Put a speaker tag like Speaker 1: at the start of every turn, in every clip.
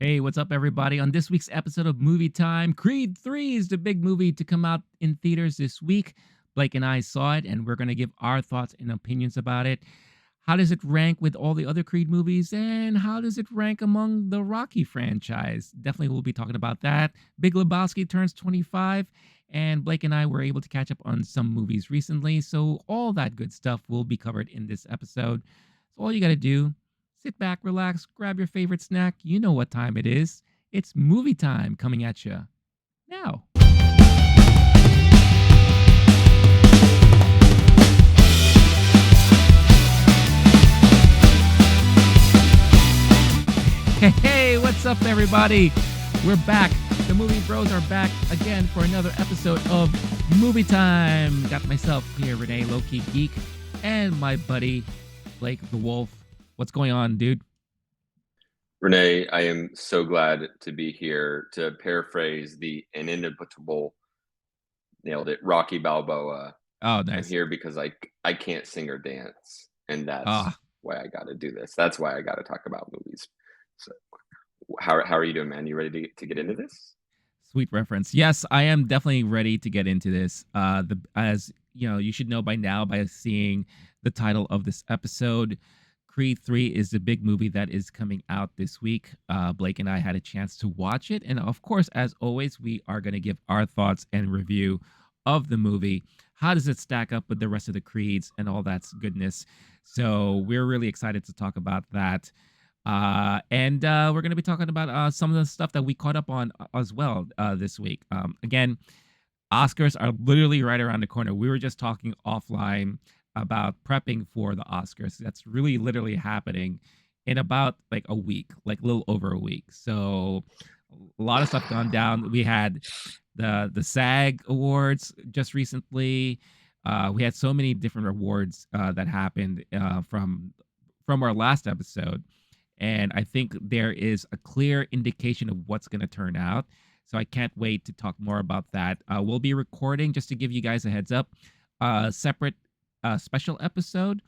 Speaker 1: Hey, what's up, everybody? On this week's episode of Movie Time, Creed 3 is the big movie to come out in theaters this week. Blake and I saw it, and we're going to give our thoughts and opinions about it. How does it rank with all the other Creed movies, and how does it rank among the Rocky franchise? Definitely, we'll be talking about that. Big Lebowski turns 25, and Blake and I were able to catch up on some movies recently, so all that good stuff will be covered in this episode. So, all you got to do sit back, relax, grab your favorite snack. You know what time it is. It's movie time coming at you now. Hey, what's up, everybody? We're back. The movie bros are back again for another episode of Movie Time. Got myself here, Rene, lowkey geek, and my buddy Blake the Wolf. What's going on, dude?
Speaker 2: Rene, I am so glad to be here. To paraphrase the inimitable, nailed it, Rocky Balboa.
Speaker 1: Oh,
Speaker 2: I'm
Speaker 1: nice.
Speaker 2: here because I can't sing or dance, and that's
Speaker 1: Ah,
Speaker 2: why I got to do this. That's why I got to talk about movies. So, how are you doing, man? You ready to get into this?
Speaker 1: sweet reference. Yes, I am definitely ready to get into this. The as you know, you should know by now by seeing the title of this episode. Creed 3 is the big movie that is coming out this week. Blake and I had a chance to watch it. And of course, as always, we are going to give our thoughts and review of the movie. How does it stack up with the rest of the Creeds and all that goodness? So we're really excited to talk about that. And we're going to be talking about some of the stuff that we caught up on as well this week. Again, Oscars are literally right around the corner. We were just talking offline about prepping for the Oscars. That's really literally happening in about like a week, like a little over a week. So a lot of stuff gone down. We had the SAG Awards just recently. We had so many different awards that happened from our last episode, and I think there is a clear indication of what's going to turn out. So I can't wait to talk more about that. We'll be recording, just to give you guys a heads up, a separate special episode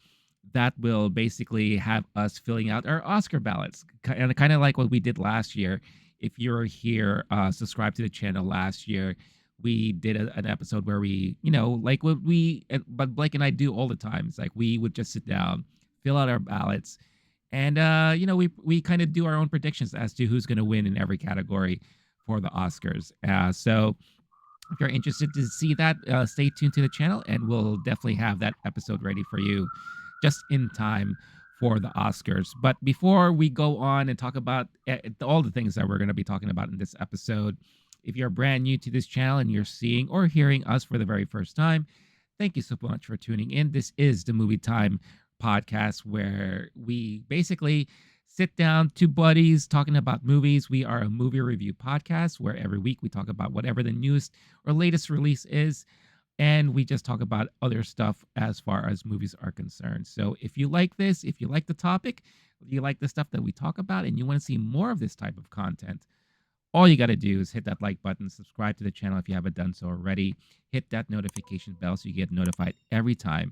Speaker 1: that will basically have us filling out our Oscar ballots, kind of like what we did last year. If you're here, subscribe to the channel last year. We did an episode where we, like what but Blake and I do all the time. It's like we would just sit down, fill out our ballots, and we kind of do our own predictions as to who's going to win in every category for the Oscars. So if you're interested to see that, stay tuned to the channel, and we'll definitely have that episode ready for you just in time for the Oscars. But before we go on and talk about all the things that we're going to be talking about in this episode, if you're brand new to this channel and you're seeing or hearing us for the very first time, thank you so much for tuning in. This is the Movie Time podcast where we basically sit down, two buddies talking about movies. We are a movie review podcast where every week we talk about whatever the newest or latest release is, and we just talk about other stuff as far as movies are concerned. So if you like this, if you like the topic, if you like the stuff that we talk about, and you want to see more of this type of content, all you got to do is hit that like button, subscribe to the channel if you haven't done so already, hit that notification bell so you get notified every time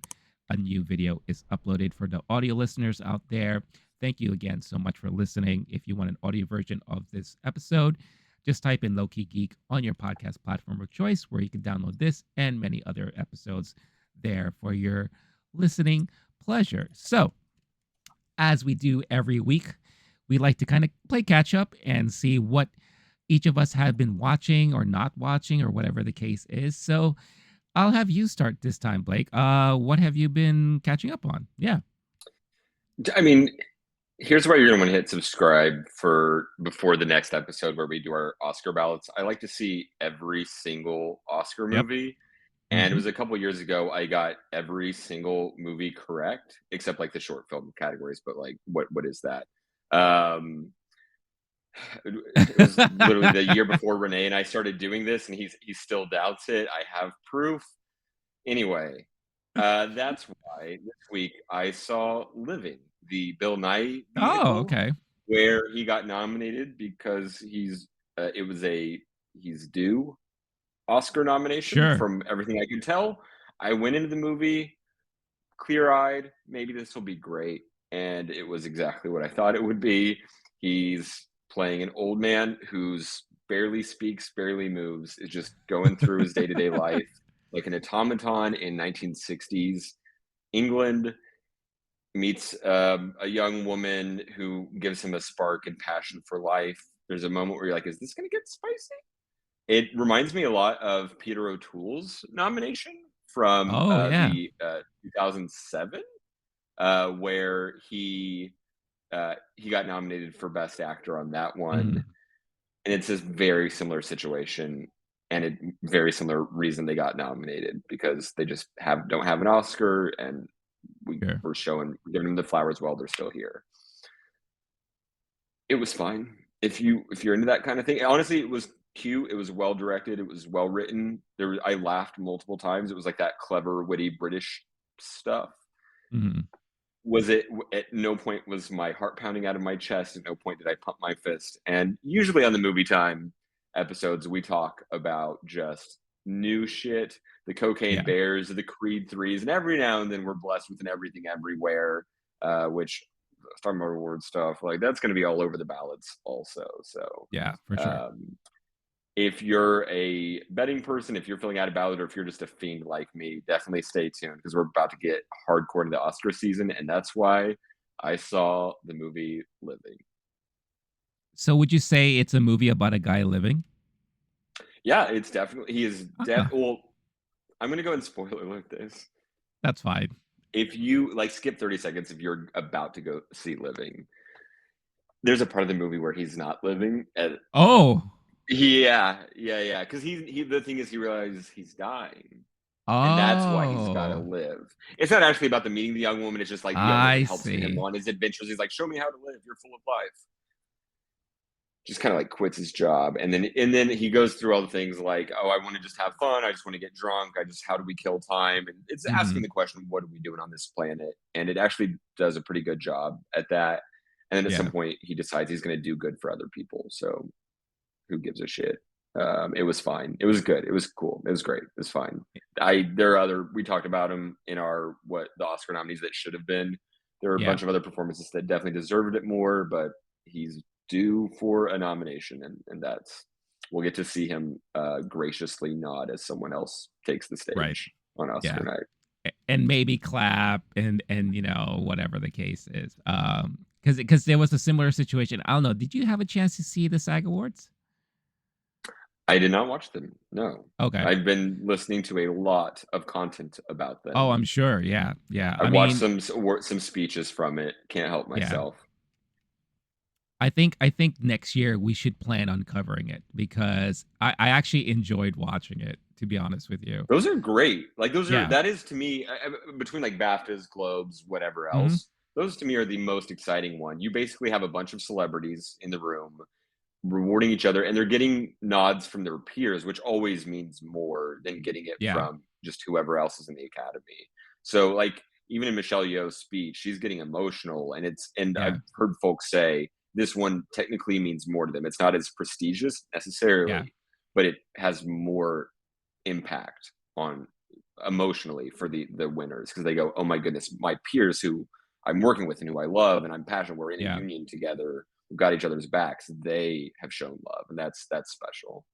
Speaker 1: a new video is uploaded. For the audio listeners out there, thank you again so much for listening. If you want an audio version of this episode, just type in Lowkey Geek on your podcast platform of choice, where you can download this and many other episodes there for your listening pleasure. So, as we do every week, we like to kind of play catch up and see what each of us have been watching or not watching or whatever the case is. So I'll have you start this time, Blake. What have you been catching up on? Yeah.
Speaker 2: I mean, here's why you're gonna want to hit subscribe for before the next episode where we do our Oscar ballots. I like to see every single Oscar
Speaker 1: Yep.
Speaker 2: movie. And it
Speaker 1: Mm-hmm.
Speaker 2: was a couple years ago, I got every single movie correct, except like the short film categories. But like, what is that? Um, it was literally the year before Rene and I started doing this, and he still doubts it. I have proof. Anyway, that's why this week I saw Living, the Bill Nighy
Speaker 1: Oh,
Speaker 2: vehicle,
Speaker 1: okay.
Speaker 2: where he got nominated because it was he's due Oscar nomination
Speaker 1: Sure.
Speaker 2: from everything I can tell. I went into the movie clear-eyed, maybe this will be great, and it was exactly what I thought it would be. He's playing an old man who's barely speaks, barely moves, is just going through his day-to-day life like an automaton in 1960s England, meets a young woman who gives him a spark and passion for life. There's a moment where you're like, is this going to get spicy? It reminds me a lot of Peter O'Toole's nomination from
Speaker 1: Oh yeah.
Speaker 2: the 2007, where he got nominated for Best Actor on that one,
Speaker 1: Mhm.
Speaker 2: and it's this very similar situation and a very similar reason they got nominated because they just don't have an Oscar, and
Speaker 1: Sure.
Speaker 2: we're giving them the flowers while they're still here. It was fine. If you're into that kind of thing, honestly, it was cute. It was well directed. It was well written. I laughed multiple times. It was like that clever, witty British stuff.
Speaker 1: Mhm.
Speaker 2: At no point was my heart pounding out of my chest. At no point did I pump my fist. And usually on the movie time episodes, we talk about just new shit, the Cocaine
Speaker 1: Yeah.
Speaker 2: Bears, the Creed threes, and every now and then we're blessed with an Everything Everywhere, which talking about award stuff like that's going to be all over the ballots also. So
Speaker 1: Yeah, for sure.
Speaker 2: um, if you're a betting person, if you're filling out a ballot, or if you're just a fiend like me, definitely stay tuned because we're about to get hardcore into the Oscar season, and that's why I saw the movie Living.
Speaker 1: So would you say it's a movie about a guy living?
Speaker 2: Yeah, it's definitely he is
Speaker 1: Ah,
Speaker 2: well. I'm gonna go ahead and spoiler alert this.
Speaker 1: that's fine.
Speaker 2: If you like skip 30 seconds, if you're about to go see Living, there's a part of the movie where he's not living. And
Speaker 1: Oh.
Speaker 2: yeah. Because the thing is, he realizes he's dying, and that's why he's got to
Speaker 1: Oh.
Speaker 2: live. It's not actually about the meeting the young woman. It's just like the young woman
Speaker 1: I
Speaker 2: helps him
Speaker 1: see.
Speaker 2: on his adventures. He's like, "Show me how to live. You're full of life." Just kind of like quits his job, and then he goes through all the things like, "Oh, I want to just have fun. I just want to get drunk. How do we kill time?" And it's asking
Speaker 1: Mhm.
Speaker 2: the question, "What are we doing on this planet?" And it actually does a pretty good job at that. And then at some
Speaker 1: Yeah.
Speaker 2: point, he decides he's going to do good for other people. So who gives a shit? It was fine. It was good. It was cool. It was great. It was fine. There are other, we talked about him in our, what the Oscar nominees that should have been. There are a
Speaker 1: Yeah.
Speaker 2: bunch of other performances that definitely deserved it more, but he's due for a nomination. And we'll get to see him graciously nod as someone else takes the
Speaker 1: Right.
Speaker 2: stage on
Speaker 1: Yeah.
Speaker 2: Oscar night.
Speaker 1: And maybe clap and whatever the case is. Because there was a similar situation. I don't know. Did you have a chance to see the SAG Awards?
Speaker 2: I did not watch them. No.
Speaker 1: Okay.
Speaker 2: I've been listening to a lot of content about
Speaker 1: Oh,
Speaker 2: them.
Speaker 1: I'm sure. Yeah. Yeah.
Speaker 2: I
Speaker 1: I
Speaker 2: watched
Speaker 1: mean,
Speaker 2: some speeches from it. Can't help
Speaker 1: yeah.
Speaker 2: myself.
Speaker 1: I think next year we should plan on covering it because I actually enjoyed watching it, to be honest with you.
Speaker 2: Those are great. Like
Speaker 1: Yeah.
Speaker 2: that is to me between like BAFTAs, Globes, whatever
Speaker 1: Hmm.
Speaker 2: else. Those to me are the most exciting one. You basically have a bunch of celebrities in the room rewarding each other, and they're getting nods from their peers, which always means more than getting it
Speaker 1: Yeah.
Speaker 2: from just whoever else is in the academy. So like even in Michelle Yeoh's speech, she's getting emotional, and
Speaker 1: Yeah.
Speaker 2: I've heard folks say this one technically means more to them. It's not as prestigious
Speaker 1: Yeah.
Speaker 2: necessarily, but it has more impact on emotionally for the winners because they go, "Oh my goodness, my peers who I'm working with and who I love and I'm passionate, we're in a
Speaker 1: Yeah.
Speaker 2: union together. We've got each other's backs. They have shown love, and that's special."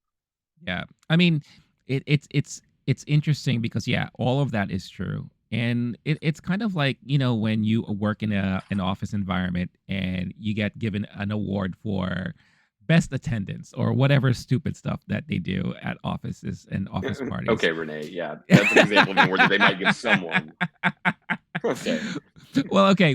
Speaker 1: Yeah. I mean, it's interesting because yeah, all of that is true. And it's kind of like, when you work in an office environment and you get given an award for best attendance or whatever stupid stuff that they do at offices and office parties.
Speaker 2: Okay, Renee. Yeah, that's an example of an award that they might give someone. Okay.
Speaker 1: Well, okay.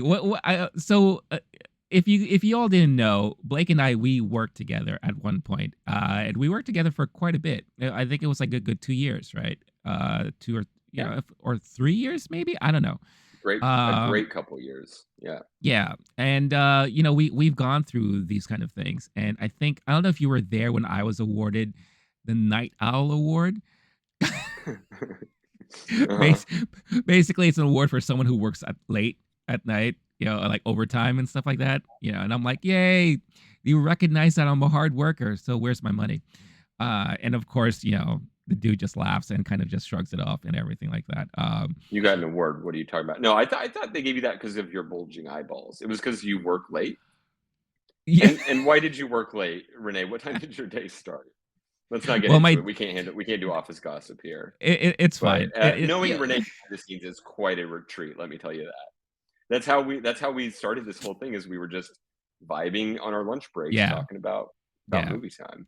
Speaker 1: If you all didn't know, Blake and I we worked together at one point, and we worked together for quite a bit. I think it was like a good 2 years, right? Two or
Speaker 2: Yeah.
Speaker 1: or 3 years, maybe. I don't know.
Speaker 2: A
Speaker 1: Um,
Speaker 2: great couple years. Yeah.
Speaker 1: yeah, and we've gone through these kind of things, and I don't know if you were there when I was awarded the Night Owl Award.
Speaker 2: Uh-huh.
Speaker 1: Bas- Basically, it's an award for someone who works at late at night, like overtime and stuff like that. And I'm like, yay, you recognize that I'm a hard worker, so where's my money? And of course, the dude just laughs and kind of just shrugs it off and everything like that.
Speaker 2: You got an award. What are you talking about? No, I thought they gave you that because of your bulging eyeballs. It was because you work late.
Speaker 1: Yeah.
Speaker 2: And why did you work late, Renee? What time did your day start? Let's not get
Speaker 1: Well,
Speaker 2: into
Speaker 1: my
Speaker 2: it. We can't do office gossip here.
Speaker 1: it's
Speaker 2: But
Speaker 1: fine.
Speaker 2: knowing
Speaker 1: Yeah.
Speaker 2: Renee behind the scenes is quite a retreat. Let me tell you that. That's how we started this whole thing. Is we were just vibing on our lunch breaks,
Speaker 1: Yeah.
Speaker 2: talking about
Speaker 1: Yeah.
Speaker 2: movie time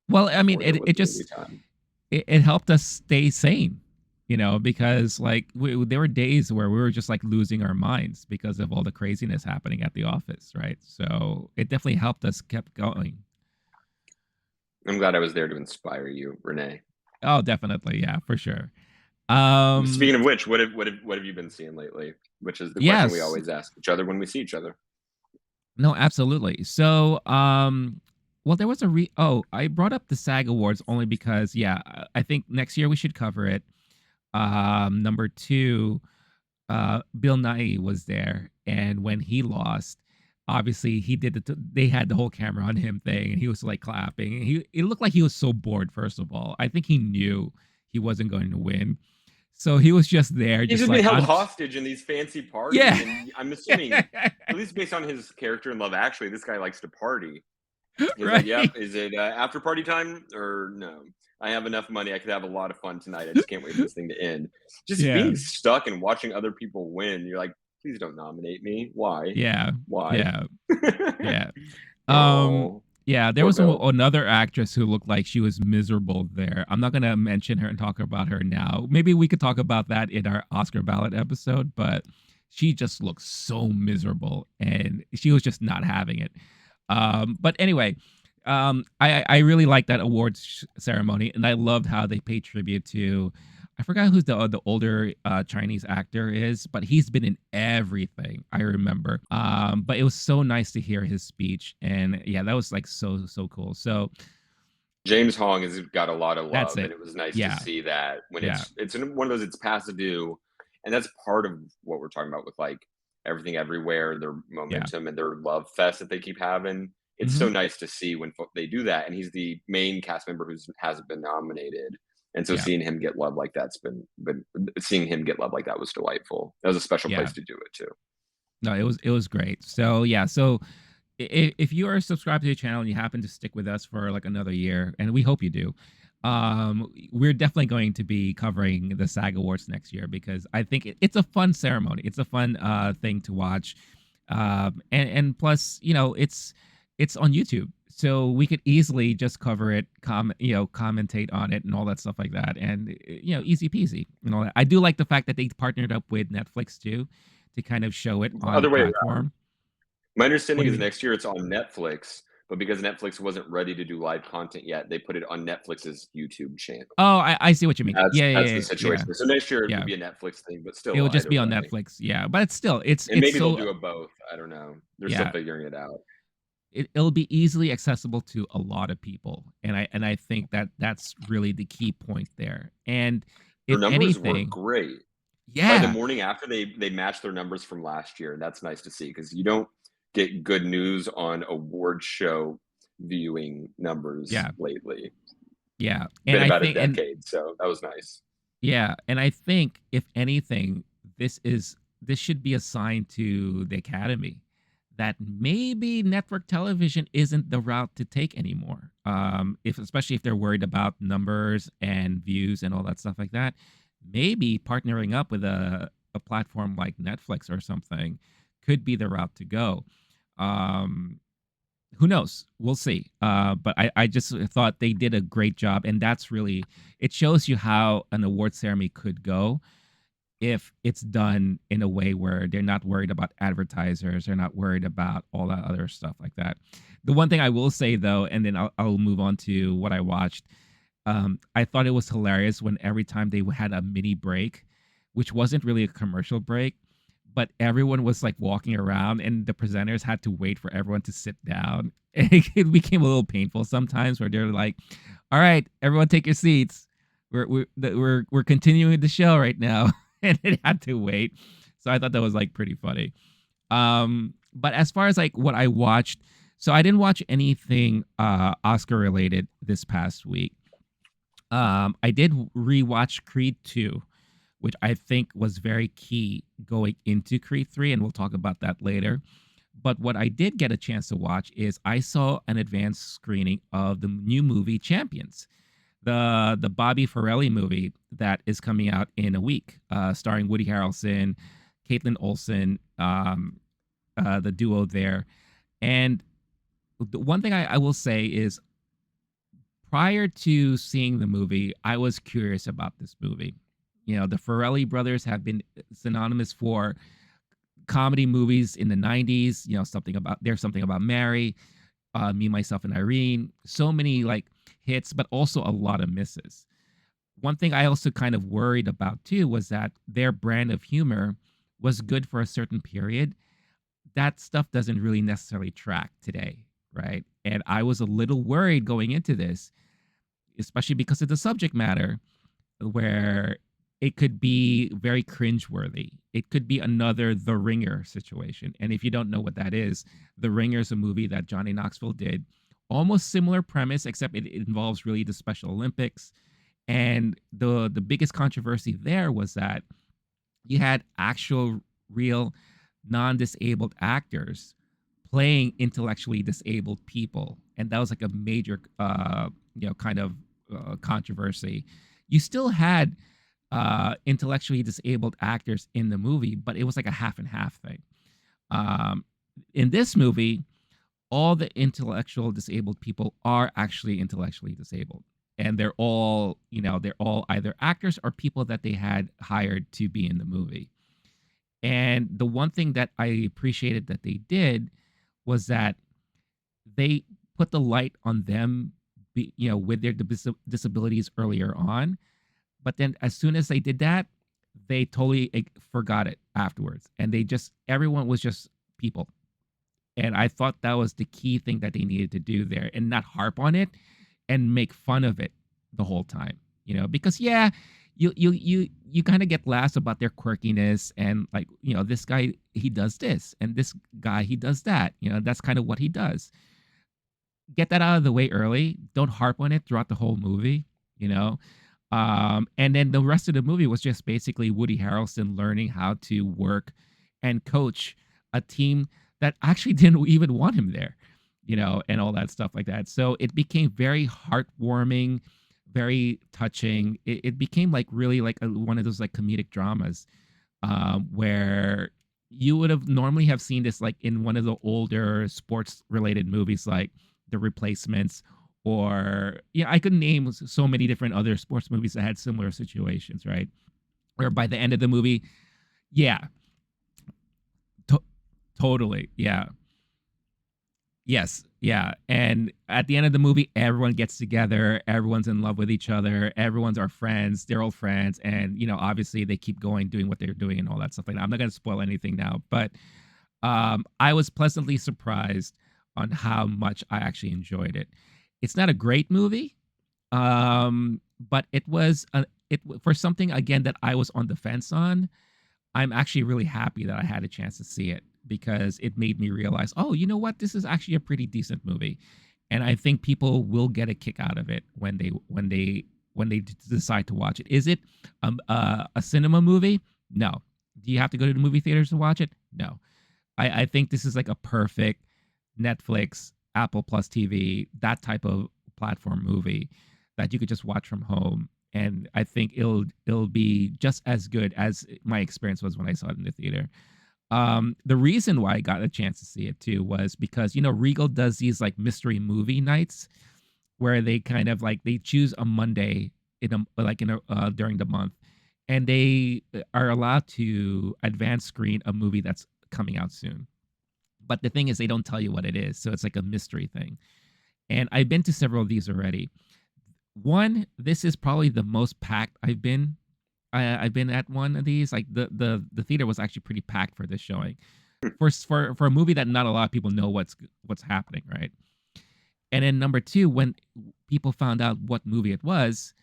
Speaker 1: Well, I mean,
Speaker 2: before there was
Speaker 1: it
Speaker 2: movie
Speaker 1: just
Speaker 2: time.
Speaker 1: it helped us stay sane, because like there were days where we were just like losing our minds because of all the craziness happening at the office, right? So it definitely helped us kept going.
Speaker 2: I'm glad I was there to inspire you, Renee.
Speaker 1: Oh, definitely, yeah, for sure.
Speaker 2: Speaking
Speaker 1: Um,
Speaker 2: of which, what have you been seeing lately? Which is the question we
Speaker 1: yes,
Speaker 2: always ask each other when we see each other.
Speaker 1: no, absolutely. So, well, there was I brought up the SAG Awards only because, yeah, I think next year we should cover it. Number two, Bill Nighy was there, and when he lost, obviously he did they had the whole camera on him thing, and he was like clapping, and it looked like he was so bored. First of all, I think he knew he wasn't going to win, so he was just there,
Speaker 2: He's
Speaker 1: just
Speaker 2: just been
Speaker 1: like
Speaker 2: held hostage in these fancy parties,
Speaker 1: yeah,
Speaker 2: and I'm assuming, at least based on his character in Love Actually, this guy likes to party. He's like, "Yep,
Speaker 1: right,
Speaker 2: is it after party time or no? I have enough money. I could have a lot of fun tonight. I just can't wait for this thing to end." Just
Speaker 1: yeah,
Speaker 2: being stuck and watching other people win. You're like, "Please don't nominate me. Why?
Speaker 1: yeah,
Speaker 2: Why?"
Speaker 1: yeah, yeah. Um,
Speaker 2: Oh,
Speaker 1: yeah, there
Speaker 2: poor
Speaker 1: was
Speaker 2: Bill.
Speaker 1: another actress who looked like she was miserable there. I'm not gonna mention her and talk about her now. Maybe we could talk about that in our Oscar ballot episode, but she just looked so miserable and she was just not having it. But anyway, I really like that awards ceremony, and I loved how they paid tribute to. I forgot who's the older Chinese actor is, but he's been in everything. I remember. But it was so nice to hear his speech, and yeah, that was like so cool. So
Speaker 2: James Hong has got a lot of
Speaker 1: that's
Speaker 2: love,
Speaker 1: it.
Speaker 2: and it was nice to
Speaker 1: Yeah,
Speaker 2: see that when
Speaker 1: yeah,
Speaker 2: one of those it's past due, and that's part of what we're talking about with like everything everywhere, their
Speaker 1: yeah.
Speaker 2: momentum and their love fest that they keep having. It's
Speaker 1: Hmm.
Speaker 2: so nice to see when they do that, and he's the main cast member who hasn't been nominated, and so
Speaker 1: Yeah,
Speaker 2: seeing him get love like that's been seeing him get love like that was delightful. That was a special
Speaker 1: yeah.
Speaker 2: place to do it too.
Speaker 1: No, it was great. So yeah, so if you are subscribed to the channel and you happen to stick with us for like another year, and we hope you do, we're definitely going to be covering the SAG Awards next year because I think it's a fun ceremony. It's a fun thing to watch, and plus, it's on YouTube, so we could easily just cover it, commentate on it, and all that stuff like that, and easy peasy and all that. I do like the fact that they partnered up with Netflix too to kind of show it on the
Speaker 2: Other way
Speaker 1: platform.
Speaker 2: My
Speaker 1: What
Speaker 2: understanding
Speaker 1: do you
Speaker 2: is
Speaker 1: mean?
Speaker 2: next year it's on Netflix, but because Netflix wasn't ready to do live content yet, they put it on Netflix's YouTube channel.
Speaker 1: Oh, I see what you mean. Yeah,
Speaker 2: That's
Speaker 1: yeah,
Speaker 2: the
Speaker 1: yeah, yeah,
Speaker 2: situation. So next year it
Speaker 1: yeah.
Speaker 2: would be a Netflix thing, but
Speaker 1: It will
Speaker 2: still,
Speaker 1: just
Speaker 2: either
Speaker 1: be on
Speaker 2: way.
Speaker 1: Netflix, yeah, but it's still
Speaker 2: And
Speaker 1: it's
Speaker 2: maybe they'll
Speaker 1: so
Speaker 2: do a both. I don't know. They're still
Speaker 1: yeah,
Speaker 2: figuring it out.
Speaker 1: it'll be easily accessible to a lot of people, and I think that that's really the key point there. And
Speaker 2: Their
Speaker 1: if
Speaker 2: numbers were
Speaker 1: anything,
Speaker 2: great. By the
Speaker 1: yeah,
Speaker 2: morning after, they matched their numbers from last year, and that's nice to see because you don't get good news on award show viewing numbers
Speaker 1: yeah,
Speaker 2: lately.
Speaker 1: yeah, and
Speaker 2: Been
Speaker 1: I
Speaker 2: about a
Speaker 1: think and
Speaker 2: decade, so that was nice.
Speaker 1: yeah, and I think if anything, this should be a sign to the Academy that maybe network television isn't the route to take anymore. If especially if they're worried about numbers and views and all that stuff like that, maybe partnering up with a platform like Netflix or something could be the route to go. Um, who knows? We'll see. But I just thought they did a great job, and that's really it shows you how an award ceremony could go if it's done in a way where they're not worried about advertisers, they're not worried about all that other stuff like that. The one thing I will say though, and then I'll move on to what I watched. I thought it was hilarious when every time they had a mini break, which wasn't really a commercial break, but everyone was like walking around and the presenters had to wait for everyone to sit down. And it became a little painful sometimes where they're like, all right, everyone take your seats. We're continuing the show right now. And it had to wait. So I thought that was like pretty funny. But as far as like what I watched, so I didn't watch anything Oscar related this past week. I did rewatch Creed 2, which I think was very key going into Creed 3, and we'll talk about that later. But what I did get a chance to watch is I saw an advanced screening of the new movie Champions, the Bobby Farrelly movie that is coming out in a week, starring Woody Harrelson, Caitlin Olsen, the duo there. And the one thing I will say is, prior to seeing the movie, I was curious about this movie. You know, the Farrelly brothers have been synonymous for comedy movies in the 90s. You know, something about There's Something About Mary, Me, Myself, and Irene. So many like hits, but also a lot of misses. One thing I also kind of worried about too was that their brand of humor was good for a certain period. That stuff doesn't really necessarily track today, right? And I was a little worried going into this, especially because of the subject matter, where it could be very cringeworthy. It could be another The Ringer situation. And if you don't know what that is, The Ringer is a movie that Johnny Knoxville did. Almost similar premise, except it involves really the Special Olympics. And the biggest controversy there was that you had actual, real, non-disabled actors playing intellectually disabled people, and that was like a major, kind of controversy. You still had intellectually disabled actors in the movie, but it was like a half and half thing. Um, in this movie, all the intellectual disabled people are actually intellectually disabled, and they're all either actors or people that they had hired to be in the movie. And the one thing that I appreciated that they did was that they put the light on them, with their disabilities earlier on. But then as soon as they did that, they totally forgot it afterwards. And everyone was just people. And I thought that was the key thing that they needed to do there, and not harp on it and make fun of it the whole time. Because yeah, you kind of get laughs about their quirkiness, and like, this guy, he does this, and this guy, he does that. That's kind of what he does. Get that out of the way early. Don't harp on it throughout the whole movie, you know? And then the rest of the movie was just basically Woody Harrelson learning how to work and coach a team that actually didn't even want him there, and all that stuff like that. So it became very heartwarming, very touching. It became like really like one of those like comedic dramas, where you would have normally have seen this like in one of the older sports related movies like The Replacements, or yeah, I could name so many different other sports movies that had similar situations, right? Where by the end of the movie, yeah, to- totally, yeah. Yes, yeah. And at the end of the movie, everyone gets together, everyone's in love with each other, everyone's our friends, they're old friends, and obviously they keep going doing what they're doing and all that stuff like that. I'm not gonna spoil anything now, but I was pleasantly surprised on how much I actually enjoyed it. It's not a great movie, but for something again that I was on the fence on. I'm actually really happy that I had a chance to see it, because it made me realize, oh, you know what? This is actually a pretty decent movie, and I think people will get a kick out of it when they decide to watch it. Is it a cinema movie? No. Do you have to go to the movie theaters to watch it? No. I think this is like a perfect Netflix, Apple Plus TV, that type of platform movie that you could just watch from home. And I think it'll be just as good as my experience was when I saw it in the theater. The reason why I got a chance to see it too was because Regal does these like mystery movie nights where they kind of like they choose a Monday during the month, and they are allowed to advance screen a movie that's coming out soon. But the thing is, they don't tell you what it is, so it's like a mystery thing. And I've been to several of these already. This is probably the most packed I've been. I've been at one of these. Like the theater was actually pretty packed for this showing, for a movie that not a lot of people know what's happening, right? And then number two, when people found out what movie it was,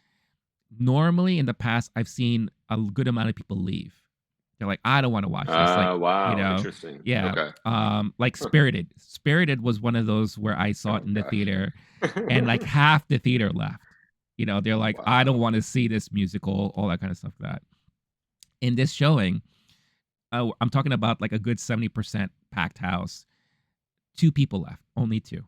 Speaker 1: normally in the past I've seen a good amount of people leave. They're like, I don't want to watch this. Like,
Speaker 2: Wow, interesting.
Speaker 1: yeah.
Speaker 2: Okay.
Speaker 1: Like Spirited. Spirited was one of those where I saw it
Speaker 2: Oh
Speaker 1: in the
Speaker 2: gosh.
Speaker 1: theater, and like half the theater left. They're like, I don't
Speaker 2: Wow.
Speaker 1: want to see this musical, all that kind of stuff. That in this showing, I'm talking about like a good 70% packed house. Two people left, only two.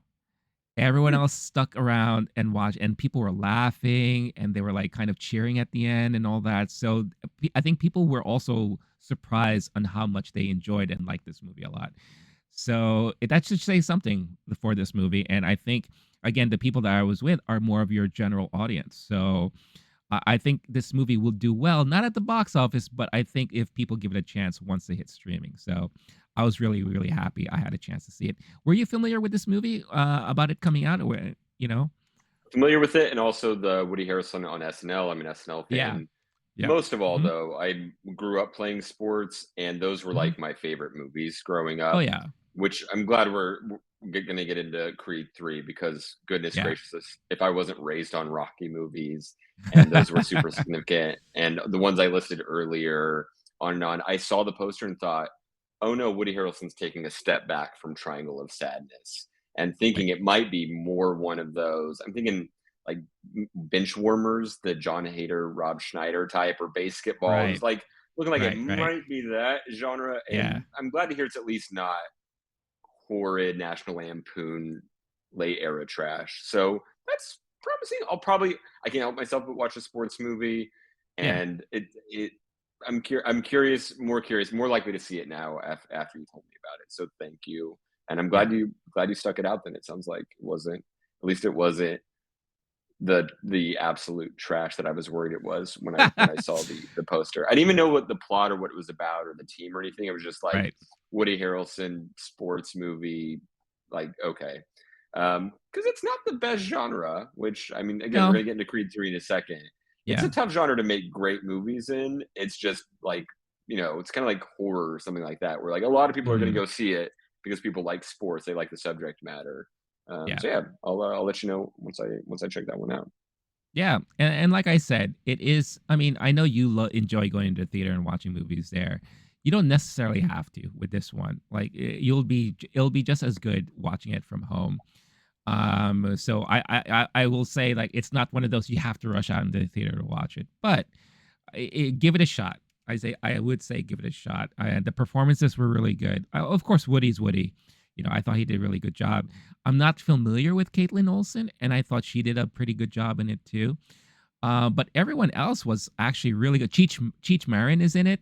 Speaker 1: Everyone else stuck around and watched, and people were laughing and they were like kind of cheering at the end and all that. So I think people were also surprised on how much they enjoyed and liked this movie a lot. So that should say something for this movie. And I think, again, the people that I was with are more of your general audience. So I think this movie will do well, not at the box office, but I think if people give it a chance once they hit streaming. So I was really, really happy I had a chance to see it. Were you familiar with this movie about it coming out? Or, you know?
Speaker 2: Familiar with it, and also the Woody Harrelson on SNL. I'm an SNL
Speaker 1: Yeah.
Speaker 2: fan.
Speaker 1: Yep.
Speaker 2: Most of all,
Speaker 1: Hmm.
Speaker 2: though, I grew up playing sports, and those were
Speaker 1: Hmm.
Speaker 2: like my favorite movies growing
Speaker 1: Oh,
Speaker 2: up.
Speaker 1: yeah.
Speaker 2: Which I'm glad we're going to get into Creed 3 because goodness
Speaker 1: Yeah.
Speaker 2: gracious, if I wasn't raised on Rocky movies, and those were super significant, and the ones I listed earlier on and on, I saw the poster and thought, oh no, Woody Harrelson's taking a step back from Triangle of Sadness, and
Speaker 1: Right.
Speaker 2: thinking it might be more one of those. I'm thinking like bench warmers, the John Hader, Rob Schneider type, or basketball. It
Speaker 1: Right.
Speaker 2: was like looking like it
Speaker 1: Right. Right.
Speaker 2: might be that genre,
Speaker 1: Yeah.
Speaker 2: and I'm glad to hear it's at least not horrid National Lampoon late era trash. So that's promising. I can't help myself but watch a sports movie,
Speaker 1: Yeah.
Speaker 2: and I'm curious, more likely to see it now after you told me about it. So thank you, and I'm
Speaker 1: Yeah.
Speaker 2: glad you stuck it out. Then it sounds like it wasn't, at least it wasn't the absolute trash that I was worried it was when I saw the poster. I didn't even know what the plot or what it was about or the team or anything. It was just like
Speaker 1: Right.
Speaker 2: Woody Harrelson sports movie. Like, okay, because it's not the best genre. Which, I mean, again, we're
Speaker 1: No.
Speaker 2: gonna get into Creed 3 in a second. It's
Speaker 1: Yeah.
Speaker 2: a tough genre to make great movies in. It's just like, it's kind of like horror or something like that, where like a lot of people are gonna
Speaker 1: Hmm.
Speaker 2: go see it because people like sports. They like the subject matter.
Speaker 1: Yeah.
Speaker 2: So yeah, I'll let you know once I check that one out.
Speaker 1: Yeah, and like I said, it is. I mean, I know you enjoy going into the theater and watching movies there. You don't necessarily have to with this one. Like it'll be just as good watching it from home. So I will say like it's not one of those you have to rush out into the theater to watch it, but give it a shot. I would say give it a shot. The performances were really good. Of course, Woody's Woody. You know, I thought he did a really good job. I'm not familiar with Caitlin Olsen, and I thought she did a pretty good job in it too. But everyone else was actually really good. Cheech Marin is in it.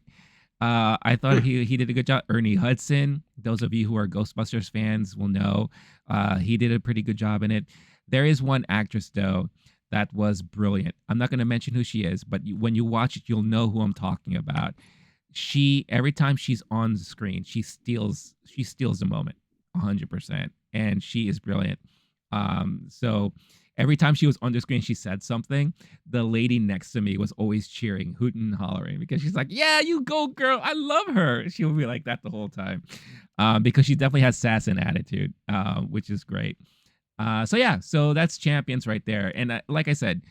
Speaker 1: I thought
Speaker 2: Hmm.
Speaker 1: he did a good job. Ernie Hudson, those of you who are Ghostbusters fans will know, he did a pretty good job in it. There is one actress though that was brilliant. I'm not going to mention who she is, but when you watch it, you'll know who I'm talking about. She every time she's on the screen, she steals the moment, 100%, and she is brilliant. So every time she was on the screen, she said something. The lady next to me was always cheering, hooting, and hollering because she's like, "Yeah, you go, girl! I love her." She'll be like that the whole time, because she definitely has sass and attitude, which is great. So yeah, so that's Champions right there. And like I said,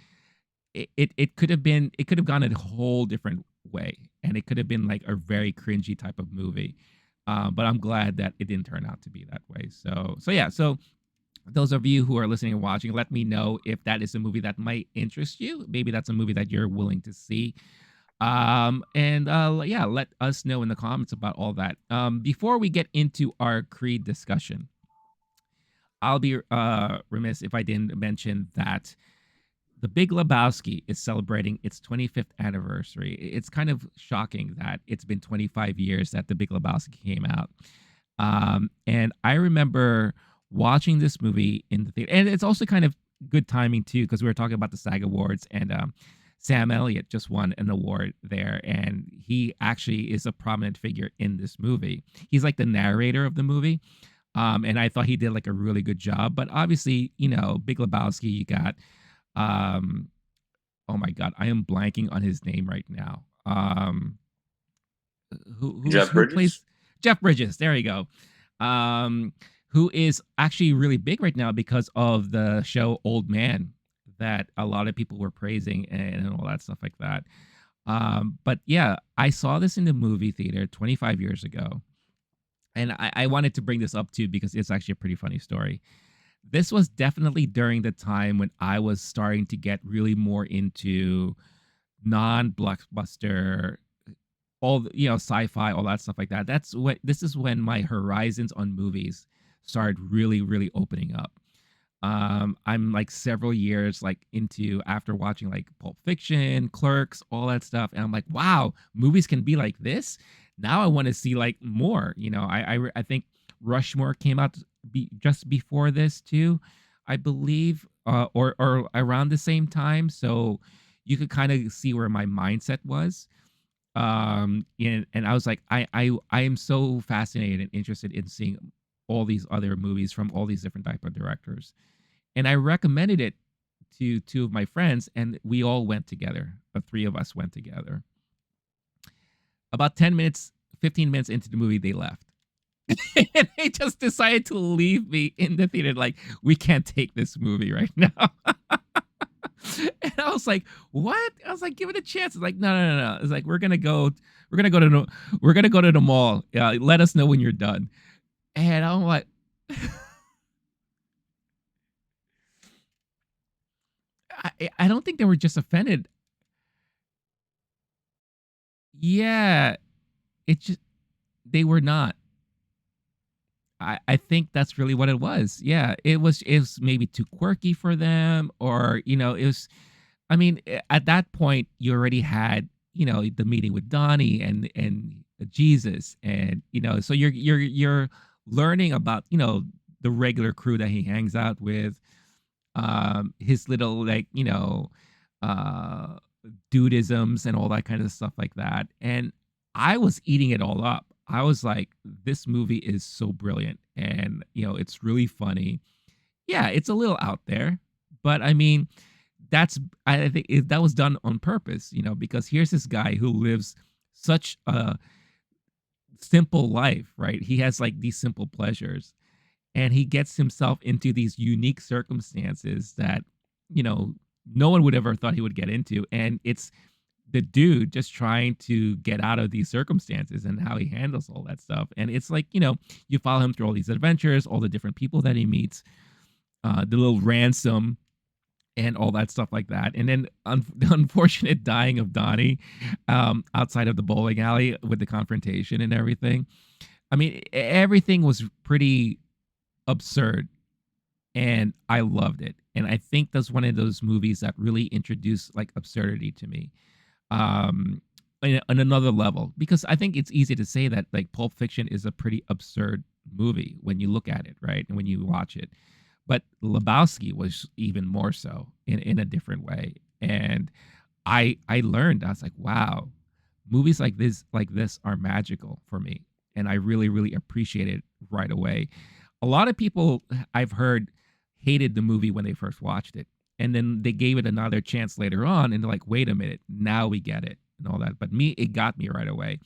Speaker 1: it could have been it could have gone a whole different way, and it could have been like a very cringy type of movie. But I'm glad that it didn't turn out to be that way. So yeah, so those of you who are listening and watching, let me know if that is a movie that might interest you. Maybe that's a movie that you're willing to see. And yeah, let us know in the comments about all that. Before we get into our Creed discussion, I'll be remiss if I didn't mention that the Big Lebowski is celebrating its 25th anniversary. It's kind of shocking that it's been 25 years that the Big Lebowski came out. And I remember watching this movie in the theater, and it's also kind of good timing too because we were talking about the SAG Awards, and Sam Elliott just won an award there, and he actually is a prominent figure in this movie. He's like the narrator of the movie. And I thought he did like a really good job. But obviously, Big Lebowski, you got um oh my god, I am blanking on his name right now.
Speaker 2: Jeff
Speaker 1: Who
Speaker 2: Bridges.
Speaker 1: plays Jeff Bridges? There you go. Um, who is actually really big right now because of the show Old Man that a lot of people were praising and all that stuff like that. But yeah, I saw this in the movie theater 25 years ago, and I wanted to bring this up too because it's actually a pretty funny story. This was definitely during the time when I was starting to get really more into non-blockbuster, all sci-fi, all that stuff like that. This is when my horizons on movies started really opening up. I'm like several years like into after watching like Pulp Fiction, Clerks, all that stuff, and I'm like, wow, movies can be like this. Now I want to see like more. I think Rushmore came out just before this too, I believe, or around the same time. So you could kind of see where my mindset was. And I was like, I am so fascinated and interested in seeing all these other movies from all these different type of directors, and I recommended it to two of my friends, and we all went together. The three of us went together. About 10 minutes, 15 minutes into the movie, they left. And they just decided to leave me in the theater, like, we can't take this movie right now. And I was like, what? I was like, give it a chance. It's like, no. It's like, we're gonna go to the mall. Let us know when you're done. And I'm like, I don't think they were just offended. Yeah, it just they were not. I think that's really what it was. Yeah, it was maybe too quirky for them, or it was. I mean, at that point, you already had the meeting with Donnie and Jesus, and so you're learning about the regular crew that he hangs out with, his little like uh dudisms and all that kind of stuff like that. And I was eating it all up. I was like, this movie is so brilliant, and it's really funny. Yeah, it's a little out there, but I mean, that's I think that was done on purpose, because here's this guy who lives such a simple life, right? He has like these simple pleasures, and he gets himself into these unique circumstances that you know no one would ever thought he would get into, and it's the dude just trying to get out of these circumstances and how he handles all that stuff. And it's like you follow him through all these adventures, all the different people that he meets, the little ransom and all that stuff like that. And then the unfortunate dying of Donnie, outside of the bowling alley with the confrontation and everything. I mean, everything was pretty absurd, and I loved it. And I think that's one of those movies that really introduced like absurdity to me, on another level, because I think it's easy to say that like Pulp Fiction is a pretty absurd movie when you look at it, right? And when you watch it. But Lebowski was even more so in a different way. And I learned, I was like, wow, movies like this are magical for me. And I really appreciate it right away. A lot of people I've heard hated the movie when they first watched it. And then they gave it another chance later on, and they're like, wait a minute, now we get it and all that. But me, it got me right away.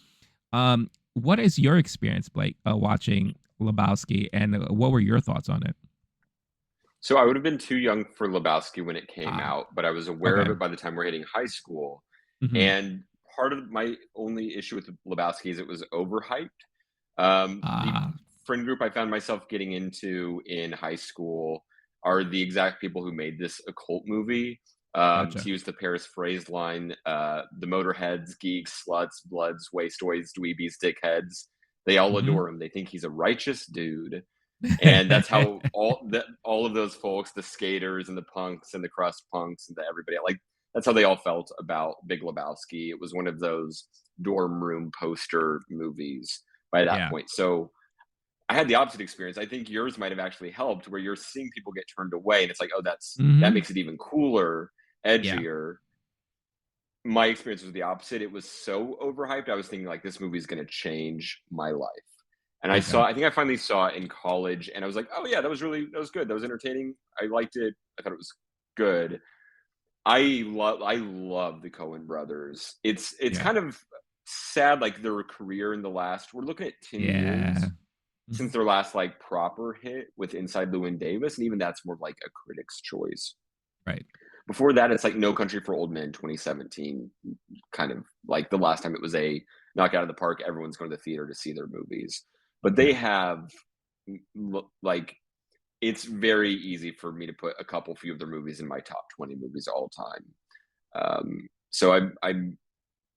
Speaker 1: What is your experience, Blake, watching Lebowski, and what were your thoughts on it?
Speaker 2: So I would have been too young for Lebowski when it came
Speaker 1: Ah,
Speaker 2: out, but I was aware of
Speaker 1: okay.
Speaker 2: it by the time we're hitting high school.
Speaker 1: Mhm.
Speaker 2: And part of my only issue with Lebowski is it was overhyped. The
Speaker 1: Ah,
Speaker 2: friend group I found myself getting into in high school are the exact people who made this a cult movie. To
Speaker 1: gotcha.
Speaker 2: use the Paris phrase line, the motorheads, geeks, sluts, bloods, wastoids, dweebies, dickheads, they all
Speaker 1: Mhm.
Speaker 2: adore him. They think he's a righteous dude, and that's how all of those folks, the skaters and the punks and the crust punks and everybody, like that's how they all felt about Big Lebowski. It was one of those dorm room poster movies by that
Speaker 1: Yeah.
Speaker 2: point. So I had the opposite experience. I think yours might have actually helped, where you're seeing people get turned away, and it's like, oh, that
Speaker 1: Mhm.
Speaker 2: makes it even cooler,
Speaker 1: Yeah.
Speaker 2: edgier. My experience was the opposite. It was so overhyped. I was thinking like this movie is going to change my life. And
Speaker 1: Okay.
Speaker 2: I think I finally saw it in college, and I was like, "Oh yeah, that was good. That was entertaining. I liked it. I thought it was good." I love the Coen brothers. It's
Speaker 1: Yeah.
Speaker 2: kind of sad, like their career in the last, we're looking at 10
Speaker 1: Yeah.
Speaker 2: years since
Speaker 1: Mhm.
Speaker 2: their last like proper hit with Inside Llewyn Davis, and even that's more of like a critic's choice.
Speaker 1: Right.
Speaker 2: Before that, it's like No Country for Old Men, 2017, kind of like the last time it was a knock out of the park. Everyone's going to the theater to see their movies, but they
Speaker 1: Yeah.
Speaker 2: have like it's very easy for me to put a couple few of their movies in my top 20 movies all time. So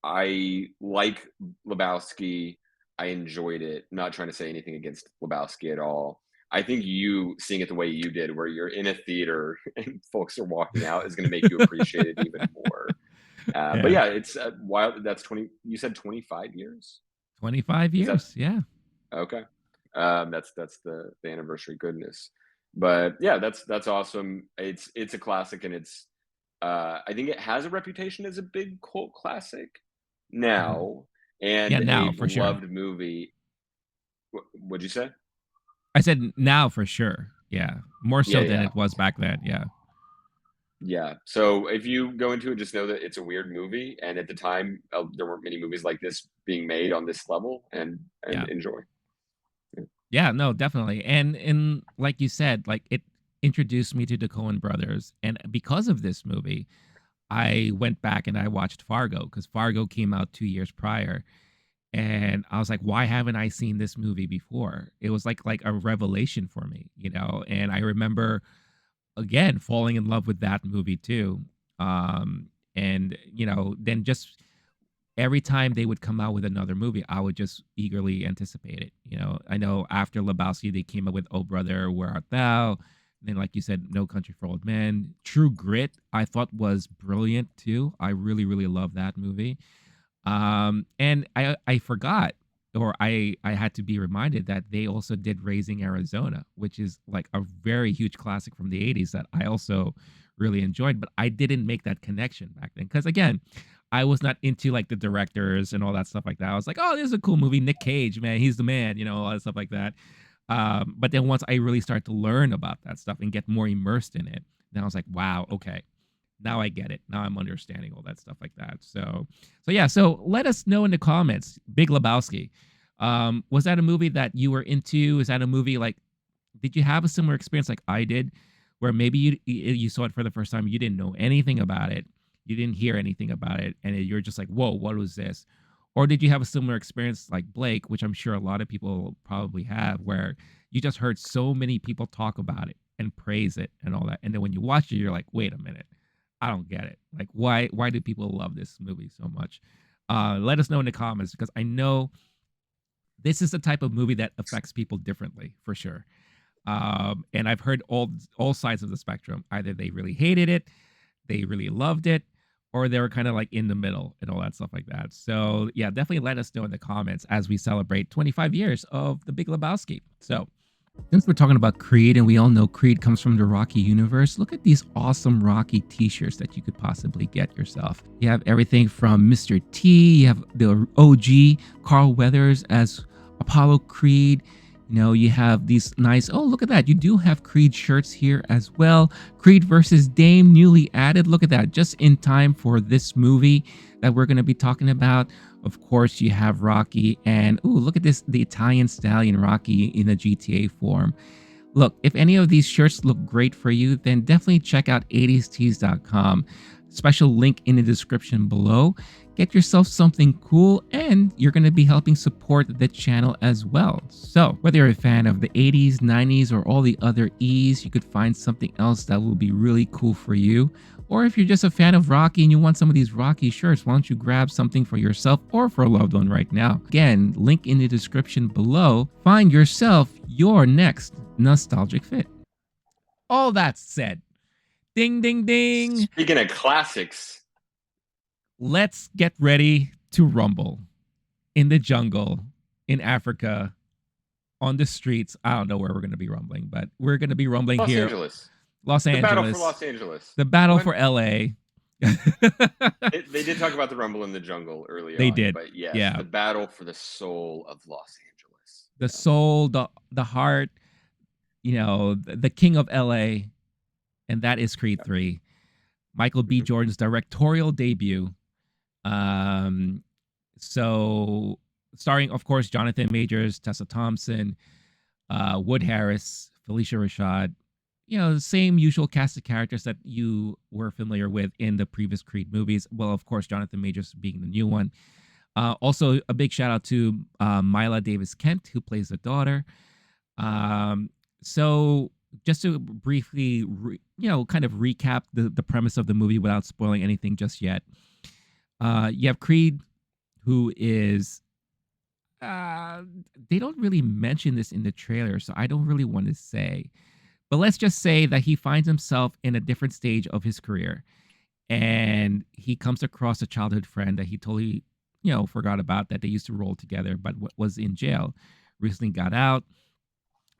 Speaker 2: I like Lebowski. I enjoyed it. Not trying to say anything against Lebowski at all. I think you seeing it the way you did, where you're in a theater and folks are walking out, is going to make you appreciate it even more. But
Speaker 1: Yeah.
Speaker 2: yeah, it's wild. That's 20. You said 25 years.
Speaker 1: 25
Speaker 2: Is that
Speaker 1: years. Yeah.
Speaker 2: okay? That's the anniversary. Goodness, but yeah, that's awesome. It's a classic, and it's I think it has a reputation as a big cult classic
Speaker 1: Mhm.
Speaker 2: now,
Speaker 1: Yeah,
Speaker 2: and a
Speaker 1: now for sure.
Speaker 2: beloved movie. What'd you say?
Speaker 1: I said now for sure. Yeah. More
Speaker 2: Yeah,
Speaker 1: so than
Speaker 2: yeah,
Speaker 1: it was back then. Yeah.
Speaker 2: yeah. So if you go into it, just know that it's a weird movie, and at the time, there weren't many movies like this being made on this level, and
Speaker 1: Yeah.
Speaker 2: enjoy. Yeah.
Speaker 1: Yeah, no, definitely. And like you said, like it introduced me to the Coen brothers. And because of this movie, I went back and I watched Fargo because Fargo came out 2 years prior. And I was like, why haven't I seen this movie before? It was like a revelation for me, you know. And I remember again falling in love with that movie too. And then just every time they would come out with another movie, I would just eagerly anticipate it. You know, I know after Lebowski, they came up with Oh Brother, Where Art Thou? And then, like you said, No Country for Old Men. True Grit, I thought was brilliant too. I really, really love that movie. And I forgot, or I had to be reminded that they also did Raising Arizona, which is like a very huge classic from the 80s that I also really enjoyed, but I didn't make that connection back then. Because again, I was not into like the directors and all that stuff like that. I was like, oh, this is a cool movie. Nick Cage, man, he's the man, all that stuff like that. But then once I really start to learn about that stuff and get more immersed in it, then I was like, wow, okay, now I get it. Now I'm understanding all that stuff like that. So yeah. So let us know in the comments. Big Lebowski. Was that a movie that you were into? Is that a movie like? Did you have a similar experience like I did, where maybe you saw it for the first time, you didn't know anything about it, you didn't hear anything about it, and you're just like, whoa, what was this? Or did you have a similar experience like Blake, which I'm sure a lot of people probably have, where you just heard so many people talk about it and praise it and all that, and then when you watch it, you're like, wait a minute, I don't get it. Like, why do people love this movie so much? Let us know in the comments because I know this is the type of movie that affects people differently for sure. And I've heard all sides of the spectrum. Either they really hated it, they really loved it, or they were kind of like in the middle and all that stuff like that. So yeah, definitely let us know in the comments as we celebrate 25 years of The Big Lebowski. So since we're talking about Creed and we all know Creed comes from the Rocky universe, look at these awesome Rocky t-shirts that you could possibly get yourself. You have everything from Mr. T, you have the OG Carl Weathers as Apollo Creed. You have these nice, oh, look at that. You do have Creed shirts here as well. Creed versus Dame, newly added. Look at that, just in time for this movie that we're going to be talking about. Of course, you have Rocky, and ooh, look at this, the Italian stallion Rocky in a GTA form. Look, if any of these shirts look great for you, then definitely check out 80stees.com. Special link in the description below. Get yourself something cool, and you're going to be helping support the channel as well. So, whether you're a fan of the 80s, 90s, or all the other E's, you could find something else that will be really cool for you. Or if you're just a fan of Rocky and you want some of these Rocky shirts, why don't you grab something for yourself or for a loved one right now? Again, link in the description below. Find yourself your next nostalgic fit. All that said, ding, ding, ding.
Speaker 2: Speaking of classics,
Speaker 1: Let's get ready to rumble in the jungle, in Africa, on the streets. I don't know where we're going to be rumbling, but we're going to be rumbling
Speaker 2: Los
Speaker 1: here.
Speaker 2: Angeles,
Speaker 1: Los
Speaker 2: the battle for
Speaker 1: Angeles,
Speaker 2: Los Angeles.
Speaker 1: the battle
Speaker 2: When
Speaker 1: for LA.
Speaker 2: they did talk about the Rumble in the Jungle early
Speaker 1: They
Speaker 2: on,
Speaker 1: did.
Speaker 2: but yes,
Speaker 1: Yeah.
Speaker 2: the battle for the soul of Los Angeles.
Speaker 1: The soul, the heart, the king of LA, and that is Creed
Speaker 2: Yeah.
Speaker 1: 3. Michael B.
Speaker 2: Mhm.
Speaker 1: Jordan's directorial debut. Um, so starring, of course, Jonathan Majors, Tessa Thompson, Wood Harris, Felicia Rashad. The same usual cast of characters that you were familiar with in the previous Creed movies. Well, of course, Jonathan Majors being the new one. Also, a big shout out to Mila Davis Kent, who plays the daughter. So, just to briefly, kind of recap the premise of the movie without spoiling anything just yet. You have Creed, who is Uh, they don't really mention this in the trailer, so I don't really want to say. But let's just say that he finds himself in a different stage of his career, and he comes across a childhood friend that he totally, forgot about, that they used to roll together, but was in jail, recently got out,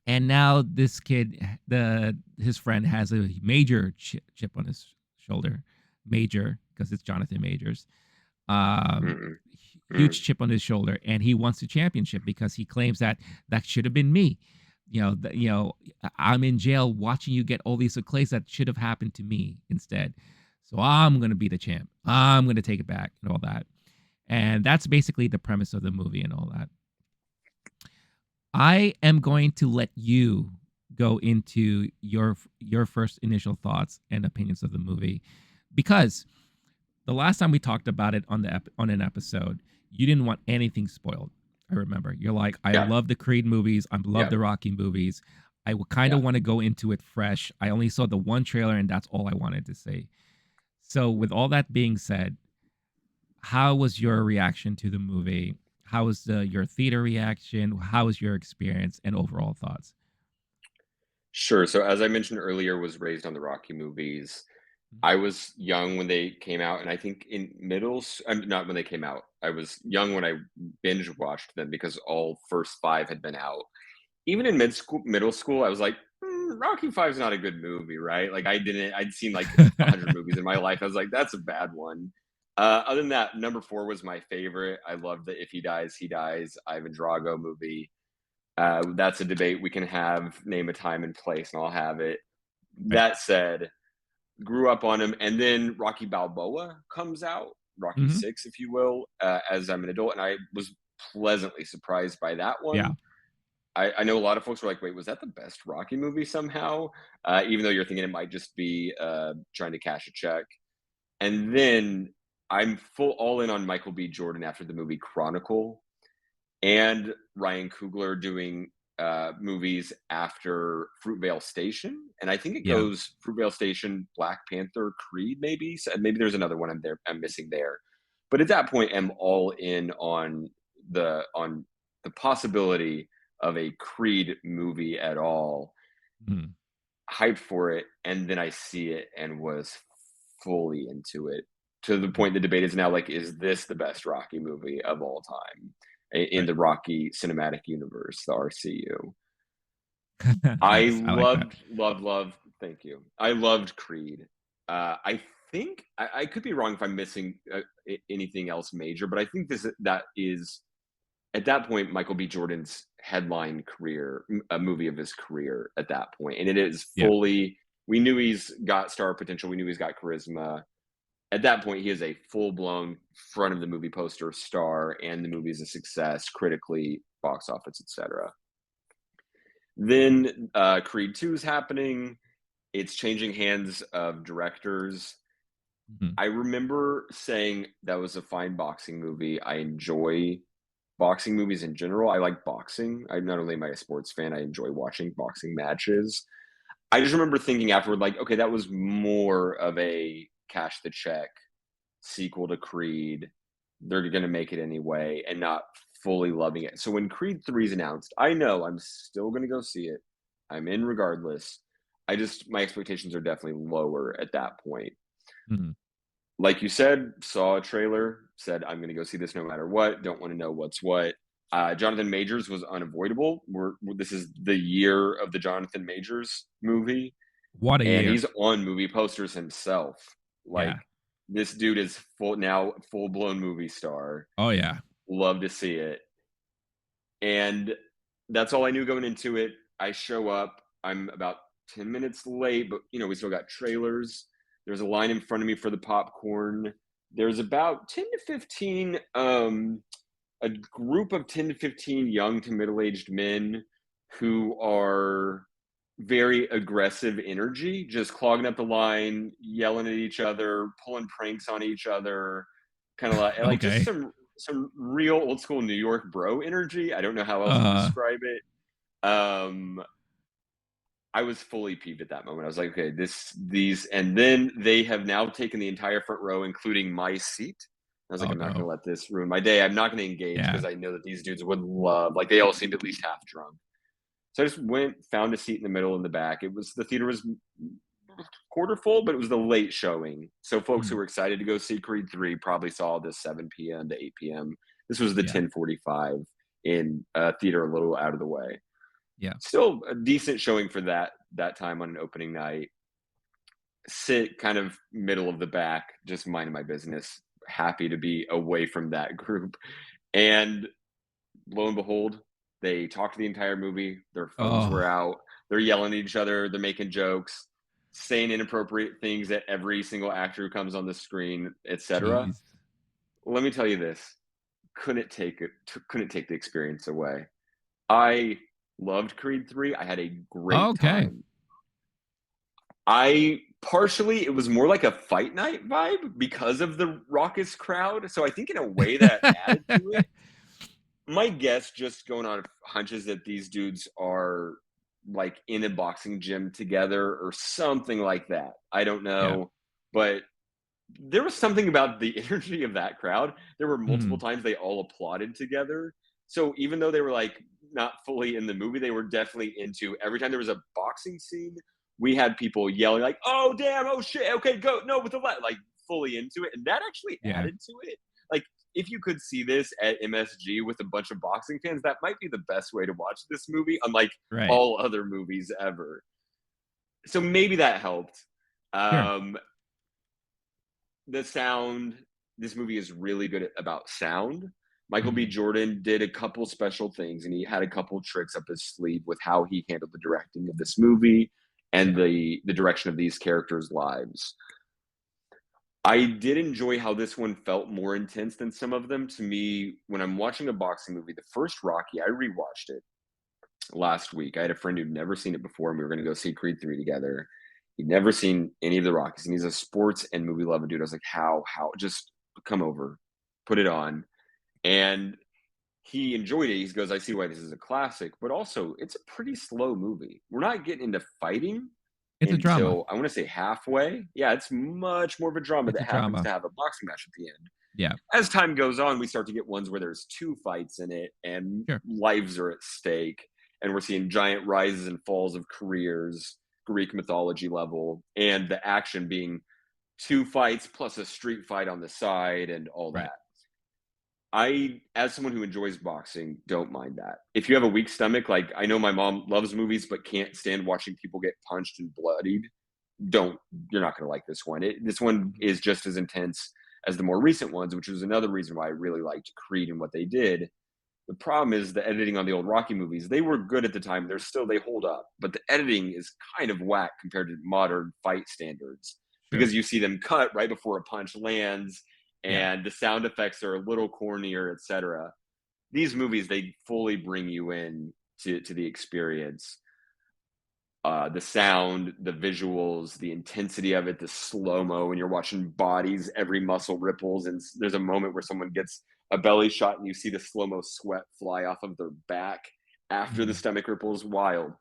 Speaker 1: and now this kid, the his friend, has a major chip on his shoulder, major because it's Jonathan Majors, um,
Speaker 2: Mm-mm.
Speaker 1: huge chip on his shoulder, and he wants the championship because he claims that that should have been me. I'm in jail watching you get all these accolades that should have happened to me instead. So I'm gonna be the champ. I'm gonna take it back and all that. And that's basically the premise of the movie and all that. I am going to let you go into your first initial thoughts and opinions of the movie, because the last time we talked about it on on an episode, you didn't want anything spoiled. I remember you're like, I
Speaker 2: Yeah,
Speaker 1: love the Creed movies, I love
Speaker 2: yeah,
Speaker 1: the Rocky movies. I would kind
Speaker 2: yeah.
Speaker 1: of want to go into it fresh. I only saw the one trailer, and that's all I wanted to say. So, with all that being said, how was your reaction to the movie? How was your theater reaction? How was your experience and overall thoughts?
Speaker 2: Sure. So as I mentioned earlier, was raised on the Rocky movies. I was young when they came out, and I think in not when they came out. I was young when I binge watched them because all first 5 had been out. Even in middle school, I was like, Rocky 5 is not a good movie, right? Like I'd seen like 100 movies in my life. I was like, that's a bad one. Other than that, number 4 was my favorite. I loved the If He Dies, He Dies, Ivan Drago movie. That's a debate we can have. Name a time and place, and I'll have it.
Speaker 1: Right.
Speaker 2: That said, grew up on him, and then Rocky Balboa comes out, Rocky
Speaker 1: Hmm.
Speaker 2: 6, if you will, as I'm an adult, and I was pleasantly surprised by that
Speaker 1: Yeah.
Speaker 2: one. I know a lot of folks were like, "Wait, was that the best Rocky movie somehow?" Even though you're thinking it might just be trying to cash a check. And then I'm full all in on Michael B. Jordan after the movie Chronicle, and Ryan Coogler doing movies after Fruitvale Station, and I think it
Speaker 1: Yeah.
Speaker 2: goes Fruitvale Station, Black Panther, Creed, maybe. So maybe there's another one I'm missing there, but at that point, I'm all in on the possibility of a Creed movie at all.
Speaker 1: Mhm.
Speaker 2: Hyped for it, and then I see it and was fully into it, to the point the debate is now like, is this the best Rocky movie of all time in
Speaker 1: Right.
Speaker 2: the Rocky cinematic universe, the RCU? I
Speaker 1: Nice. I like that.
Speaker 2: loved. Thank you. I loved Creed. I think I could be wrong if I'm missing anything else major, but I think that is at that point Michael B. Jordan's headline career, a movie of his career at that point, and it is
Speaker 1: Yeah.
Speaker 2: fully. We knew he's got star potential. We knew he's got charisma. At that point, he is a full blown front of the movie poster star, and the movie is a success critically, box office, etc. Then Creed 2 is happening. It's changing hands of directors.
Speaker 1: Mhm.
Speaker 2: I remember saying that was a fine boxing movie. I enjoy boxing movies in general. I like boxing. I not only am I a sports fan, I enjoy watching boxing matches. I just remember thinking afterward, like, okay, that was more of a cash the check sequel to Creed. They're going to make it anyway, and not fully loving it. So when Creed 3 is announced, I know I'm still going to go see it. I'm in regardless. My expectations are definitely lower at that point.
Speaker 1: Mhm.
Speaker 2: Like you said, saw a trailer, said, I'm going to go see this no matter what. Don't want to know what's what. Jonathan Majors was unavoidable. This is the year of the Jonathan Majors movie,
Speaker 1: What a
Speaker 2: and
Speaker 1: year.
Speaker 2: he's on movie posters himself. Like,
Speaker 1: Yeah.
Speaker 2: this dude is full blown movie star.
Speaker 1: Oh, yeah.
Speaker 2: Love to see it. And that's all I knew going into it. I show up. I'm about 10 minutes late, but we still got trailers. There's a line in front of me for the popcorn. There's about 10 to 15 a group of 10 to 15 young to middle-aged men who are very aggressive energy, just clogging up the line, yelling at each other, pulling pranks on each other, kind of like just
Speaker 1: Okay.
Speaker 2: some real old school New York bro energy. I don't know how else to
Speaker 1: Uh,
Speaker 2: describe it. Um, I was fully peeved at that moment. I was like, okay, and then they have now taken the entire front row, including my seat. I was like,
Speaker 1: Oh
Speaker 2: I'm not
Speaker 1: no.
Speaker 2: gonna let this ruin my day. I'm not gonna engage
Speaker 1: Yeah.
Speaker 2: because I know that these dudes would love. Like they all seemed at least half drunk. So I just went, found a seat in the middle in the back. It was the theater was quarter full, but it was the late showing. So folks who
Speaker 1: Mm,
Speaker 2: were excited to go see Creed 3 probably saw this 7 p.m. to 8 p.m. This was the
Speaker 1: yeah.
Speaker 2: 10:45 in a theater a little out of the way.
Speaker 1: Yeah.
Speaker 2: Still a decent showing for that time on an opening night. Sit kind of middle of the back, just minding my business, happy to be away from that group. And lo and behold, they talked the entire movie. Their phones were
Speaker 1: Oh,
Speaker 2: out. They're yelling at each other. They're making jokes, saying inappropriate things at every single actor who comes on the screen, etc.
Speaker 1: jeez.
Speaker 2: Let me tell you this: couldn't take the experience away. I loved Creed 3. I had a great
Speaker 1: Okay.
Speaker 2: time. I partially it was more like a fight night vibe because of the raucous crowd. So I think in a way that added to it. My guess, just going on hunches, that these dudes are like in a boxing gym together or something like that. I don't
Speaker 1: Yeah.
Speaker 2: know, but there was something about the energy of that crowd. There were multiple
Speaker 1: Mhm.
Speaker 2: times they all applauded together. So even though they were like not fully in the movie, they were definitely into every time there was a boxing scene, we had people yelling like, "Oh damn, oh shit, okay, go, no, with the left," like fully into it. And that actually
Speaker 1: Yeah.
Speaker 2: added to it. Like if you could see this at MSG with a bunch of boxing fans, that might be the best way to watch this movie, unlike
Speaker 1: Right.
Speaker 2: all other movies ever. So maybe that helped.
Speaker 1: Sure.
Speaker 2: Um, the sound, this movie is really good about sound. Michael B.
Speaker 1: Mhm.
Speaker 2: Jordan did a couple special things and he had a couple tricks up his sleeve with how he handled the directing of this movie and
Speaker 1: Yeah.
Speaker 2: the direction of these characters' lives. I did enjoy how this one felt more intense than some of them. To me, when I'm watching a boxing movie, the first Rocky, I rewatched it last week. I had a friend who'd never seen it before, and we were going to go see Creed 3 together. He'd never seen any of the Rockies, and he's a sports and movie loving dude. I was like, how, just come over, put it on. And he enjoyed it. He goes, I see why this is a classic, but also it's a pretty slow movie. We're not getting into fighting
Speaker 1: It's a drama.
Speaker 2: until I want to say halfway. Yeah, it's much more of a drama
Speaker 1: It's
Speaker 2: that
Speaker 1: a
Speaker 2: happens
Speaker 1: drama.
Speaker 2: to have a boxing match at the end.
Speaker 1: Yeah.
Speaker 2: As time goes on, we start to get ones where there's two fights in it and
Speaker 1: Sure.
Speaker 2: lives are at stake. And we're seeing giant rises and falls of careers, Greek mythology level, and the action being two fights plus a street fight on the side and all
Speaker 1: Right.
Speaker 2: that. I, as someone who enjoys boxing, don't mind that. If you have a weak stomach, like I know my mom loves movies but can't stand watching people get punched and bloodied, don't you're not going to like this one. This one
Speaker 1: Mhm.
Speaker 2: is just as intense as the more recent ones, which was another reason why I really liked Creed and what they did. The problem is the editing on the old Rocky movies. They were good at the time. They hold up, but the editing is kind of whack compared to modern fight standards
Speaker 1: Sure.
Speaker 2: because you see them cut right before a punch lands
Speaker 1: Yeah.
Speaker 2: and the sound effects are a little cornier, etc. These movies, they fully bring you in to the experience, the sound, the visuals, the intensity of it, the slow mo when you're watching bodies, every muscle ripples, and there's a moment where someone gets a belly shot and you see the slow mo sweat fly off of their back after the
Speaker 1: Mhm.
Speaker 2: stomach ripples. Wild.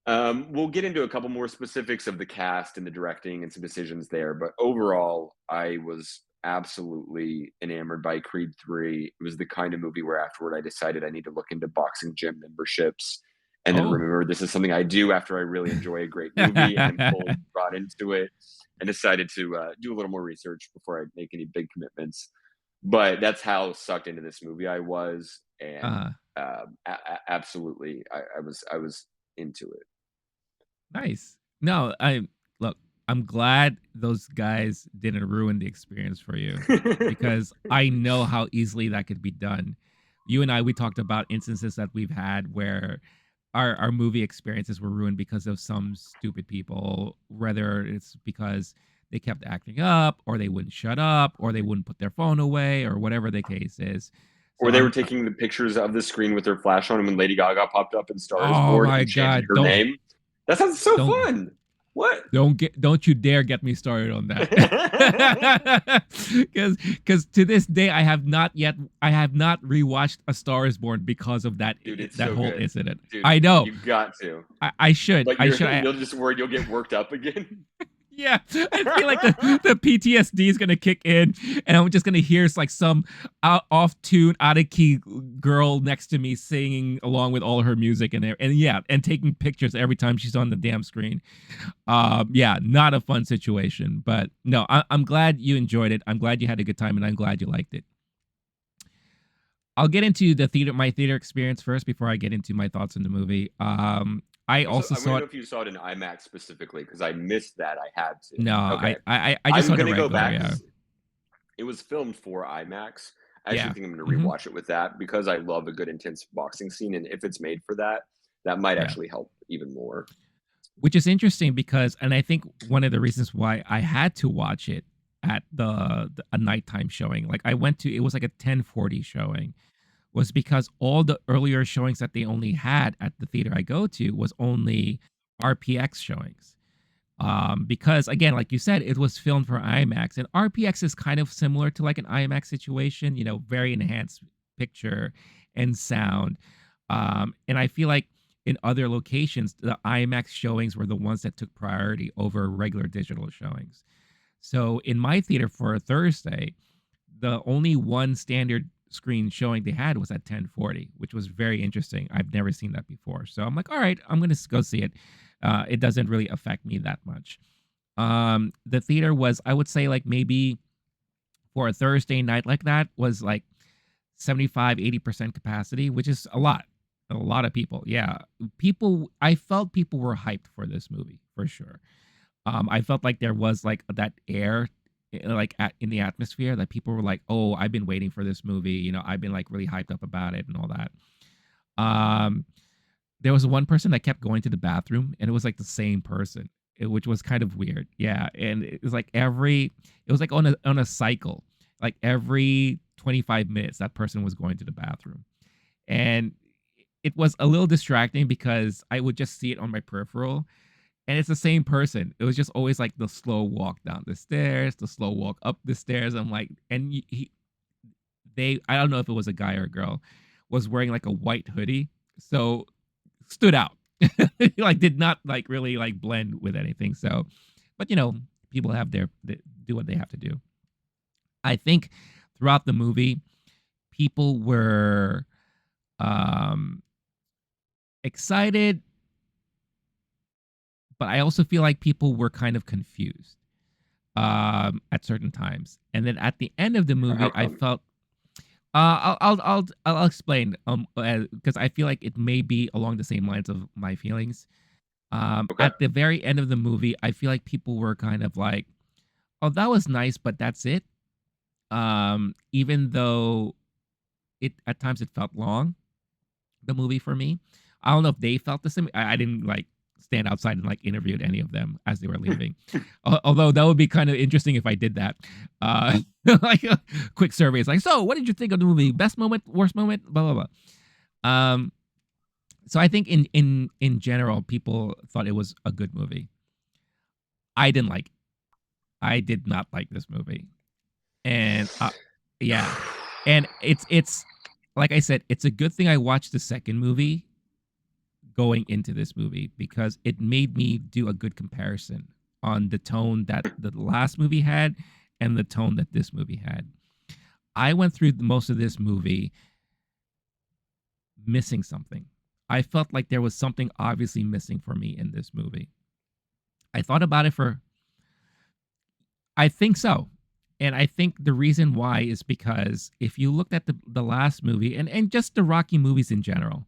Speaker 2: We'll get into a couple more specifics of the cast and the directing and some decisions there, but overall, I was absolutely enamored by Creed 3. It was the kind of movie where afterward I decided I need to look into boxing gym memberships. And then
Speaker 1: Oh.
Speaker 2: remember, this is something I do after I really enjoy a great movie and am fully brought into it, and decided to do a little more research before I make any big commitments. But that's how sucked into this movie I was, and
Speaker 1: uh
Speaker 2: absolutely, I was into it.
Speaker 1: Nice. No, I look, I'm glad those guys didn't ruin the experience for you because I know how easily that could be done. You and I, we talked about instances that we've had where our movie experiences were ruined because of some stupid people, whether it's because they kept acting up or they wouldn't shut up or they wouldn't put their phone away or whatever the case is. So
Speaker 2: Or they were taking the pictures of the screen with their flash on, and when Lady Gaga popped up in Star Is
Speaker 1: oh
Speaker 2: Born
Speaker 1: my
Speaker 2: and chanted
Speaker 1: god,
Speaker 2: her name. That sounds so
Speaker 1: don't
Speaker 2: fun. What?
Speaker 1: don't you dare get me started on that. Because to this day I have not rewatched A Star Is Born because of
Speaker 2: Dude, it's
Speaker 1: that
Speaker 2: so
Speaker 1: whole
Speaker 2: good.
Speaker 1: incident.
Speaker 2: Dude,
Speaker 1: I know.
Speaker 2: you've got to.
Speaker 1: I should.
Speaker 2: But
Speaker 1: I
Speaker 2: you're
Speaker 1: should.
Speaker 2: you'll just worried you'll get worked up again.
Speaker 1: Yeah, I feel like the PTSD is gonna kick in, and I'm just gonna hear like some off tune, out of key girl next to me singing along with all her music and there, and yeah, and taking pictures every time she's on the damn screen. Yeah, not a fun situation, but no, I'm glad you enjoyed it. I'm glad you had a good time, and I'm glad you liked it. I'll get into my theater experience first before I get into my thoughts on the movie. I
Speaker 2: So
Speaker 1: also
Speaker 2: I want
Speaker 1: saw
Speaker 2: to
Speaker 1: it.
Speaker 2: know if you saw it in IMAX specifically because I missed that. I had to.
Speaker 1: No,
Speaker 2: Okay,
Speaker 1: I just
Speaker 2: I'm
Speaker 1: saw the
Speaker 2: gonna go
Speaker 1: regular.
Speaker 2: back
Speaker 1: Yeah,
Speaker 2: because it was filmed for IMAX. I actually
Speaker 1: yeah.
Speaker 2: think I'm gonna
Speaker 1: Hmm.
Speaker 2: rewatch it with that because I love a good intense boxing scene, and if it's made for that, that might
Speaker 1: Yeah.
Speaker 2: actually help even more.
Speaker 1: Which is interesting because, and I think one of the reasons why I had to watch it at a nighttime showing, like I went to, it was like a 10:40 showing, was because all the earlier showings that they only had at the theater I go to was only RPX showings. Because again, like you said, it was filmed for IMAX, and RPX is kind of similar to like an IMAX situation, very enhanced picture and sound. And I feel like in other locations, the IMAX showings were the ones that took priority over regular digital showings. So in my theater for a Thursday, the only one standard screen showing they had was at 10:40, which was very interesting. I've never seen that before. So I'm like, all right, I'm going to go see it. It doesn't really affect me that much. The theater was, I would say, like maybe for a Thursday night like that, was like 75-80% capacity, which is a lot of people. Yeah. I felt people were hyped for this movie for sure. I felt like there was like that air, like in the atmosphere, that people were like, "Oh, I've been waiting for this movie. I've been like really hyped up about it and all that." Um, there was one person that kept going to the bathroom, and it was like the same person, which was kind of weird. Yeah, and it was like on a cycle, like every 25 minutes, that person was going to the bathroom, and it was a little distracting because I would just see it on my peripheral, and it's the same person. It was just always like the slow walk down the stairs, the slow walk up the stairs. I'm like, and I don't know if it was a guy or a girl, was wearing like a white hoodie, so stood out. Like did not like really like blend with anything. So, but people they do what they have to do. I think throughout the movie, people were um excited, but I also feel like people were kind of confused at certain times. And then at the end of the
Speaker 2: How
Speaker 1: movie, I
Speaker 2: come?
Speaker 1: felt I'll explain because I feel like it may be along the same lines of my feelings.
Speaker 2: Okay.
Speaker 1: At the very end of the movie, I feel like people were kind of like, "Oh, that was nice, but that's it." Even though it at times it felt long, the movie for me. I don't know if they felt the same. I didn't like stand outside and like interviewed any of them as they were leaving. Although that would be kind of interesting if I did that. Like a quick survey. It's like, so what did you think of the movie? Best moment, worst moment, blah blah blah. So I think in general, people thought it was a good movie. I didn't like. It. I did not like this movie, and yeah, and it's like I said, it's a good thing I watched the second movie going into this movie because it made me do a good comparison on the tone that the last movie had and the tone that this movie had. I went through most of this movie missing something. I felt like there was something obviously missing for me in this movie. I thought about it for, I think so. And I think the reason why is because if you looked at the last movie and just the Rocky movies in general,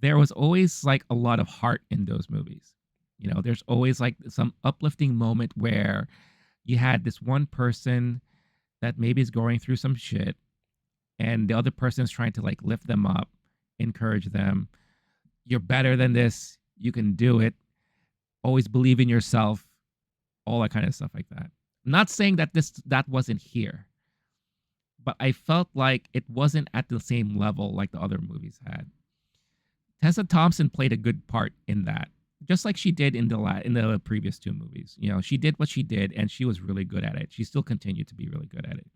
Speaker 1: there was always like a lot of heart in those movies. There's always like some uplifting moment where you had this one person that maybe is going through some shit, and the other person is trying to like lift them up, encourage them. You're better than this. You can do it. Always believe in yourself. All that kind of stuff like that. I'm not saying that that wasn't here, but I felt like it wasn't at the same level like the other movies had. Tessa Thompson played a good part in that, just like she did in the previous two movies. She did what she did, and she was really good at it. She still continued to be really good at it.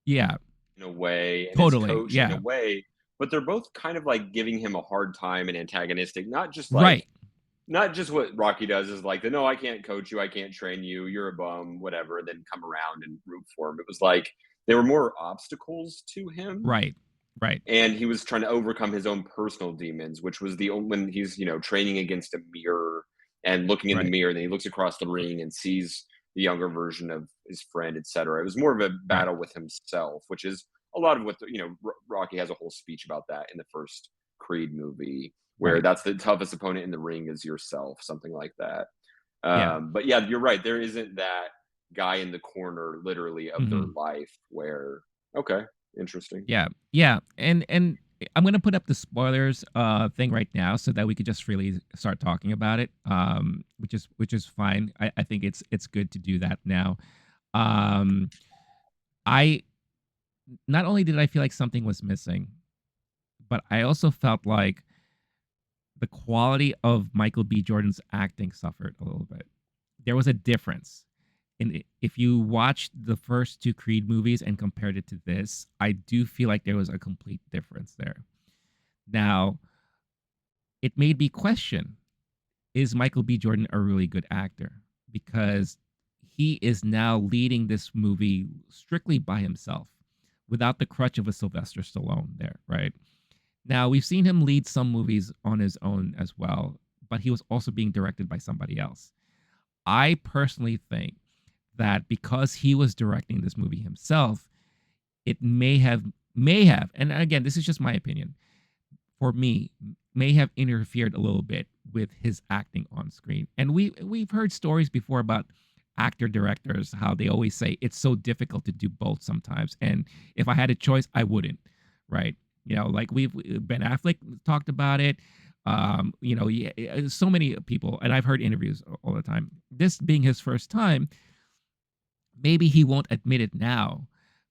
Speaker 1: Yeah,
Speaker 2: In a way, and his
Speaker 1: totally.
Speaker 2: coach in a
Speaker 1: Yeah,
Speaker 2: way, but they're both kind of like giving him a hard time and antagonistic, not just like
Speaker 1: right.
Speaker 2: not just what Rocky does is like the no, I can't coach you, I can't train you, you're a bum, whatever, and then come around and root for him. It was like there were more obstacles to him,
Speaker 1: Right. Right.
Speaker 2: and he was trying to overcome his own personal demons, which was the only when he's training against a mirror and looking in the
Speaker 1: Right.
Speaker 2: mirror, and then he looks across the ring and sees the younger version of his friend, etc. It was more of a
Speaker 1: Right.
Speaker 2: battle with himself, which is a lot of what Rocky has a whole speech about that in the first Creed movie, where
Speaker 1: Right.
Speaker 2: that's the toughest opponent in the ring is yourself, something like that.
Speaker 1: Yeah.
Speaker 2: But yeah, you're right. There isn't that guy in the corner, literally, of their
Speaker 1: Mhm.
Speaker 2: life where okay, interesting.
Speaker 1: Yeah. Yeah. And I'm gonna put up the spoilers thing right now so that we could just really start talking about it. Which is fine. I think it's good to do that now. Um I Not only did I feel like something was missing, but I also felt like the quality of Michael B. Jordan's acting suffered a little bit. There was a difference. And if you watched the first two Creed movies and compared it to this, I do feel like there was a complete difference there. Now, it made me question, is Michael B. Jordan a really good actor? Because he is now leading this movie strictly by himself without the crutch of a Sylvester Stallone there, right? Now, we've seen him lead some movies on his own as well, but he was also being directed by somebody else. I personally think that because he was directing this movie himself, it may have, and again, this is just my opinion, for me, may have interfered a little bit with his acting on screen. And we've heard stories before about actor directors how they always say it's so difficult to do both sometimes. And if I had a choice, I wouldn't. Right? Like Ben Affleck talked about it. Yeah, so many people, and I've heard interviews all the time. This being his first time, maybe he won't admit it now,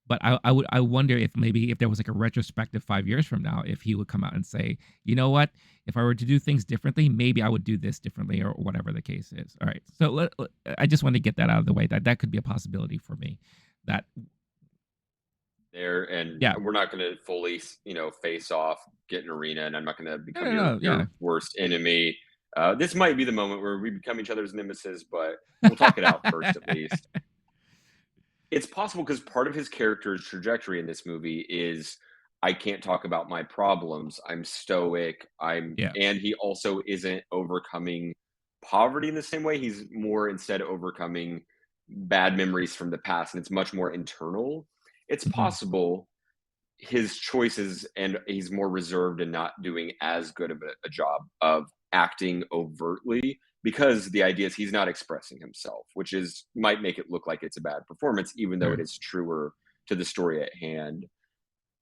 Speaker 1: but I wonder if maybe if there was like a retrospective 5 years from now, if he would come out and say, you know what, if I were to do things differently, maybe I would do this differently or whatever the case is. All right, so I just want to get that out of the way that could be a possibility for me. That
Speaker 2: There, and
Speaker 1: yeah,
Speaker 2: we're not going to fully face off, get an arena, and I'm not going to
Speaker 1: no,
Speaker 2: become
Speaker 1: no,
Speaker 2: your
Speaker 1: no, yeah.
Speaker 2: worst enemy. This might be the moment where we become each other's nemesis, but we'll talk it out first at least. It's possible because part of his character's trajectory in this movie is I can't talk about my problems. I'm stoic.
Speaker 1: Yeah.
Speaker 2: And he also isn't overcoming poverty in the same way. He's more instead overcoming bad memories from the past, and it's much more internal. It's
Speaker 1: Mhm.
Speaker 2: possible his choices, and he's more reserved and not doing as good of a job of acting overtly because the idea is he's not expressing himself, which is might make it look like it's a bad performance, even though it
Speaker 1: Sure.
Speaker 2: is truer to the story at hand.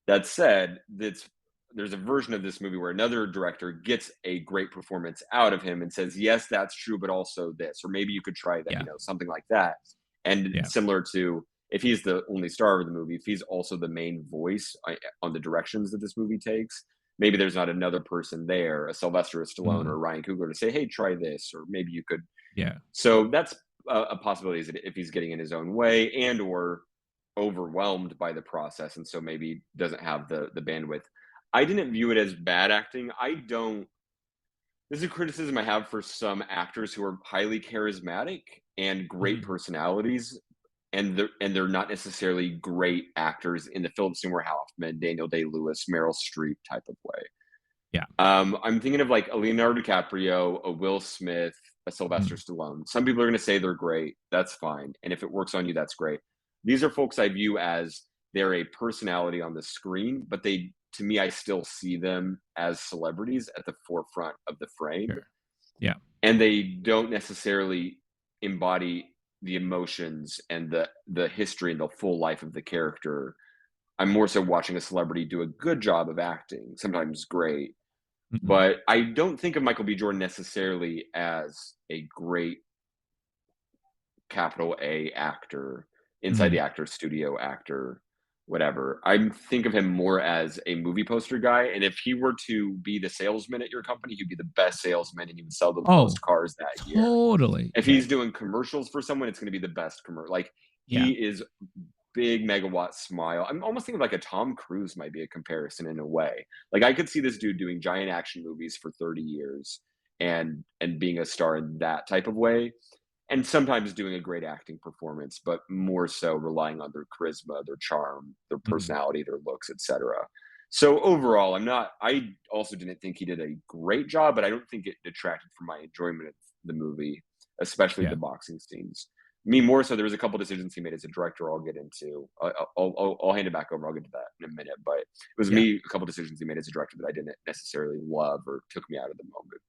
Speaker 2: That said, there's a version of this movie where another director gets a great performance out of him and says, "Yes, that's true, but also this," or maybe you could try that,
Speaker 1: Yeah.
Speaker 2: something like that. And
Speaker 1: Yeah.
Speaker 2: similar to if he's the only star of the movie, if he's also the main voice on the directions that this movie takes, maybe there's not another person there, a Sylvester Stallone or
Speaker 1: Mm.
Speaker 2: Ryan Coogler, to say, "Hey, try this," or maybe you could.
Speaker 1: Yeah.
Speaker 2: So that's a possibility is that if he's getting in his own way and or overwhelmed by the process, and so maybe doesn't have the bandwidth. I didn't view it as bad acting. I don't. This is a criticism I have for some actors who are highly charismatic and great
Speaker 1: Mhm.
Speaker 2: personalities, and they're not necessarily great actors in the Philip Seymour Hoffman, Daniel Day Lewis, Meryl Streep type of way.
Speaker 1: Yeah.
Speaker 2: I'm thinking of like a Leonardo DiCaprio, a Will Smith, a Sylvester
Speaker 1: Mhm.
Speaker 2: Stallone. Some people are going to say they're great. That's fine. And if it works on you, that's great. These are folks I view as they're a personality on the screen, but to me, I still see them as celebrities at the forefront of the frame.
Speaker 1: Sure. Yeah.
Speaker 2: And they don't necessarily embody the emotions and the history and the full life of the character. I'm more so watching a celebrity do a good job of acting, sometimes great,
Speaker 1: Mhm.
Speaker 2: but I don't think of Michael B. Jordan necessarily as a great capital A actor, inside the
Speaker 1: Mhm.
Speaker 2: actor studio actor, whatever. I think of him more as a movie poster guy. And if he were to be the salesman at your company, he'd be the best salesman and he would sell the most
Speaker 1: Oh,
Speaker 2: cars that year.
Speaker 1: totally.
Speaker 2: If
Speaker 1: Yeah.
Speaker 2: he's doing commercials for someone, it's going to be the best commercial. Like
Speaker 1: Yeah.
Speaker 2: he is big megawatt smile. I'm almost thinking like a Tom Cruise might be a comparison in a way. Like I could see this dude doing giant action movies for 30 years and being a star in that type of way, and sometimes doing a great acting performance, but more so relying on their charisma, their charm, their
Speaker 1: Mhm.
Speaker 2: personality, their looks, etc. So overall, I also didn't think he did a great job, but I don't think it detracted from my enjoyment of the movie, especially
Speaker 1: Yeah.
Speaker 2: the boxing scenes. Me more so, there was a couple decisions he made as a director. I'll get into. I'll hand it back over. I'll get to that in a minute. But it was
Speaker 1: Yeah.
Speaker 2: me a couple decisions he made as a director that I didn't necessarily love or took me out of the moment.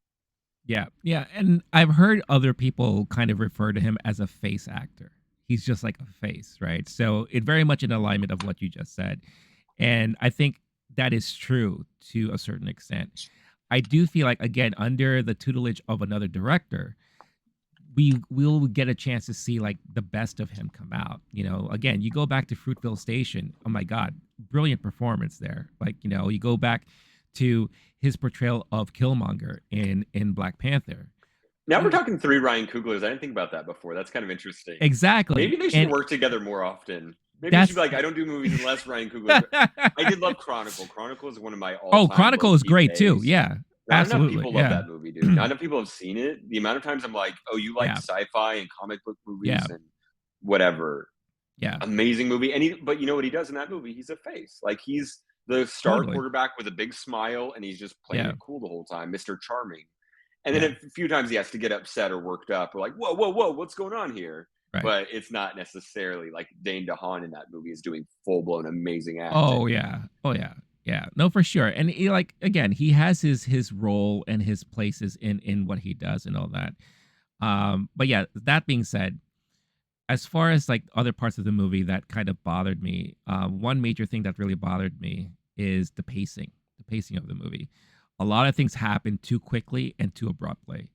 Speaker 1: Yeah, yeah, and I've heard other people kind of refer to him as a face actor. He's just like a face, right? So it very much in alignment of what you just said, and I think that is true to a certain extent. I do feel like again under the tutelage of another director, we will get a chance to see like the best of him come out. You know, again, you go back to Fruitville Station. Oh my God, brilliant performance there. Like you know, you go back to his portrayal of Killmonger in Black Panther.
Speaker 2: Now we're
Speaker 1: Y-
Speaker 2: talking three Ryan Cooglers. I didn't think about that before. That's kind of interesting. Maybe
Speaker 1: Exactly,
Speaker 2: they should
Speaker 1: and
Speaker 2: work together more often. Maybe you should be
Speaker 1: that's
Speaker 2: like, I don't do movies unless Ryan Coogler. But I did love Chronicle. Chronicle is one of my
Speaker 1: oh,
Speaker 2: all-time
Speaker 1: Chronicle is
Speaker 2: low-key
Speaker 1: great too.
Speaker 2: faves.
Speaker 1: Yeah,
Speaker 2: Not enough
Speaker 1: absolutely.
Speaker 2: people love
Speaker 1: Yeah,
Speaker 2: that movie, dude. Not enough people have seen it. The amount of times I'm like, oh, you like
Speaker 1: yeah,
Speaker 2: sci-fi and comic book
Speaker 1: yeah,
Speaker 2: movies and whatever.
Speaker 1: yeah.
Speaker 2: Amazing movie. But you know what he does in that movie? He's a face. Like he's the star
Speaker 1: Totally.
Speaker 2: quarterback with a big smile and he's just playing
Speaker 1: Yeah,
Speaker 2: it cool the whole time, Mr. Charming. And then
Speaker 1: yeah.
Speaker 2: a few times he has to get upset or worked up or like, whoa, whoa, whoa, what's going on here?
Speaker 1: Right.
Speaker 2: But it's not necessarily like Dane DeHaan in that movie is doing full blown amazing
Speaker 1: Oh
Speaker 2: acting.
Speaker 1: yeah. Oh yeah. Yeah. No, for sure. And he, like again, he has his role and his places in what he does and all that. But yeah, that being said, as far as like other parts of the movie that kind of bothered me, one major thing that really bothered me is the pacing of the movie. A lot of things happen too quickly and too abruptly.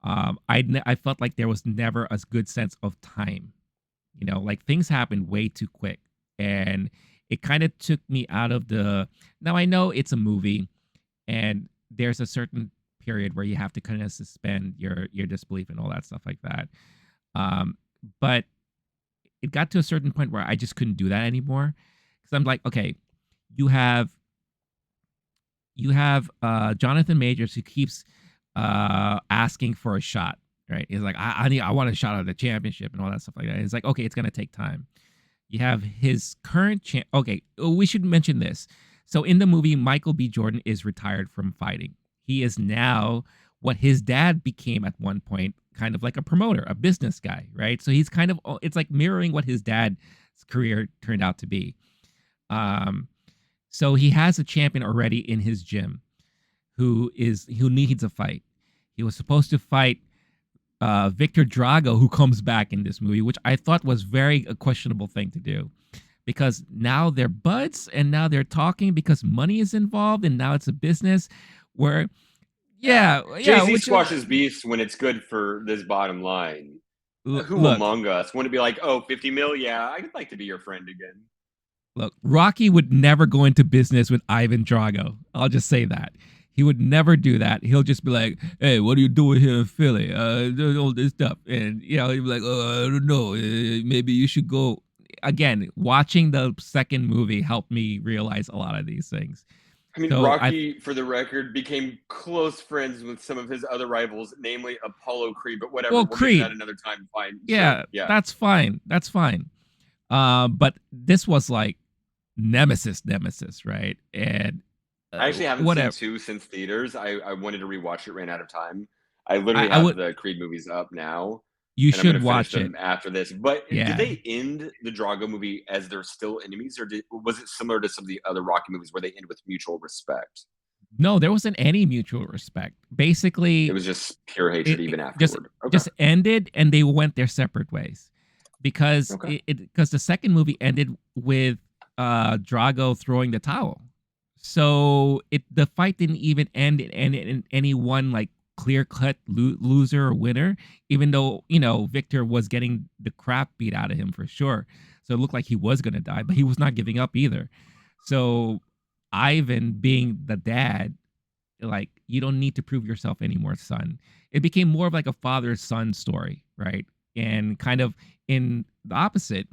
Speaker 1: I felt like there was never a good sense of time. You know, like things happen way too quick, and it kind of took me out of the. Now I know it's a movie, and there's a certain period where you have to kind of suspend your disbelief and all that stuff like that. Um, but it got to a certain point where I just couldn't do that anymore because I'm like, okay, you have Jonathan Majors who keeps asking for a shot, right? He's like, I want a shot at the championship and all that stuff like that. It's like, okay, it's gonna take time. You have his current champ. Okay, we should mention this. So in the movie, Michael B. Jordan is retired from fighting. He is now what his dad became at one point, kind of like a promoter, a business guy, right? So he's kind of it's like mirroring what his dad's career turned out to be. Um, so he has a champion already in his gym who needs a fight. He was supposed to fight Victor Drago, who comes back in this movie, which I thought was very a questionable thing to do because now they're buds and now they're talking because money is involved and now it's a business where
Speaker 2: Yeah.
Speaker 1: yeah,
Speaker 2: Jay-Z
Speaker 1: which
Speaker 2: squashes beefs when it's good for this bottom line. Who
Speaker 1: look,
Speaker 2: among us wouldn't be like, oh, 50 mil? Yeah, I'd like to be your friend again.
Speaker 1: look, Rocky would never go into business with Ivan Drago. I'll just say that. He would never do that. He'll just be like, "Hey, what are you doing here in Philly? Doing all this stuff." And you know, he'd be like, "I don't know. Maybe you should go." Again, watching the second movie helped me realize a lot of these things.
Speaker 2: I mean,
Speaker 1: So I,
Speaker 2: Rocky, for the record, became close friends with some of his other rivals, namely Apollo Creed, but whatever.
Speaker 1: well,
Speaker 2: We'll get to that
Speaker 1: Creed,
Speaker 2: another time. Fine. Sure.
Speaker 1: yeah,
Speaker 2: Yeah.
Speaker 1: that's fine. That's fine. But this was like nemesis, right? And
Speaker 2: I actually haven't seen
Speaker 1: whatever.
Speaker 2: two since theaters. I wanted to rewatch it, ran out of time. I
Speaker 1: I,
Speaker 2: literally
Speaker 1: I
Speaker 2: have
Speaker 1: would.
Speaker 2: the Creed movies up now,
Speaker 1: You
Speaker 2: and I'm going
Speaker 1: should
Speaker 2: to finish
Speaker 1: watch it.
Speaker 2: them after this. But did
Speaker 1: Yeah.
Speaker 2: they end the Drago movie as they're still enemies, or was it similar to some of the other Rocky movies where they end with mutual respect?
Speaker 1: No, there wasn't any mutual respect.
Speaker 2: It
Speaker 1: Basically,
Speaker 2: was just pure hatred
Speaker 1: it
Speaker 2: even
Speaker 1: just
Speaker 2: afterward. Okay.
Speaker 1: just ended and they went their separate ways because
Speaker 2: Okay.
Speaker 1: because the second movie ended with Drago throwing the towel. So the fight didn't even end in any one like clear cut loser or winner, even though you know Victor was getting the crap beat out of him for sure. So it looked like he was gonna die, but he was not giving up either. So Ivan, being the dad, like you don't need to prove yourself anymore, son. It became more of like a father son story, right? And kind of in the opposite,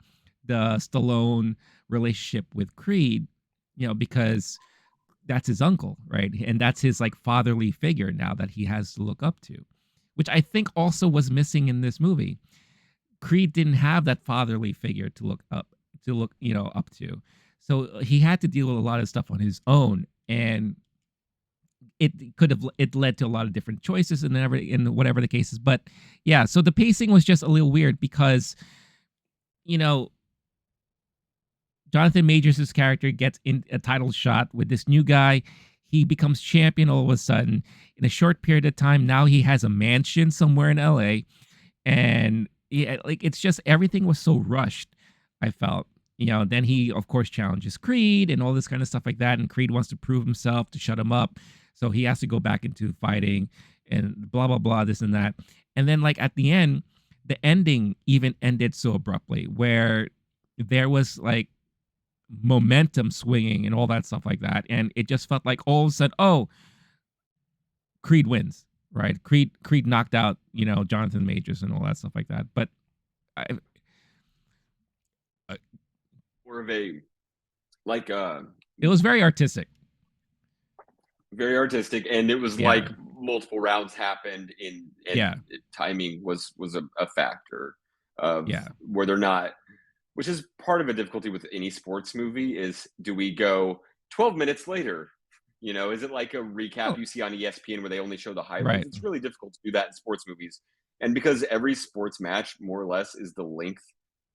Speaker 1: the Stallone relationship with Creed, you know, because that's his uncle, right? And that's his like fatherly figure now that he has to look up to, which I think also was missing in this movie. Creed didn't have that fatherly figure to look, up to. So he had to deal with a lot of stuff on his own, and it led to a lot of different choices and in whatever the case is. But yeah, so the pacing was just a little weird because you know Jonathan Majors' character gets in a title shot with this new guy. He becomes champion all of a sudden in a short period of time. Now he has a mansion somewhere in LA, and yeah, like it's just everything was so rushed. I felt, then he of course challenges Creed and all this kind of stuff like that, and Creed wants to prove himself to shut him up, so he has to go back into fighting and blah blah blah, this and that, and then like at the end, the ending even ended so abruptly where there was like momentum swinging and all that stuff like that, and it just felt like all of a sudden, oh, Creed wins, right? Creed knocked out, Jonathan Majors and all that stuff like that. But I,
Speaker 2: More of a like
Speaker 1: it was very artistic.
Speaker 2: very artistic, and it was
Speaker 1: Yeah,
Speaker 2: like multiple rounds happened in, and
Speaker 1: yeah,
Speaker 2: timing was a factor of
Speaker 1: yeah.
Speaker 2: where they're not, which is part of a difficulty with any sports movie is, do we go 12 minutes later? Is it like a recap
Speaker 1: Oh,
Speaker 2: you see on ESPN where they only show the highlights?
Speaker 1: right.
Speaker 2: It's really difficult to do that in sports movies. And because every sports match, more or less, is the length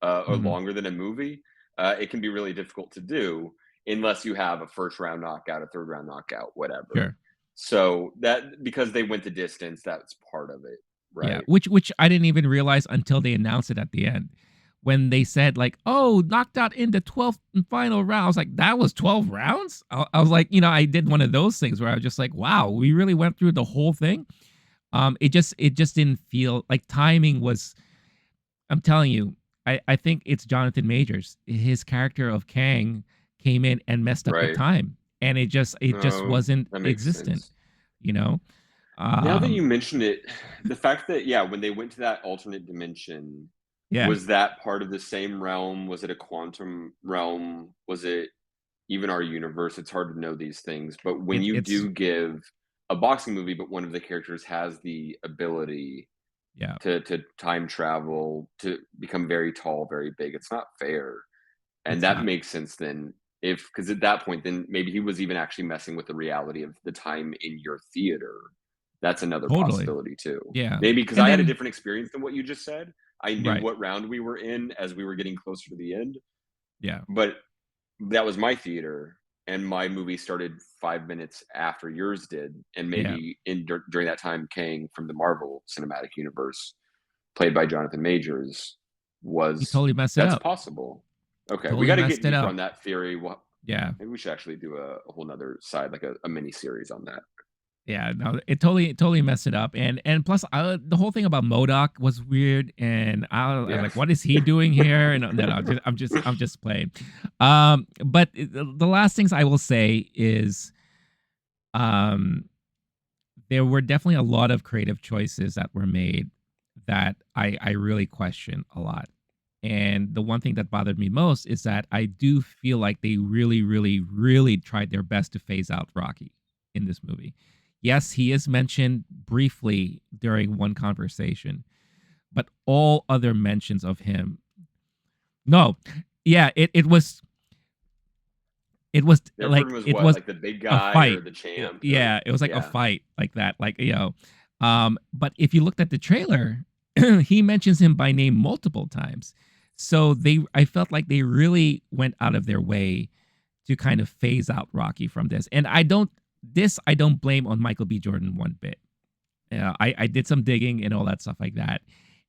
Speaker 2: or
Speaker 1: Hmm.
Speaker 2: longer than a movie, it can be really difficult to do unless you have a first round knockout, a third round knockout, whatever.
Speaker 1: Sure.
Speaker 2: So that, because they went the distance, that's part of it,
Speaker 1: Yeah,
Speaker 2: right?
Speaker 1: which I didn't even realize until they announced it at the end. When they said like, "Oh, knocked out in the 12th and final round," I was like, "That was 12 rounds." I was like, I did one of those things where I was just like, "Wow, we really went through the whole thing." It just didn't feel like timing was. I'm telling you, I think it's Jonathan Majors. His character of Kang came in and messed up the
Speaker 2: Right.
Speaker 1: time, and it just
Speaker 2: No,
Speaker 1: wasn't
Speaker 2: that makes
Speaker 1: existent.
Speaker 2: sense.
Speaker 1: You know,
Speaker 2: Now that you
Speaker 1: um,
Speaker 2: mentioned it, the fact that, yeah, when they went to that alternate dimension,
Speaker 1: yeah,
Speaker 2: was that part of the same realm? Was it a quantum realm? Was it even our universe? It's hard to know these things, but when you
Speaker 1: it's
Speaker 2: do give a boxing movie, but one of the characters has the ability
Speaker 1: yeah,
Speaker 2: to time travel, to become very tall, very big, it's not fair. And
Speaker 1: it's
Speaker 2: that
Speaker 1: not
Speaker 2: makes sense then, if because at that point, then maybe he was even actually messing with the reality of the time in your theater. That's another
Speaker 1: totally,
Speaker 2: possibility too.
Speaker 1: yeah,
Speaker 2: Maybe because
Speaker 1: and
Speaker 2: I had a
Speaker 1: then
Speaker 2: different experience than what you just said. I knew
Speaker 1: right,
Speaker 2: what round we were in as we were getting closer to the end,
Speaker 1: yeah,
Speaker 2: but that was my theater, and my movie started 5 minutes after yours did, and
Speaker 1: yeah,
Speaker 2: maybe during that time, Kang from the Marvel Cinematic Universe, played by Jonathan Majors,
Speaker 1: you
Speaker 2: was
Speaker 1: totally messed it
Speaker 2: that's
Speaker 1: up,
Speaker 2: possible. Okay, we
Speaker 1: totally
Speaker 2: gotta
Speaker 1: messed
Speaker 2: get
Speaker 1: it
Speaker 2: deeper
Speaker 1: up.
Speaker 2: on that theory.
Speaker 1: Yeah,
Speaker 2: Maybe we should actually do a whole nother side, like a mini series on that.
Speaker 1: yeah, no, it totally messed it up, and plus, the whole thing about MODOK was weird, and I was
Speaker 2: Yeah.
Speaker 1: like, "What is he doing here?" And no, no, I'm just playing. But the last things I will say is, um, there were definitely a lot of creative choices that were made that I really question a lot. And the one thing that bothered me most is that I do feel like they really, really, really tried their best to phase out Rocky in this movie. Yes, he is mentioned briefly during one conversation, but all other mentions of him, no, yeah, it was
Speaker 2: Their
Speaker 1: like
Speaker 2: version was
Speaker 1: it
Speaker 2: what?
Speaker 1: was
Speaker 2: Like the big
Speaker 1: a
Speaker 2: guy or
Speaker 1: fight.
Speaker 2: the champ or
Speaker 1: Yeah, it was like a
Speaker 2: yeah.
Speaker 1: fight like that, like, but if you looked at the trailer, he mentions him by name multiple times. So I felt like they really went out of their way to kind of phase out Rocky from this. And I don't blame on Michael B. Jordan one bit. I did some digging and all that stuff like that.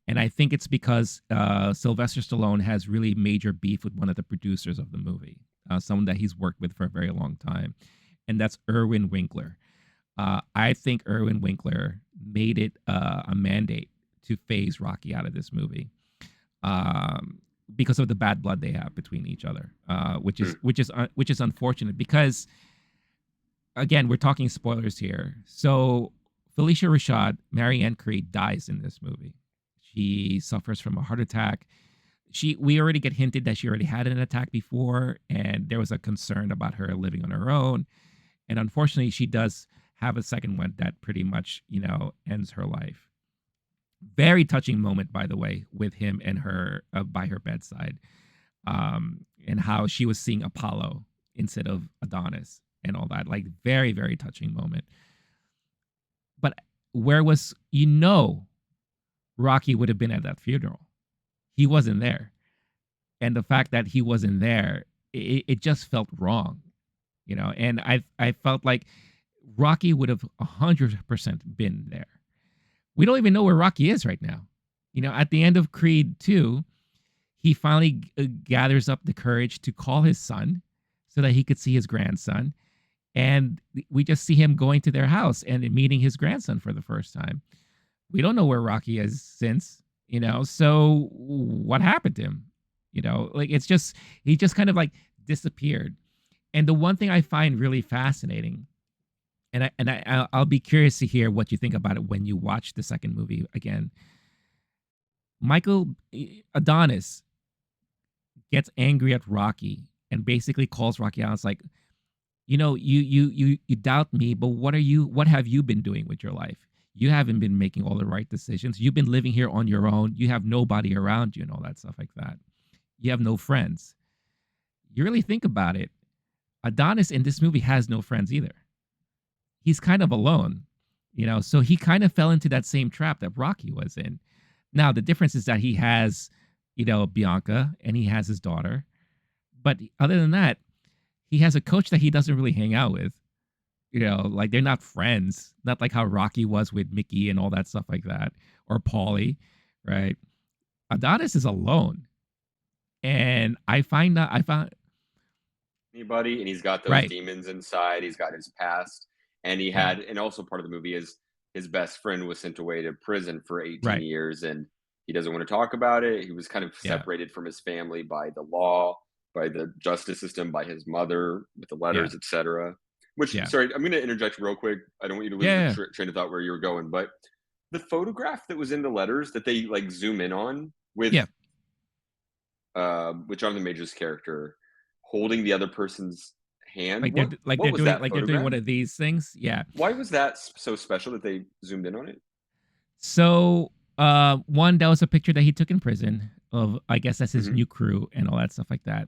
Speaker 1: And I think it's because Sylvester Stallone has really major beef with one of the producers of the movie, someone that he's worked with for a very long time, and that's Irwin Winkler. I think Irwin Winkler made it a mandate to phase Rocky out of this movie, because of the bad blood they have between each other, which is
Speaker 2: Hmm.
Speaker 1: which is which is unfortunate because again we're talking spoilers here. So Felicia Rashad, Marianne Creed, dies in this movie. She suffers from a heart attack. We already get hinted that she already had an attack before, and there was a concern about her living on her own. And unfortunately, she does have a second one that pretty much, ends her life. Very touching moment, by the way, with him and her by her bedside, and how she was seeing Apollo instead of Adonis and all that. Like, very, very touching moment. But where was, Rocky would have been at that funeral. He wasn't there. And the fact that he wasn't there, it just felt wrong, and I felt like Rocky would have 100% been there. We don't even know where Rocky is right now. At the end of Creed 2, he finally gathers up the courage to call his son so that he could see his grandson. And we just see him going to their house and meeting his grandson for the first time. We don't know where Rocky is since, so what happened to him? Like, he just kind of like disappeared. And the one thing I find really fascinating, I'll be curious to hear what you think about it when you watch the second movie again. Michael Adonis gets angry at Rocky and basically calls Rocky out. It's like, you doubt me, but what have you been doing with your life? You haven't been making all the right decisions. You've been living here on your own. You have nobody around you and all that stuff like that. You have no friends. You really think about it, Adonis in this movie has no friends either. He's kind of alone, so he kind of fell into that same trap that Rocky was in. Now, the difference is that he has, Bianca, and he has his daughter. But other than that, he has a coach that he doesn't really hang out with. Like, they're not friends. Not like how Rocky was with Mickey and all that stuff like that, or Paulie, right? Adonis is alone. And I found
Speaker 2: anybody, and he's got those
Speaker 1: right,
Speaker 2: demons inside. He's got his past, and he
Speaker 1: yeah,
Speaker 2: had, and also part of the movie is his best friend was sent away to prison for 18
Speaker 1: right,
Speaker 2: years, and he doesn't want to talk about it. He was kind of
Speaker 1: yeah,
Speaker 2: separated from his family by the law, by the justice system, by his mother with the
Speaker 1: yeah,
Speaker 2: letters, etc. Which,
Speaker 1: yeah,
Speaker 2: sorry, I'm going to interject real quick. I don't want you to lose the
Speaker 1: yeah,
Speaker 2: train of thought where you were going, but the photograph that was in the letters that they like zoom in on
Speaker 1: yeah.
Speaker 2: with Jonathan Major's character holding the other person's hand.
Speaker 1: Like they're
Speaker 2: What was that
Speaker 1: they're doing
Speaker 2: photograph?
Speaker 1: one of these things. Yeah.
Speaker 2: Why was that so special that they zoomed in on it?
Speaker 1: So, one, that was a picture that he took in prison of, I guess that's his
Speaker 2: Hmm.
Speaker 1: new crew and all that stuff like that.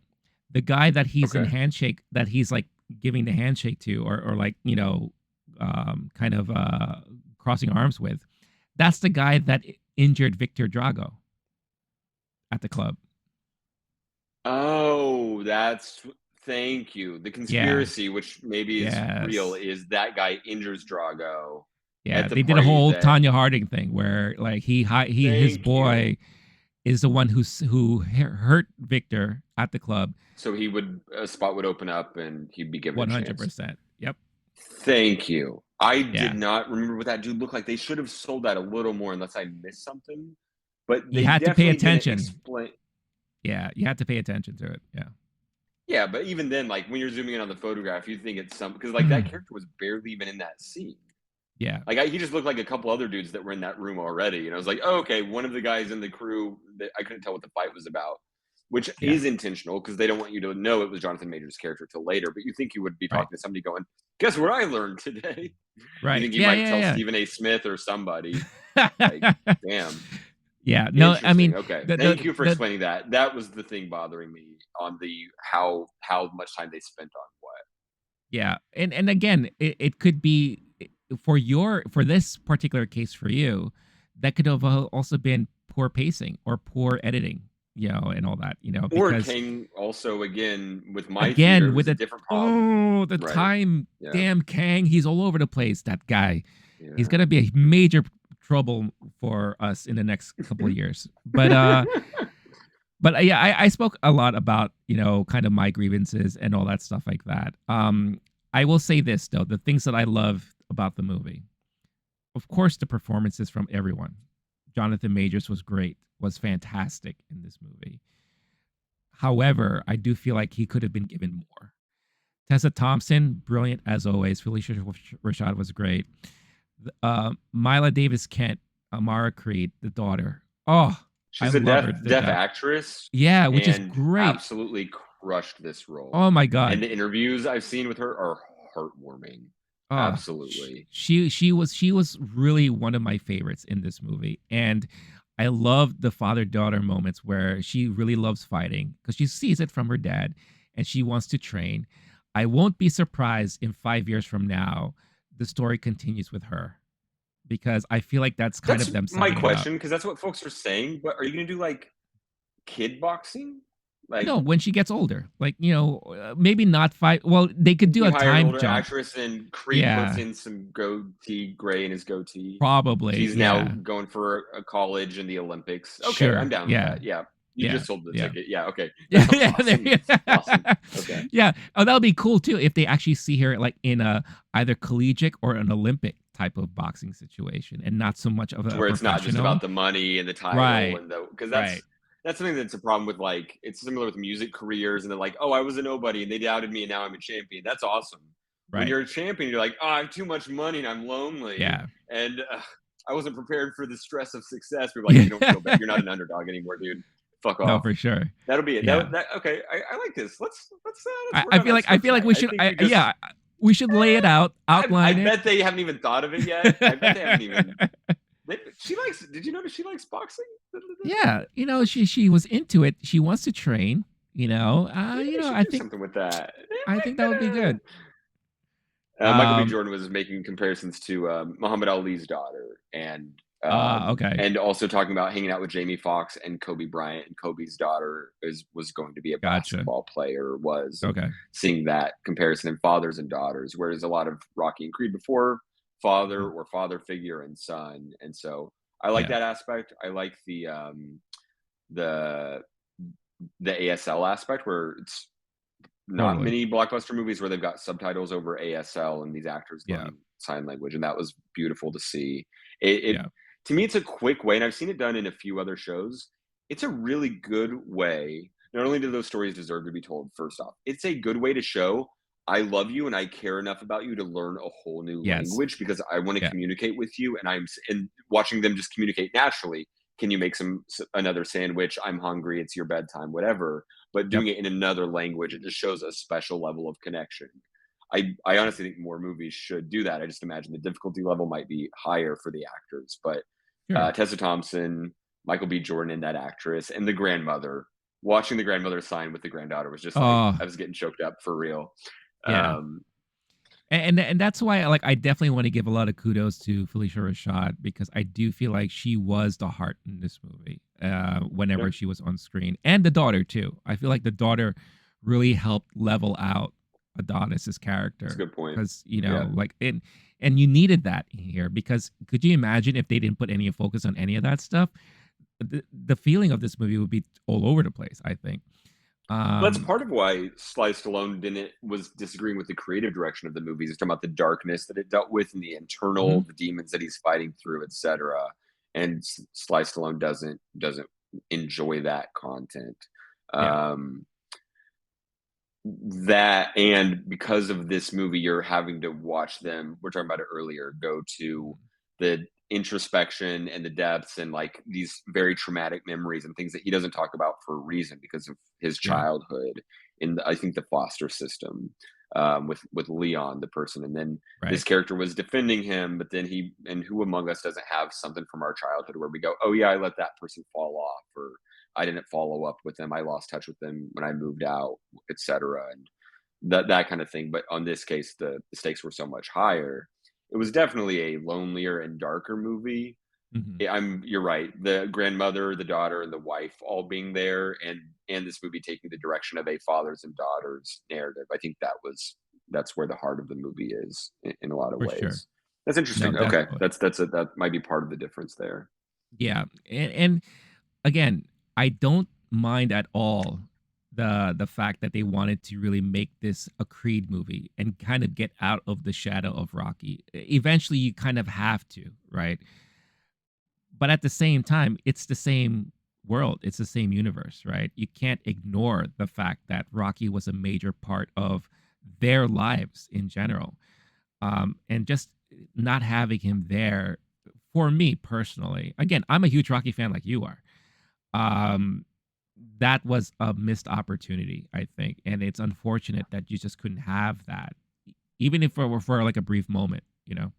Speaker 1: The guy that he's in
Speaker 2: Okay.
Speaker 1: handshake, that he's like giving the handshake to, or like, kind of crossing arms with, that's the guy that injured Victor Drago at the club.
Speaker 2: Oh, thank you. The
Speaker 1: Yeah.
Speaker 2: conspiracy, which maybe is real,
Speaker 1: Yes.
Speaker 2: is that guy injures Drago
Speaker 1: Yeah.
Speaker 2: at the
Speaker 1: They did a
Speaker 2: party
Speaker 1: whole
Speaker 2: that.
Speaker 1: Tanya Harding thing where like his
Speaker 2: Thank you.
Speaker 1: boy is the one who hurt Victor at the club.
Speaker 2: So he would a spot would open up and he'd be given a chance.
Speaker 1: 100%. Yep.
Speaker 2: Thank you. I did
Speaker 1: Yeah.
Speaker 2: not remember what that dude looked like. They should have sold that a little more unless I missed something. But
Speaker 1: You
Speaker 2: they
Speaker 1: had to pay
Speaker 2: definitely didn't
Speaker 1: attention.
Speaker 2: explain.
Speaker 1: Yeah, you had to pay attention to it. Yeah.
Speaker 2: Yeah, but even then, like when you're zooming in on the photograph, you think it's some because like that character was barely even in that scene.
Speaker 1: Yeah.
Speaker 2: Like he just looked like a couple other dudes that were in that room already, and I was like, oh, okay, one of the guys in the crew that I couldn't tell what the fight was about, which
Speaker 1: Yeah.
Speaker 2: is intentional because they don't want you to know it was Jonathan Major's character till later. But you think you would be
Speaker 1: Right.
Speaker 2: talking to somebody going, "Guess what I learned today?" You
Speaker 1: Right.
Speaker 2: think he
Speaker 1: Yeah,
Speaker 2: might tell
Speaker 1: yeah,
Speaker 2: Stephen A. Smith or somebody. Like,
Speaker 1: yeah.
Speaker 2: damn,
Speaker 1: Yeah. No, I
Speaker 2: interesting.
Speaker 1: mean,
Speaker 2: Okay,
Speaker 1: the
Speaker 2: thank
Speaker 1: the
Speaker 2: you for
Speaker 1: the
Speaker 2: explaining that. That was the thing bothering me on the how much time they spent on what.
Speaker 1: yeah. And again, it could be for this particular case for you, that could have also been poor pacing or poor editing, and all that,
Speaker 2: Or
Speaker 1: because
Speaker 2: King also again with my theater,
Speaker 1: again
Speaker 2: it
Speaker 1: with
Speaker 2: was a
Speaker 1: the
Speaker 2: different problem.
Speaker 1: the
Speaker 2: Right.
Speaker 1: time,
Speaker 2: Yeah.
Speaker 1: damn Kang, he's all over the place, that guy. He's
Speaker 2: Yeah.
Speaker 1: gonna be a major trouble for us in the next couple of years. But yeah, I spoke a lot about, kind of my grievances and all that stuff like that. I will say this though, the things that I love about the movie, of course, the performances from everyone. Jonathan Majors was great, was fantastic in this movie. However, I do feel like he could have been given more. Tessa Thompson, brilliant as always. Felicia Rashad was great. Mila Davis Kent, Amara Creed, the daughter. Oh, I
Speaker 2: She's a
Speaker 1: love
Speaker 2: deaf
Speaker 1: her to
Speaker 2: deaf
Speaker 1: death.
Speaker 2: actress
Speaker 1: Yeah, which is
Speaker 2: and
Speaker 1: great.
Speaker 2: absolutely crushed this role.
Speaker 1: Oh my
Speaker 2: And
Speaker 1: god.
Speaker 2: the interviews I've seen with her are heartwarming.
Speaker 1: Oh,
Speaker 2: Absolutely.
Speaker 1: she was really one of my favorites in this movie, and I love the father-daughter moments where she really loves fighting because she sees it from her dad, and she wants to train. I won't be surprised in 5 years from now the story continues with her because I feel like that's kind
Speaker 2: That's
Speaker 1: of them
Speaker 2: my
Speaker 1: setting it up.
Speaker 2: question because that's what folks are saying. But are you gonna do like kid boxing? Like
Speaker 1: No, when she gets older, like maybe not five. Well, they could do
Speaker 2: you
Speaker 1: a
Speaker 2: hire an
Speaker 1: time
Speaker 2: older
Speaker 1: jump.
Speaker 2: actress and Creed puts
Speaker 1: Yeah,
Speaker 2: in some goatee gray in his goatee.
Speaker 1: probably.
Speaker 2: She's now
Speaker 1: Yeah,
Speaker 2: going for a college in the Olympics. Okay, I'm
Speaker 1: sure.
Speaker 2: down with
Speaker 1: Yeah,
Speaker 2: that. Yeah. You
Speaker 1: yeah,
Speaker 2: just sold the
Speaker 1: yeah.
Speaker 2: ticket. Yeah, okay. That
Speaker 1: Yeah,
Speaker 2: sounds
Speaker 1: yeah, there
Speaker 2: awesome.
Speaker 1: you
Speaker 2: Awesome. Okay.
Speaker 1: Yeah. Oh, that would be cool too if they actually see her like in a either collegiate or an Olympic type of boxing situation and not so much of
Speaker 2: To
Speaker 1: a
Speaker 2: where it's not just
Speaker 1: professional.
Speaker 2: about the money and the title
Speaker 1: Right.
Speaker 2: and the because
Speaker 1: Right.
Speaker 2: that's something that's a problem with like it's similar with music careers and they're like, oh, I was a nobody and they doubted me and now I'm a champion. That's awesome. When
Speaker 1: Right.
Speaker 2: you're a champion, you're like, oh, I have too much money and I'm lonely
Speaker 1: Yeah.
Speaker 2: and I wasn't prepared for the stress of success. We're like,
Speaker 1: Yeah.
Speaker 2: you don't feel bad. You're not an underdog anymore, dude. Fuck
Speaker 1: No,
Speaker 2: off.
Speaker 1: for sure.
Speaker 2: That'll be it.
Speaker 1: Yeah.
Speaker 2: That okay. I like this. Let's
Speaker 1: I,
Speaker 2: work
Speaker 1: I
Speaker 2: on
Speaker 1: feel
Speaker 2: that
Speaker 1: like I
Speaker 2: script
Speaker 1: feel like
Speaker 2: tonight.
Speaker 1: we
Speaker 2: I
Speaker 1: should
Speaker 2: think we just
Speaker 1: yeah, we should lay it out,
Speaker 2: I
Speaker 1: outline it.
Speaker 2: bet they haven't even thought of it yet. I bet they haven't even she likes. Did you notice she likes boxing?
Speaker 1: Yeah, she was into it. She wants to train,
Speaker 2: Maybe they should
Speaker 1: I
Speaker 2: do
Speaker 1: think
Speaker 2: something with that.
Speaker 1: I think that would be good.
Speaker 2: Michael B.
Speaker 1: Um
Speaker 2: Jordan was making comparisons to Muhammad Ali's daughter,
Speaker 1: okay.
Speaker 2: and also talking about hanging out with Jamie Foxx and Kobe Bryant. And Kobe's daughter was going to be a
Speaker 1: Gotcha.
Speaker 2: basketball player, was and
Speaker 1: Okay.
Speaker 2: seeing that comparison in fathers and daughters. Whereas a lot of Rocky and Creed before father
Speaker 1: Mhm.
Speaker 2: or father figure and son, and so I like
Speaker 1: Yeah,
Speaker 2: that aspect. I like the the ASL aspect where it's not
Speaker 1: totally.
Speaker 2: many blockbuster movies where they've got subtitles over ASL and these actors
Speaker 1: Yeah.
Speaker 2: learning sign language, and that was beautiful to see. It
Speaker 1: Yeah.
Speaker 2: to me, it's a quick way, and I've seen it done in a few other shows. It's a really good way. Not only do those stories deserve to be told, first off, it's a good way to show I love you and I care enough about you to learn a whole new
Speaker 1: Yes.
Speaker 2: language because I want to
Speaker 1: Yeah.
Speaker 2: communicate with you, and and watching them just communicate naturally. Can you make another sandwich? I'm hungry. It's your bedtime. Whatever, but
Speaker 1: Yep.
Speaker 2: doing it in another language, it just shows a special level of connection. I honestly think more movies should do that. I just imagine the difficulty level might be higher for the actors, but
Speaker 1: Sure.
Speaker 2: Tessa Thompson, Michael B. Jordan, and that actress, and the grandmother. Watching the grandmother sign with the granddaughter was just like
Speaker 1: Oh,
Speaker 2: I was getting choked up for real.
Speaker 1: yeah.
Speaker 2: Um,
Speaker 1: And that's why I definitely want to give a lot of kudos to Felicia Rashad because I do feel like she was the heart in this movie
Speaker 2: yeah,
Speaker 1: whenever she was on screen, and the daughter too. I feel like the daughter really helped level out Adonis's
Speaker 2: that's a
Speaker 1: character
Speaker 2: good point.
Speaker 1: because
Speaker 2: Yeah,
Speaker 1: and you needed that here because could you imagine if they didn't put any focus on any of that stuff? The feeling of this movie would be all over the place. I think.
Speaker 2: that's
Speaker 1: Um,
Speaker 2: part of why Sly Stallone didn't was disagreeing with the creative direction of the movies. He's talking about the darkness that it dealt with and the internal,
Speaker 1: mhm,
Speaker 2: the demons that he's fighting through, etc. And Sly Stallone doesn't enjoy that content.
Speaker 1: yeah,
Speaker 2: Um, that and because of this movie, you're having to watch them. We're talking about it earlier. Go to
Speaker 1: mhm,
Speaker 2: the introspection and the depths and like these very traumatic memories and things that he doesn't talk about for a reason because of his
Speaker 1: yeah,
Speaker 2: childhood in I think the foster system with Leon the person, and then this
Speaker 1: right,
Speaker 2: character was defending him, but then he and who among us doesn't have something from our childhood where we go, oh yeah, I let that person fall off, or I didn't follow up with them, I lost touch with them when I moved out, etc. And that kind of thing. But on this case, the stakes were so much higher. It was definitely a lonelier and darker movie.
Speaker 1: mhm,
Speaker 2: You're right. The grandmother, the daughter, and the wife all being there, and this movie taking the direction of a fathers and daughters narrative. I think that's where the heart of the movie is in a lot of
Speaker 1: for sure.
Speaker 2: ways. That's
Speaker 1: No,
Speaker 2: interesting. Okay,
Speaker 1: definitely.
Speaker 2: that might be part of the difference there.
Speaker 1: Yeah, and again, I don't mind at all the fact that they wanted to really make this a Creed movie and kind of get out of the shadow of Rocky. Eventually, you kind of have to, right? But at the same time, it's the same world, it's the same universe, right? You can't ignore the fact that Rocky was a major part of their lives in general. And just not having him there for me personally, again, I'm a huge Rocky fan like you are. Um, that was a missed opportunity, I think, and it's unfortunate that you just couldn't have that. even if for like a brief moment, you know.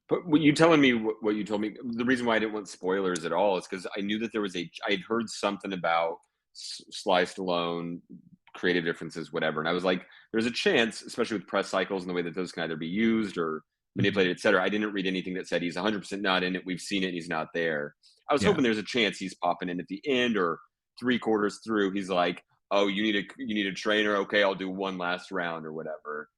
Speaker 2: But what you telling me what you told me, the reason why I didn't want spoilers at all is because I knew that there was I had heard something about Sly Stallone, creative differences, whatever, and I was like, there's a chance, especially with press cycles and the way that those can either be used or
Speaker 1: Mhm.
Speaker 2: manipulated, et cetera. I didn't read anything that said he's 100% not in it. We've seen it and he's not there. I was
Speaker 1: Yeah.
Speaker 2: hoping there's a chance he's popping in at the end or three quarters through. He's like, oh, you need a trainer. Okay, I'll do one last round or whatever.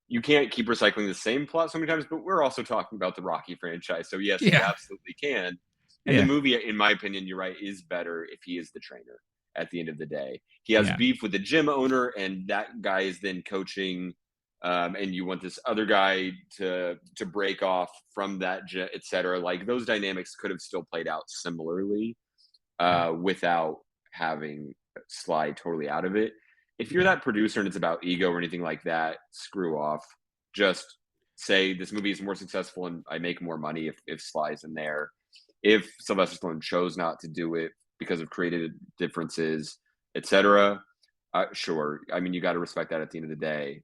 Speaker 2: You can't keep recycling the same plot so many times, but we're also talking about the Rocky franchise. So yes, you
Speaker 1: Yeah.
Speaker 2: absolutely can. And the
Speaker 1: Yeah.
Speaker 2: movie, in my opinion, you're right, is better if he is the trainer at the end of the day. He has
Speaker 1: Yeah.
Speaker 2: beef with the gym owner, and that guy is then coaching. And you want this other guy to break off from that, et cetera. Like those dynamics could have still played out similarly
Speaker 1: Yeah.
Speaker 2: without having Sly totally out of it. If you're
Speaker 1: Yeah.
Speaker 2: that producer and it's about ego or anything like that, screw off. Just say this movie is more successful and I make more money if Sly's in there. If Sylvester Stallone chose not to do it because of creative differences, etc., sure. I mean, you got to respect that at the end of the day.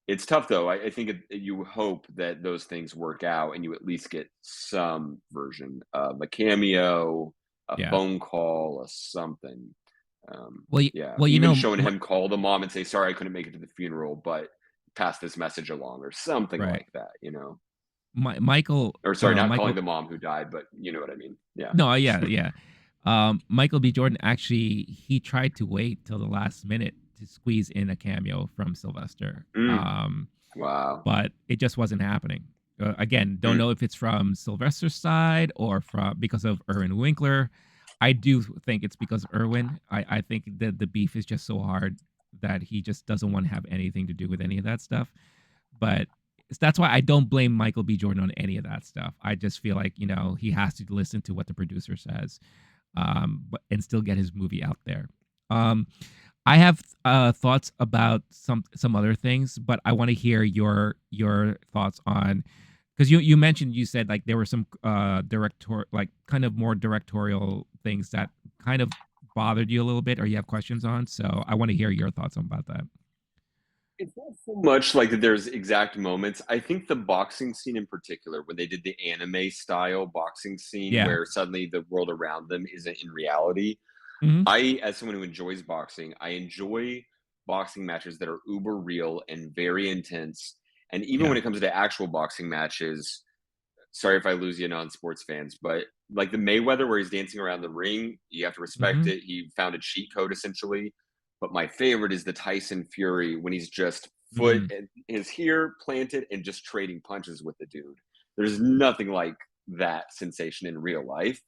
Speaker 2: It's tough though. I think you hope that those things work out and you at least get some version of a cameo, a
Speaker 1: Yeah.
Speaker 2: phone call, a something.
Speaker 1: Well,
Speaker 2: Yeah,
Speaker 1: well,
Speaker 2: even showing him call the mom and say, "Sorry, I couldn't make it to the funeral, but pass this message along," or something
Speaker 1: right.
Speaker 2: like that. You know,
Speaker 1: Michael,
Speaker 2: or sorry, not calling
Speaker 1: Michael.
Speaker 2: the mom who died, but you know what I mean. Yeah.
Speaker 1: No, yeah, yeah. Michael B. Jordan actually he tried to wait till the last minute to squeeze in a cameo from Sylvester.
Speaker 2: Mm, wow.
Speaker 1: But it just wasn't happening. Again, don't
Speaker 2: Mm,
Speaker 1: know if it's from Sylvester's side or from because of Erwin Winkler. I do think it's because of Erwin. I think that the beef is just so hard that he just doesn't want to have anything to do with any of that stuff. But that's why I don't blame Michael B. Jordan on any of that stuff. I just feel like he has to listen to what the producer says, but and still get his movie out there. Um, I have thoughts about some other things, but I want to hear your thoughts on because you mentioned you said like there were some director like kind of more directorial things that kind of bothered you a little bit or you have questions on. So I want to hear your thoughts about that.
Speaker 2: it's not so much like that there's exact moments. I think the boxing scene in particular, when they did the anime style boxing scene
Speaker 1: Yeah.
Speaker 2: where suddenly the world around them isn't in reality.
Speaker 1: Hmm.
Speaker 2: As someone who enjoys boxing, I enjoy boxing matches that are uber real and very intense. And even
Speaker 1: Yeah.
Speaker 2: when it comes to actual boxing matches, sorry if I lose you non-sports fans, but like the Mayweather where he's dancing around the ring, you have to respect
Speaker 1: Hmm.
Speaker 2: it. He found a cheat code essentially. But my favorite is the Tyson Fury when he's just foot
Speaker 1: Mm.
Speaker 2: and his here planted and just trading punches with the dude. There's nothing like that sensation in real life.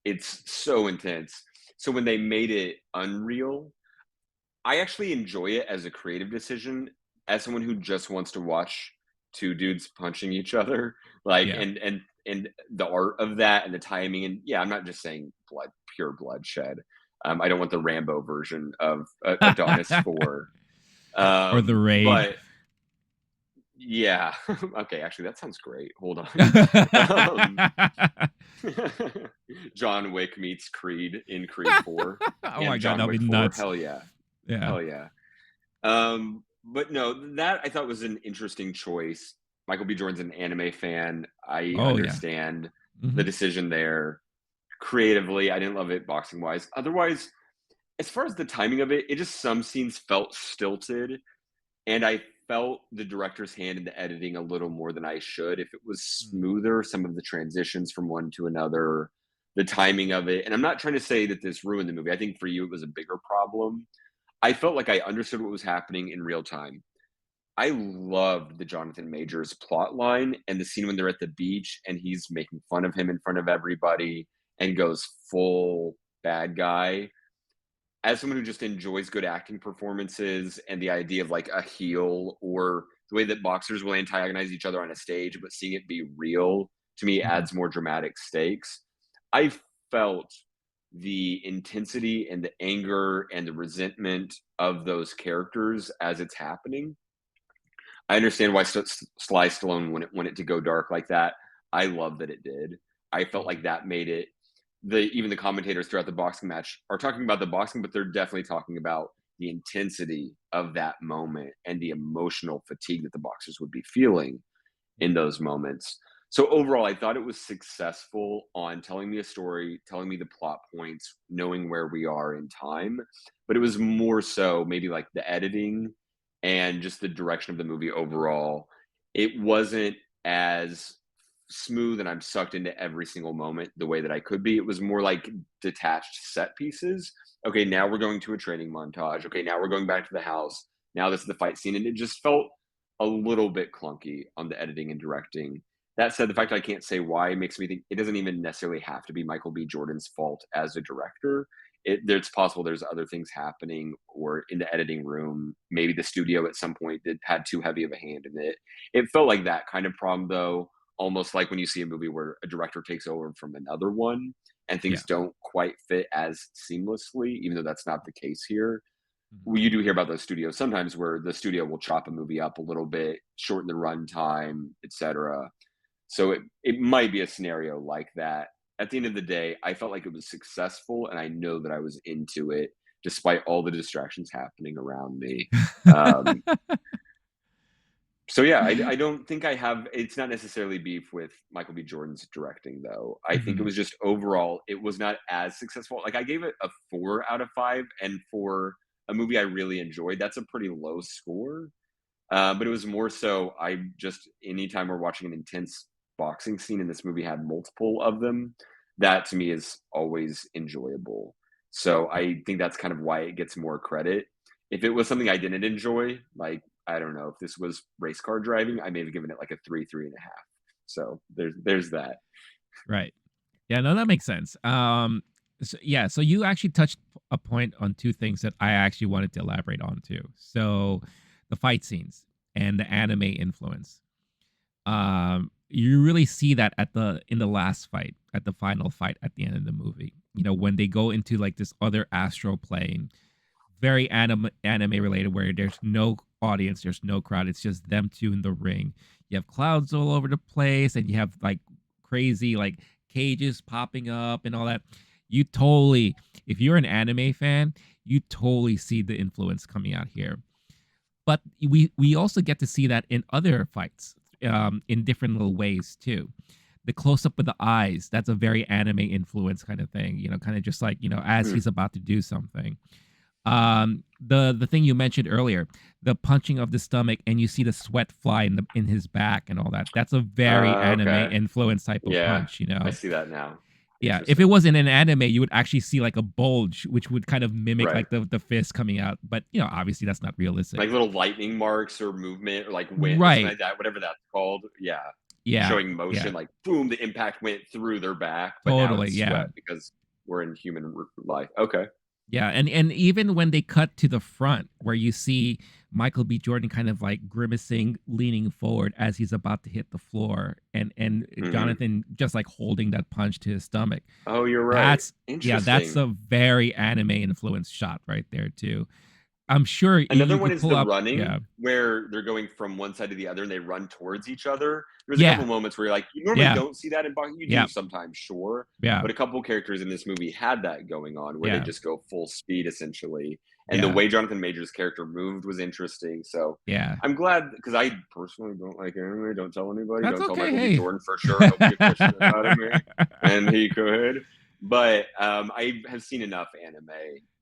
Speaker 2: It's so intense. So when they made it unreal, I actually enjoy it as a creative decision, as someone who just wants to watch two dudes punching each other, like,
Speaker 1: Yeah.
Speaker 2: and the art of that and the timing, and yeah, I'm not just saying pure bloodshed. I don't want the Rambo version of Adonis 4.
Speaker 1: Or the raid.
Speaker 2: But yeah, okay, actually, that sounds great. Hold on. Um, John Wick meets Creed in Creed 4
Speaker 1: Oh my
Speaker 2: and
Speaker 1: god,
Speaker 2: John
Speaker 1: that'll be
Speaker 2: Wick 4.
Speaker 1: nuts.
Speaker 2: Hell yeah.
Speaker 1: Yeah.
Speaker 2: Hell yeah. But no, that I thought was an interesting choice. Michael B. Jordan's an anime fan. I
Speaker 1: Oh yeah.
Speaker 2: understand the
Speaker 1: Hmm.
Speaker 2: decision there. Creatively, I didn't love it boxing wise. Otherwise, as far as the timing of it, it just some scenes felt stilted, and I felt the director's hand in the editing a little more than I should. If it was smoother, some of the transitions from one to another, the timing of it, and I'm not trying to say that this ruined the movie. I think for you it was a bigger problem. I felt like I understood what was happening in real time. I loved the Jonathan Majors plot line and the scene when they're at the beach and he's making fun of him in front of everybody and goes full bad guy. As someone who just enjoys good acting performances and the idea of like a heel or the way that boxers will antagonize each other on a stage, but seeing it be real to me
Speaker 1: Hmm.
Speaker 2: adds more dramatic stakes. I felt the intensity and the anger and the resentment of those characters as it's happening. I understand why Sly Stallone wanted to go dark like that. I love that it did. I felt like that made it. The even the commentators throughout the boxing match are talking about the boxing, but they're definitely talking about the intensity of that moment and the emotional fatigue that the boxers would be feeling in those moments. So overall, I thought it was successful on telling me a story, telling me the plot points, knowing where we are in time. But it was more so maybe like the editing and just the direction of the movie overall. It wasn't as smooth and I'm sucked into every single moment the way that I could be. It was more like detached set pieces. Okay, now we're going to a training montage. Okay, now we're going back to the house. Now this is the fight scene. And it just felt a little bit clunky on the editing and directing. That said, the fact that I can't say why makes me think it doesn't even necessarily have to be Michael B. Jordan's fault as a director. It's possible there's other things happening or in the editing room. Maybe the studio at some point had too heavy of a hand in it. It felt like that kind of problem, though, almost like when you see a movie where a director takes over from another one and
Speaker 1: Yeah.
Speaker 2: things don't quite fit as seamlessly, even though that's not the case here.
Speaker 1: Mhm.
Speaker 2: Well, you do hear about those studios sometimes where the studio will chop a movie up a little bit, shorten the runtime, etc. So it might be a scenario like that. At the end of the day, I felt like it was successful, and I know that I was into it despite all the distractions happening around me. Um, so yeah, I don't think I have. It's not necessarily beef with Michael B. Jordan's directing, though. I think it
Speaker 1: Mhm.
Speaker 2: was just overall, it was not as successful. Like I gave it a 4 out of 5, and for a movie I really enjoyed, that's a pretty low score. But it was more so I just anytime we're watching an intense boxing scene, and this movie had multiple of them, that to me is always enjoyable. So I think that's kind of why it gets more credit. If it was something I didn't enjoy, like I don't know, if this was race car driving, I may have given it like a 3, 3.5. So there's that.
Speaker 1: Right. Yeah, no, that makes sense. Yeah, so you actually touched a point on two things that I actually wanted to elaborate on too. So the fight scenes and the anime influence. You really see that at the in the last fight, at the final fight at the end of the movie. You know, when they go into like this other astral plane, very anime related, where there's no audience, there's no crowd, it's just them two in the ring. You have clouds all over the place, and you have like crazy like cages popping up and all that. You totally, if you're an anime fan, you totally see the influence coming out here. But we also get to see that in other fights, in different little ways too. The close up with the eyes, that's a very anime influence kind of thing. You know, kind of just like, you know, as
Speaker 2: Hmm.
Speaker 1: he's about to do something. The thing you mentioned earlier, the punching of the stomach, and you see the sweat fly in his back and all that. That's a very anime
Speaker 2: Okay.
Speaker 1: influence type of
Speaker 2: Yeah,
Speaker 1: punch, you
Speaker 2: I
Speaker 1: know.
Speaker 2: see that now.
Speaker 1: Yeah, if it
Speaker 2: Interesting.
Speaker 1: wasn't an anime, you would actually see like a bulge, which would kind of mimic
Speaker 2: Right.
Speaker 1: like the fist coming out. But you know, obviously that's not realistic.
Speaker 2: Like little lightning marks or movement or like wind or something
Speaker 1: Right.
Speaker 2: like that, whatever that's called. Yeah.
Speaker 1: Yeah.
Speaker 2: Showing
Speaker 1: Yeah.
Speaker 2: motion, like boom, the impact went through their back, but now
Speaker 1: Totally.
Speaker 2: it's
Speaker 1: Yeah.
Speaker 2: sweat because we're in human life. Okay.
Speaker 1: Yeah, and even when they cut to the front where you see Michael B. Jordan kind of like grimacing, leaning forward as he's about to hit the floor, and
Speaker 2: Hmm.
Speaker 1: Jonathan just like holding that punch to his stomach.
Speaker 2: Oh, you're right.
Speaker 1: That's yeah, that's
Speaker 2: Interesting.
Speaker 1: a very anime influenced shot right there too. I'm sure
Speaker 2: Another
Speaker 1: you
Speaker 2: one
Speaker 1: could
Speaker 2: is
Speaker 1: pull
Speaker 2: the
Speaker 1: up. Yeah,
Speaker 2: running where they're going from one side to the other and they run towards each other. There's a
Speaker 1: yeah,
Speaker 2: couple moments where you're like, you normally
Speaker 1: yeah,
Speaker 2: don't see that in boxing. You
Speaker 1: yeah,
Speaker 2: do sometimes, sure.
Speaker 1: yeah,
Speaker 2: But a couple characters in this movie had that going on where they
Speaker 1: yeah,
Speaker 2: just go full speed essentially. And the
Speaker 1: yeah,
Speaker 2: way Jonathan Majors' character moved was interesting. So
Speaker 1: yeah.
Speaker 2: I'm glad because I personally don't like anime. Don't tell anybody.
Speaker 1: That's
Speaker 2: Don't tell
Speaker 1: okay.
Speaker 2: Michael B.
Speaker 1: Hey.
Speaker 2: Jordan for sure. He'll be a Christian about anime, and he could. But I have seen enough anime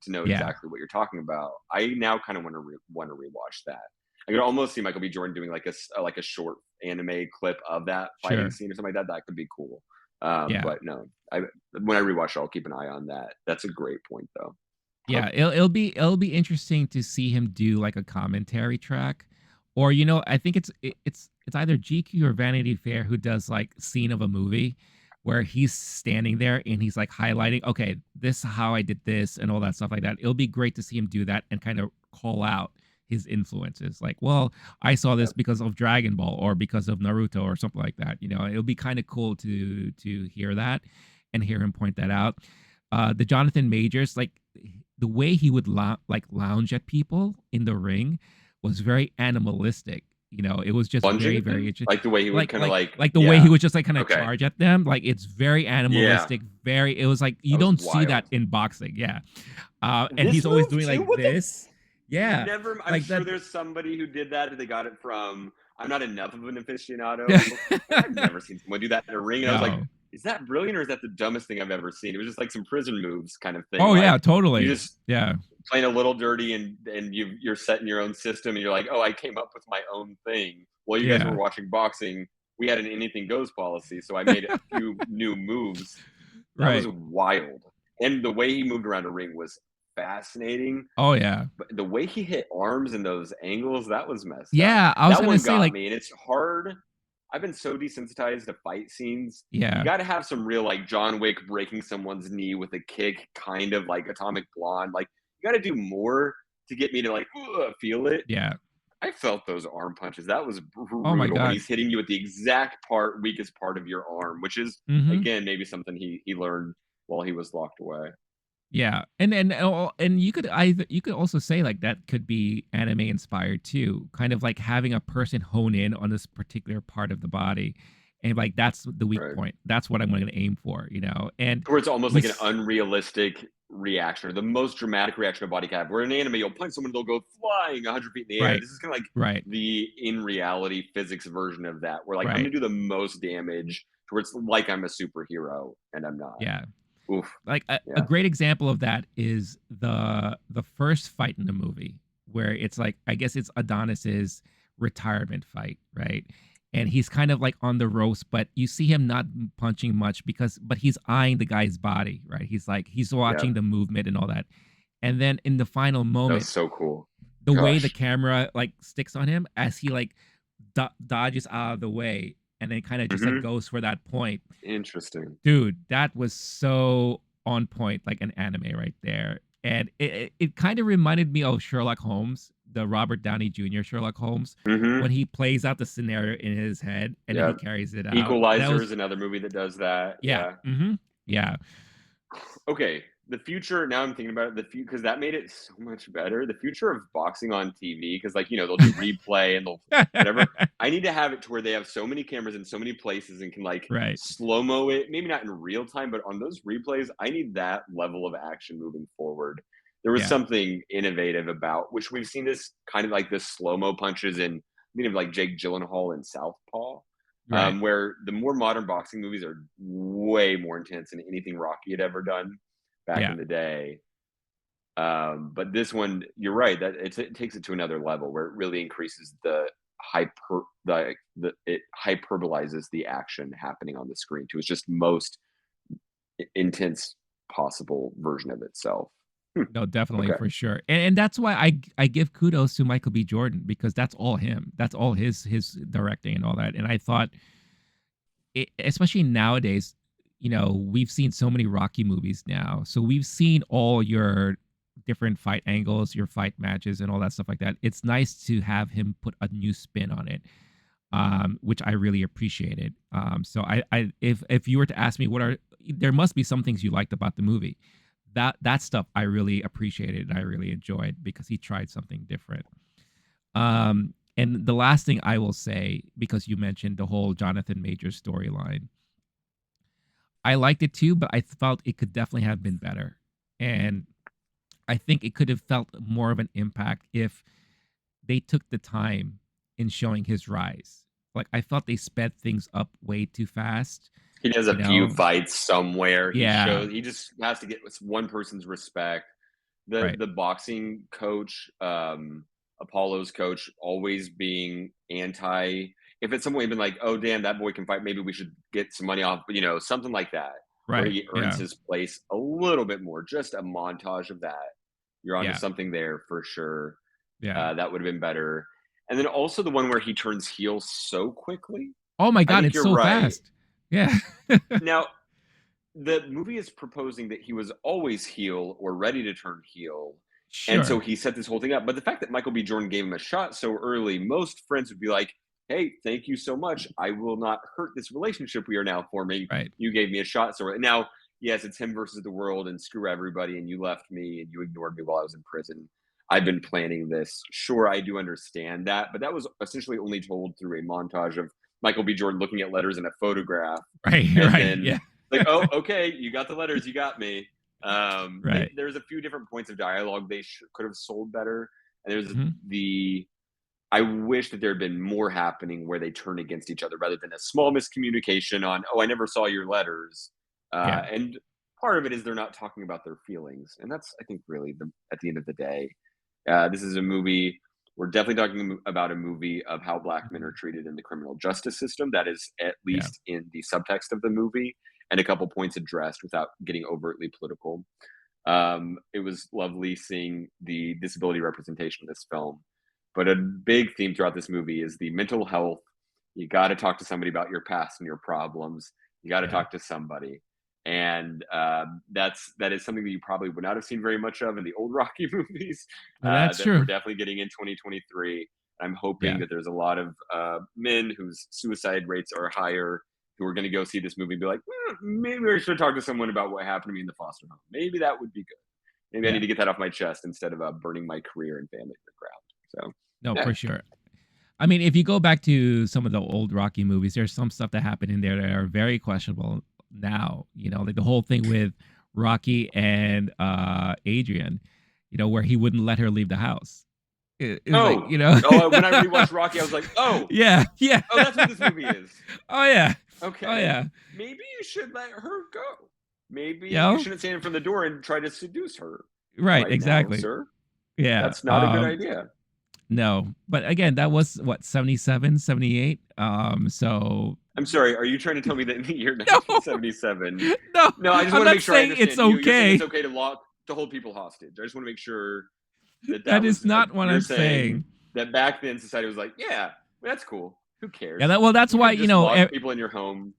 Speaker 2: to know
Speaker 1: Yeah,
Speaker 2: exactly what you're talking about. I now kind of want to rewatch that. I could almost see Michael B. Jordan doing like like a short anime clip of that fighting
Speaker 1: sure.
Speaker 2: scene or something like that. That could be cool.
Speaker 1: Yeah.
Speaker 2: But no, I when I rewatch, it, I'll keep an eye on that. That's a great point, though. Huh.
Speaker 1: Yeah, it'll be interesting to see him do like a commentary track, or you know, I think it's either GQ or Vanity Fair who does like scene of a movie where he's standing there and he's like highlighting, okay, this is how I did this and all that stuff like that. It'll be great to see him do that and kind of call out his influences. Like, well, I saw this
Speaker 2: Yep.
Speaker 1: because of Dragon Ball or because of Naruto or something like that. You know, it'll be kind of cool to hear that and hear him point that out. The Jonathan Majors, like the way he would like lounge at people in the ring was very animalistic. You know, it was just
Speaker 2: Lunging
Speaker 1: very,
Speaker 2: at
Speaker 1: very
Speaker 2: them,
Speaker 1: interesting.
Speaker 2: like the way he would
Speaker 1: Like,
Speaker 2: kind of
Speaker 1: like,
Speaker 2: like,
Speaker 1: like the way he
Speaker 2: yeah.
Speaker 1: would just like kind of
Speaker 2: Okay.
Speaker 1: charge at them. Like it's very
Speaker 2: Yeah.
Speaker 1: animalistic. Very. It was like you
Speaker 2: That was
Speaker 1: don't see that
Speaker 2: wild.
Speaker 1: in boxing. Yeah. And
Speaker 2: This
Speaker 1: he's always
Speaker 2: move
Speaker 1: doing
Speaker 2: too?
Speaker 1: like
Speaker 2: What the
Speaker 1: this. Yeah,
Speaker 2: Never. I'm
Speaker 1: like
Speaker 2: sure
Speaker 1: that.
Speaker 2: there's somebody who did that. They got it from. I'm not enough of an aficionado, but I've never seen someone do that in a ring. And I was like,
Speaker 1: No.
Speaker 2: is that brilliant or is that the dumbest thing I've ever seen? It was just like some prison moves kind of thing.
Speaker 1: Oh
Speaker 2: Like
Speaker 1: yeah,
Speaker 2: you
Speaker 1: totally.
Speaker 2: just
Speaker 1: Yeah,
Speaker 2: playing a little dirty and you're setting your own system and you're like, oh, I came up with my own thing. While you guys were
Speaker 1: yeah.
Speaker 2: watching boxing, we had an anything goes policy, so I made a few new moves. That was
Speaker 1: Right.
Speaker 2: wild. And the way he moved around a ring was fascinating.
Speaker 1: Oh yeah.
Speaker 2: But the way he hit arms in those angles, that was messed up.
Speaker 1: Yeah, I was
Speaker 2: That
Speaker 1: gonna
Speaker 2: one
Speaker 1: say
Speaker 2: got
Speaker 1: like,
Speaker 2: me, and it's hard. I've been so desensitized to fight scenes. You
Speaker 1: yeah,
Speaker 2: got to have some real, like John Wick breaking someone's knee with a kick, kind of like Atomic Blonde. Like you got to do more to get me to like feel it.
Speaker 1: yeah.
Speaker 2: I felt those arm punches. That was
Speaker 1: Oh my
Speaker 2: brutal when
Speaker 1: god.
Speaker 2: he's hitting you at the exact weakest part of your arm, which is
Speaker 1: Mhm.
Speaker 2: again maybe something he learned while he was locked away.
Speaker 1: Yeah, and you could also say like that could be anime inspired too, kind of like having a person hone in on this particular part of the body, and like that's the weak
Speaker 2: Right.
Speaker 1: point. That's what I'm going to aim for, And
Speaker 2: Where it's almost
Speaker 1: we,
Speaker 2: like an unrealistic reaction or the most dramatic reaction of body cap. Where in anime, you'll punch someone, they'll go flying 100 feet in the air.
Speaker 1: right,
Speaker 2: This is kind of like
Speaker 1: right,
Speaker 2: the in reality physics version of that, where like I'm
Speaker 1: right,
Speaker 2: gonna do the most damage to where it's like I'm a superhero and I'm not.
Speaker 1: yeah.
Speaker 2: Oof.
Speaker 1: Like a
Speaker 2: Yeah.
Speaker 1: great example of that is the first fight in the movie where it's like I guess it's Adonis's retirement fight, right? And he's kind of like on the ropes, but you see him not punching much but he's eyeing the guy's body, right? He's
Speaker 2: Yeah.
Speaker 1: watching the movement and all that. And then in the final
Speaker 2: That was
Speaker 1: moment,
Speaker 2: so cool.
Speaker 1: the way the
Speaker 2: Gosh.
Speaker 1: camera like sticks on him as he like dodges out of the way and then kind of just like
Speaker 2: Hmm.
Speaker 1: goes for that point.
Speaker 2: Interesting.
Speaker 1: Dude, that was so on point, like an anime right there. And it kind of reminded me of Sherlock Holmes, the Robert Downey Jr. Sherlock Holmes, when
Speaker 2: Hmm.
Speaker 1: he plays out the scenario in his head and then
Speaker 2: Yeah.
Speaker 1: he carries it out. That
Speaker 2: Equalizer
Speaker 1: was,
Speaker 2: is another movie that does that.
Speaker 1: yeah,
Speaker 2: Yeah.
Speaker 1: yeah,
Speaker 2: Okay, the future. Now I'm thinking about it. The future because that made it so much better. The future of boxing on TV because like they'll do replay and they'll whatever. I need to have it to where they have so many cameras in so many places and can like
Speaker 1: right,
Speaker 2: slow mo it. Maybe not in real time, but on those replays, I need that level of action moving forward. There was
Speaker 1: yeah,
Speaker 2: something innovative about which we've seen this kind of like this slow mo punches in. Of like Jake Gyllenhaal in Southpaw,
Speaker 1: right,
Speaker 2: where the more modern boxing movies are way more intense than anything Rocky had ever done back
Speaker 1: yeah.
Speaker 2: in the day. But this one, you're right that it takes it to another level where it really increases the it hyperbolizes the action happening on the screen to its just most intense possible version of itself. Hmm,
Speaker 1: No, definitely
Speaker 2: okay.
Speaker 1: for sure. And that's why I give kudos to Michael B. Jordan because that's all him. That's all his directing and all that. And I thought especially nowadays, we've seen so many Rocky movies now. So we've seen all your different fight angles, your fight matches, and all that stuff like that. It's nice to have him put a new spin on it, which I really appreciated. So if you were to ask me there must be some things you liked about the movie. That stuff I really appreciated and I really enjoyed because he tried something different. And the last thing I will say, because you mentioned the whole Jonathan Majors storyline, I liked it too, but I felt it could definitely have been better. And I think it could have felt more of an impact if they took the time in showing his rise. Like I felt they sped things up way too fast,
Speaker 2: He does
Speaker 1: you
Speaker 2: a few
Speaker 1: know?
Speaker 2: fights somewhere.
Speaker 1: Yeah,
Speaker 2: He just has to get one person's respect. The
Speaker 1: right.
Speaker 2: the boxing coach, Apollo's coach, always being anti. If it's some way been like, oh damn, that boy can fight. Maybe we should get some money off. Something like that, where
Speaker 1: Right.
Speaker 2: he earns
Speaker 1: Yeah.
Speaker 2: his place a little bit more. Just a montage of that. You're onto
Speaker 1: Yeah.
Speaker 2: something there for sure.
Speaker 1: Yeah.
Speaker 2: That would have been better. And then also the one where he turns heel so quickly.
Speaker 1: Oh my
Speaker 2: I
Speaker 1: god,
Speaker 2: think
Speaker 1: it's
Speaker 2: you're
Speaker 1: so
Speaker 2: right.
Speaker 1: fast. Yeah.
Speaker 2: Now, the movie is proposing that he was always heel or ready to turn heel. And so
Speaker 1: Sure.
Speaker 2: he set this whole thing up. But the fact that Michael B. Jordan gave him a shot so early, most friends would be like, hey, thank you so much. I will not hurt this relationship we are now forming.
Speaker 1: Right.
Speaker 2: You gave me a shot. So now, yes, it's him versus the world and screw everybody. And you left me and you ignored me while I was in prison. I've been planning this. Sure, I do understand that. But that was essentially only told through a montage of Michael B. Jordan looking at letters in a photograph
Speaker 1: Right.
Speaker 2: and
Speaker 1: Right.
Speaker 2: then
Speaker 1: Yeah.
Speaker 2: like, oh, okay, you got the letters, you got me.
Speaker 1: Right.
Speaker 2: There's a few different points of dialogue they could have sold better, And there's
Speaker 1: Mhm.
Speaker 2: the I wish that there had been more happening where they turn against each other rather than a small miscommunication on, "Oh, I never saw your letters."
Speaker 1: Yeah.
Speaker 2: And part of it is they're not talking about their feelings, and that's, I think, really at the end of the day. This is a movie. We're definitely talking about a movie of how black men are
Speaker 1: Mhm.
Speaker 2: treated in the criminal justice system. That is at
Speaker 1: Yeah.
Speaker 2: least in the subtext of the movie, and a couple points addressed without getting overtly political. It was lovely seeing the disability representation of this film. But a big theme throughout this movie is the mental health. You got to talk to somebody about your past and your problems. You got to
Speaker 1: Yeah.
Speaker 2: talk to somebody, and that is something that you probably would not have seen very much of in the old Rocky movies.
Speaker 1: That's
Speaker 2: That we're
Speaker 1: true.
Speaker 2: definitely getting in 2023. I'm hoping
Speaker 1: Yeah.
Speaker 2: that there's a lot of men whose suicide rates are higher who are going to go see this movie and be like, maybe I should talk to someone about what happened to me in the foster home. Maybe that would be good. Maybe I need
Speaker 1: Yeah.
Speaker 2: to get that off my chest instead of burning my career and family to the ground. So,
Speaker 1: No,
Speaker 2: yeah.
Speaker 1: for sure. I mean, if you go back to some of the old Rocky movies, there's some stuff that happened in there that are very questionable now. Like the whole thing with Rocky and Adrian, where he wouldn't let her leave the house. It's like,
Speaker 2: Oh, oh, when I rewatched Rocky, I was like, oh,
Speaker 1: yeah, yeah.
Speaker 2: oh, that's what this movie is.
Speaker 1: Oh yeah. Oh
Speaker 2: Okay,
Speaker 1: yeah.
Speaker 2: maybe you should let her go. Maybe
Speaker 1: You
Speaker 2: you
Speaker 1: know?
Speaker 2: shouldn't stand in front of the door and try to seduce her
Speaker 1: Right,
Speaker 2: right now,
Speaker 1: exactly.
Speaker 2: sir.
Speaker 1: Yeah.
Speaker 2: That's not a good idea.
Speaker 1: No. But again, that was what, 77, 78. So
Speaker 2: I'm sorry. Are you trying to tell me that in the year
Speaker 1: no,
Speaker 2: 1977?
Speaker 1: no,
Speaker 2: No, I just
Speaker 1: I'm
Speaker 2: want to
Speaker 1: not
Speaker 2: make sure I
Speaker 1: saying it's
Speaker 2: understand. You're saying it's
Speaker 1: okay.
Speaker 2: okay to hold people hostage. I just want to make sure that
Speaker 1: That
Speaker 2: that
Speaker 1: is
Speaker 2: was
Speaker 1: not what
Speaker 2: you're
Speaker 1: I'm
Speaker 2: saying
Speaker 1: saying.
Speaker 2: that back then society was like, yeah, that's cool. Who
Speaker 1: Yeah,
Speaker 2: cares?
Speaker 1: that's
Speaker 2: You
Speaker 1: why,
Speaker 2: could just lock people in your home,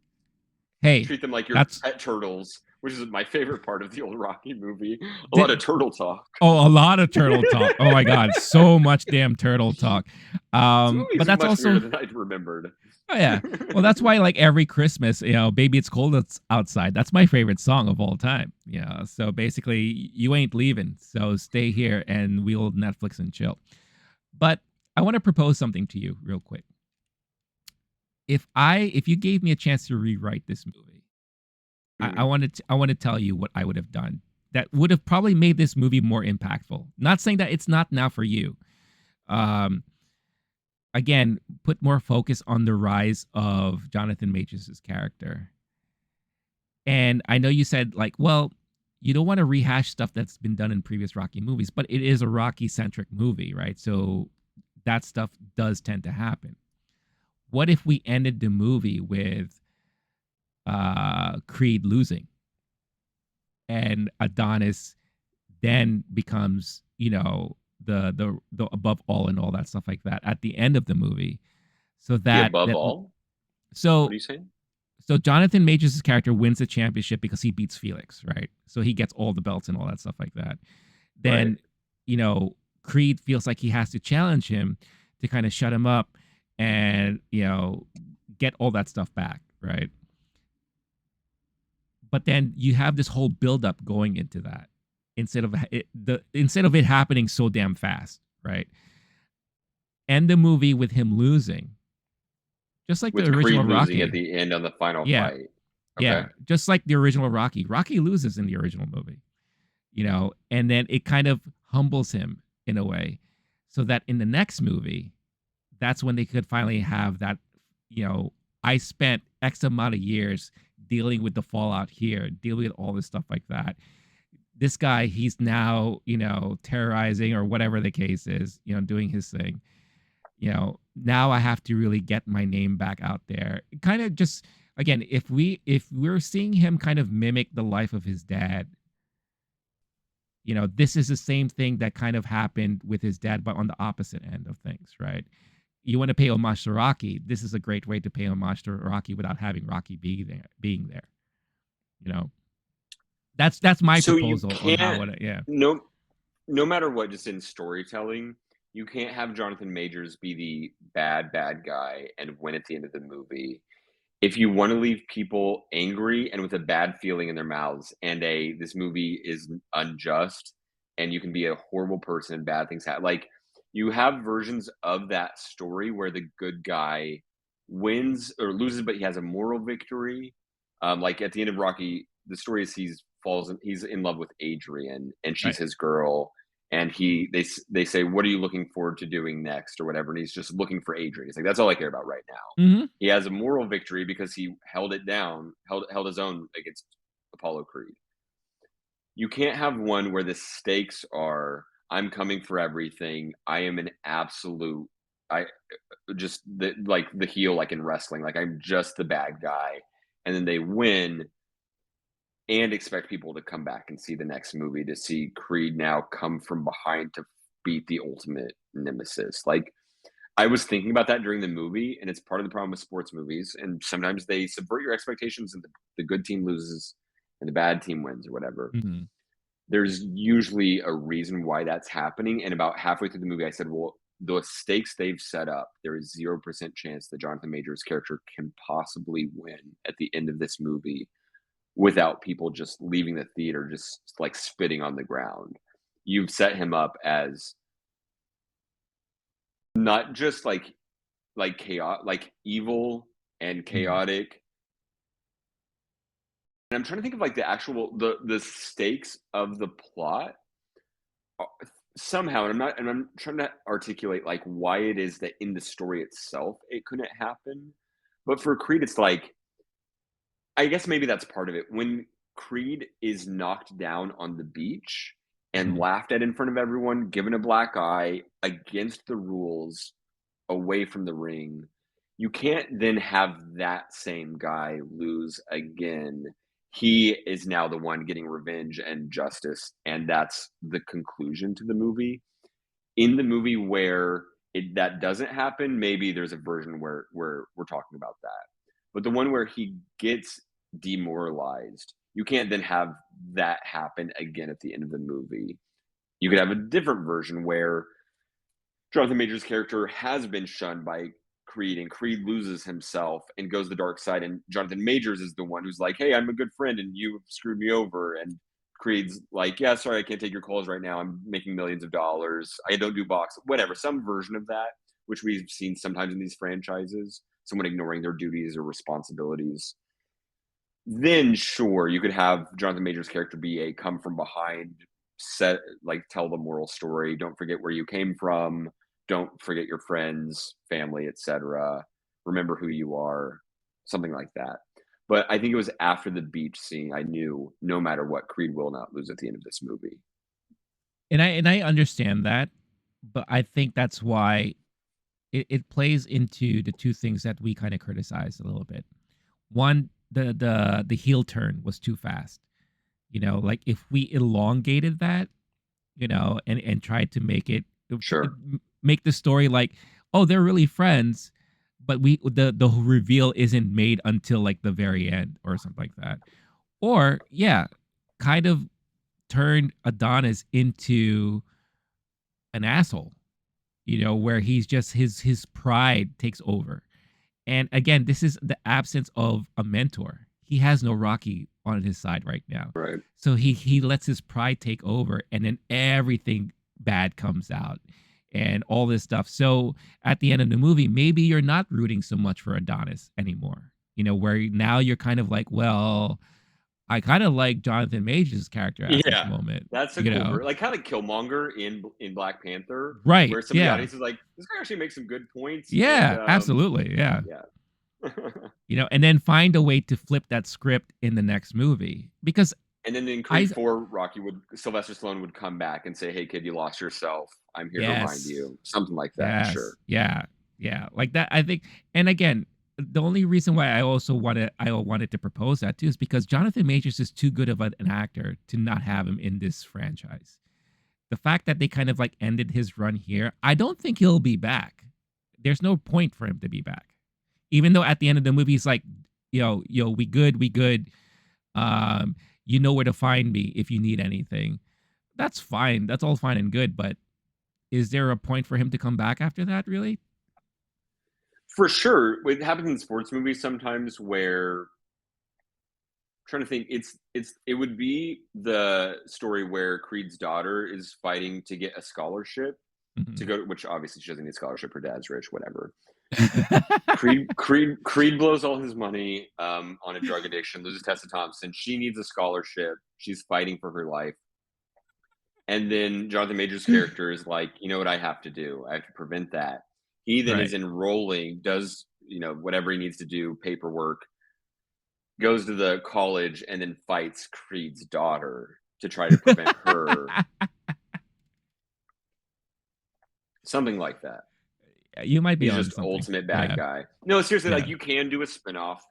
Speaker 1: hey,
Speaker 2: treat them like your
Speaker 1: that's
Speaker 2: pet turtles, which is my favorite part of the old Rocky movie. A lot
Speaker 1: the,
Speaker 2: of turtle talk.
Speaker 1: oh, a lot of turtle talk. Oh my god, so much damn turtle talk.
Speaker 2: This
Speaker 1: But
Speaker 2: movie's
Speaker 1: that's
Speaker 2: much weirder
Speaker 1: also,
Speaker 2: than I remembered.
Speaker 1: oh yeah. Well, that's why like every Christmas, Baby It's Cold Outside. That's my favorite song of all time. So basically you ain't leaving. So stay here and we'll Netflix and chill. But I want to propose something to you real quick. If you gave me a chance to rewrite this movie,
Speaker 2: Mhm.
Speaker 1: I want to tell you what I would have done that would have probably made this movie more impactful. Not saying that it's not now for you. Um, Again, put more focus on the rise of Jonathan Majors' character. And I know you said like, well, you don't want to rehash stuff that's been done in previous Rocky movies, but it is a Rocky centric movie, right? So that stuff does tend to happen. What if we ended the movie with Creed losing and Adonis then becomes, the above all and all that stuff like that at the end of the movie. So
Speaker 2: The
Speaker 1: that
Speaker 2: above
Speaker 1: that
Speaker 2: all? What are
Speaker 1: so
Speaker 2: you saying?
Speaker 1: so Jonathan Majors' character wins the championship because he beats Felix, right? So he gets all the belts and all that stuff like that.
Speaker 2: Right.
Speaker 1: Then, you know, Creed feels like he has to challenge him to kind of shut him up and, get all that stuff back, right? But then you have this whole buildup going into that instead of it happening so damn fast, right? End the movie with him losing, just like the
Speaker 2: With Creed
Speaker 1: original
Speaker 2: losing at
Speaker 1: Rocky.
Speaker 2: the end on the final
Speaker 1: Yeah,
Speaker 2: fight. Okay.
Speaker 1: yeah, just like the original Rocky. Rocky loses in the original movie, and then it kind of humbles him in a way, so that in the next movie, that's when they could finally have that, you know, I spent X amount of years dealing with the fallout here, dealing with all this stuff like that. This guy, he's now, terrorizing or whatever the case is, doing his thing. Now I have to really get my name back out there. Kind of just again, if we're seeing him kind of mimic the life of his dad, this is the same thing that kind of happened with his dad, but on the opposite end of things, right? You want to pay homage to Rocky. This is a great way to pay homage to Rocky without having Rocky being there. You know, that's my
Speaker 2: So you
Speaker 1: proposal on how
Speaker 2: can't
Speaker 1: it. Yeah,
Speaker 2: no no matter what, just in storytelling, you can't have Jonathan Majors be the bad guy and win at the end of the movie. If you want to leave people angry and with a bad feeling in their mouths and this movie is unjust and you can be a horrible person and bad things happen. Like you have versions of that story where the good guy wins or loses, but he has a moral victory. Like at the end of Rocky, the story is he's in love with Adrian and she's
Speaker 1: right.
Speaker 2: his girl and they say, "What are you looking forward to doing next?" or whatever, and he's just looking for Adrian. He's like, "That's all I care about right now."
Speaker 1: Mhm.
Speaker 2: He has a moral victory because he held it down, held his own against Apollo Creed. You can't have one where the stakes are, "I'm coming for everything. I am an absolute I just the heel like in wrestling, like I'm just the bad guy," and then they win and expect people to come back and see the next movie to see Creed now come from behind to beat the ultimate nemesis. Like, I was thinking about that during the movie, and it's part of the problem with sports movies. And sometimes they subvert your expectations, and the good team loses and the bad team wins or whatever.
Speaker 1: Mhm.
Speaker 2: There's usually a reason why that's happening. And about halfway through the movie, I said, well, the stakes they've set up, there is 0% chance that Jonathan Majors' character can possibly win at the end of this movie without people just leaving the theater just like spitting on the ground. You've set him up as not just like chaos, like evil and
Speaker 1: Mhm.
Speaker 2: chaotic. And I'm trying to think of like the actual the stakes of the plot somehow, and I'm trying to articulate like why it is that in the story itself it couldn't happen. But for Creed, it's like I guess maybe that's part of it. When Creed is knocked down on the beach and
Speaker 1: Mhm.
Speaker 2: laughed at in front of everyone, given a black eye, against the rules, away from the ring, you can't then have that same guy lose again. He is now the one getting revenge and justice, and that's the conclusion to the movie. In the movie where that doesn't happen, maybe there's a version where we're talking about that. But the one where he gets demoralized, you can't then have that happen again at the end of the movie. You could have a different version where Jonathan Majors' character has been shunned by Creed, and Creed loses himself and goes the dark side. And Jonathan Majors is the one who's like, "Hey, I'm a good friend, and you screwed me over." And Creed's like, "Yeah, sorry, I can't take your calls right now. I'm making millions of dollars. I don't do box, whatever." Some version of that, which we've seen sometimes in these franchises, someone ignoring their duties or responsibilities. Then sure, you could have Jonathan Majors' character be a come from behind, set like tell the moral story. Don't forget where you came from. Don't forget your friends, family, etc. Remember who you are, something like that. But I think it was after the beach scene I knew no matter what, Creed will not lose at the end of this movie.
Speaker 1: And I understand that, but I think that's why it plays into the two things that we kind of criticize a little bit. One, the heel turn was too fast. Like if we elongated that, and tried to make
Speaker 2: Sure.
Speaker 1: make the story like, oh, they're really friends, but the reveal isn't made until like the very end or something like that. Or yeah, kind of turned Adonis into an asshole, where he's just his pride takes over. And again, this is the absence of a mentor. He has no Rocky on his side right now.
Speaker 2: Right.
Speaker 1: So he lets his pride take over, and then everything bad comes out and all this stuff. So at the end of the movie, maybe you're not rooting so much for Adonis anymore. Where now you're kind of like, well, I kind of like Jonathan Majors' character at this
Speaker 2: Yeah.
Speaker 1: moment,
Speaker 2: That's a
Speaker 1: you
Speaker 2: cool
Speaker 1: know?
Speaker 2: like kind of like Killmonger in Black Panther,
Speaker 1: Right.
Speaker 2: where some of the
Speaker 1: Yeah.
Speaker 2: audience is like, this guy actually makes some good points. And
Speaker 1: Yeah, absolutely. Yeah.
Speaker 2: yeah.
Speaker 1: And then find a way to flip that script in the next movie. Because
Speaker 2: And then in
Speaker 1: I
Speaker 2: Creed 4, Sylvester Stallone would come back and say, "Hey kid, you lost yourself. I'm here to remind
Speaker 1: yes.
Speaker 2: you." Something like that,
Speaker 1: Yes.
Speaker 2: sure.
Speaker 1: Yeah. Yeah. Like that, I think. And again, the only reason why I wanted to propose that too is because Jonathan Majors is too good of an actor to not have him in this franchise. The fact that they kind of like ended his run here, I don't think he'll be back. There's no point for him to be back. Even though at the end of the movie he's like, yo, we good. Um, you know where to find me if you need anything. That's fine. That's all fine and good, but is there a point for him to come back after that, really?
Speaker 2: For sure. It happens in sports movies sometimes where trying to think, it would be the story where Creed's daughter is fighting to get a scholarship to
Speaker 1: Mhm.
Speaker 2: go, which obviously she doesn't need a scholarship, her dad's rich, whatever. Creed blows all his money on a drug addiction, loses Tessa Thompson. She needs a scholarship. She's fighting for her life. And then Jonathan Majors' character is like, you know what I have to do? I have to prevent that. He then
Speaker 1: Right.
Speaker 2: is enrolling, does, whatever he needs to do, paperwork, goes to the college, and then fights Creed's daughter to try to prevent her. Something like that.
Speaker 1: You might be
Speaker 2: He's
Speaker 1: onto
Speaker 2: just
Speaker 1: something.
Speaker 2: ultimate bad
Speaker 1: Yeah.
Speaker 2: guy. No, seriously, like
Speaker 1: Yeah.
Speaker 2: you can do a spinoff.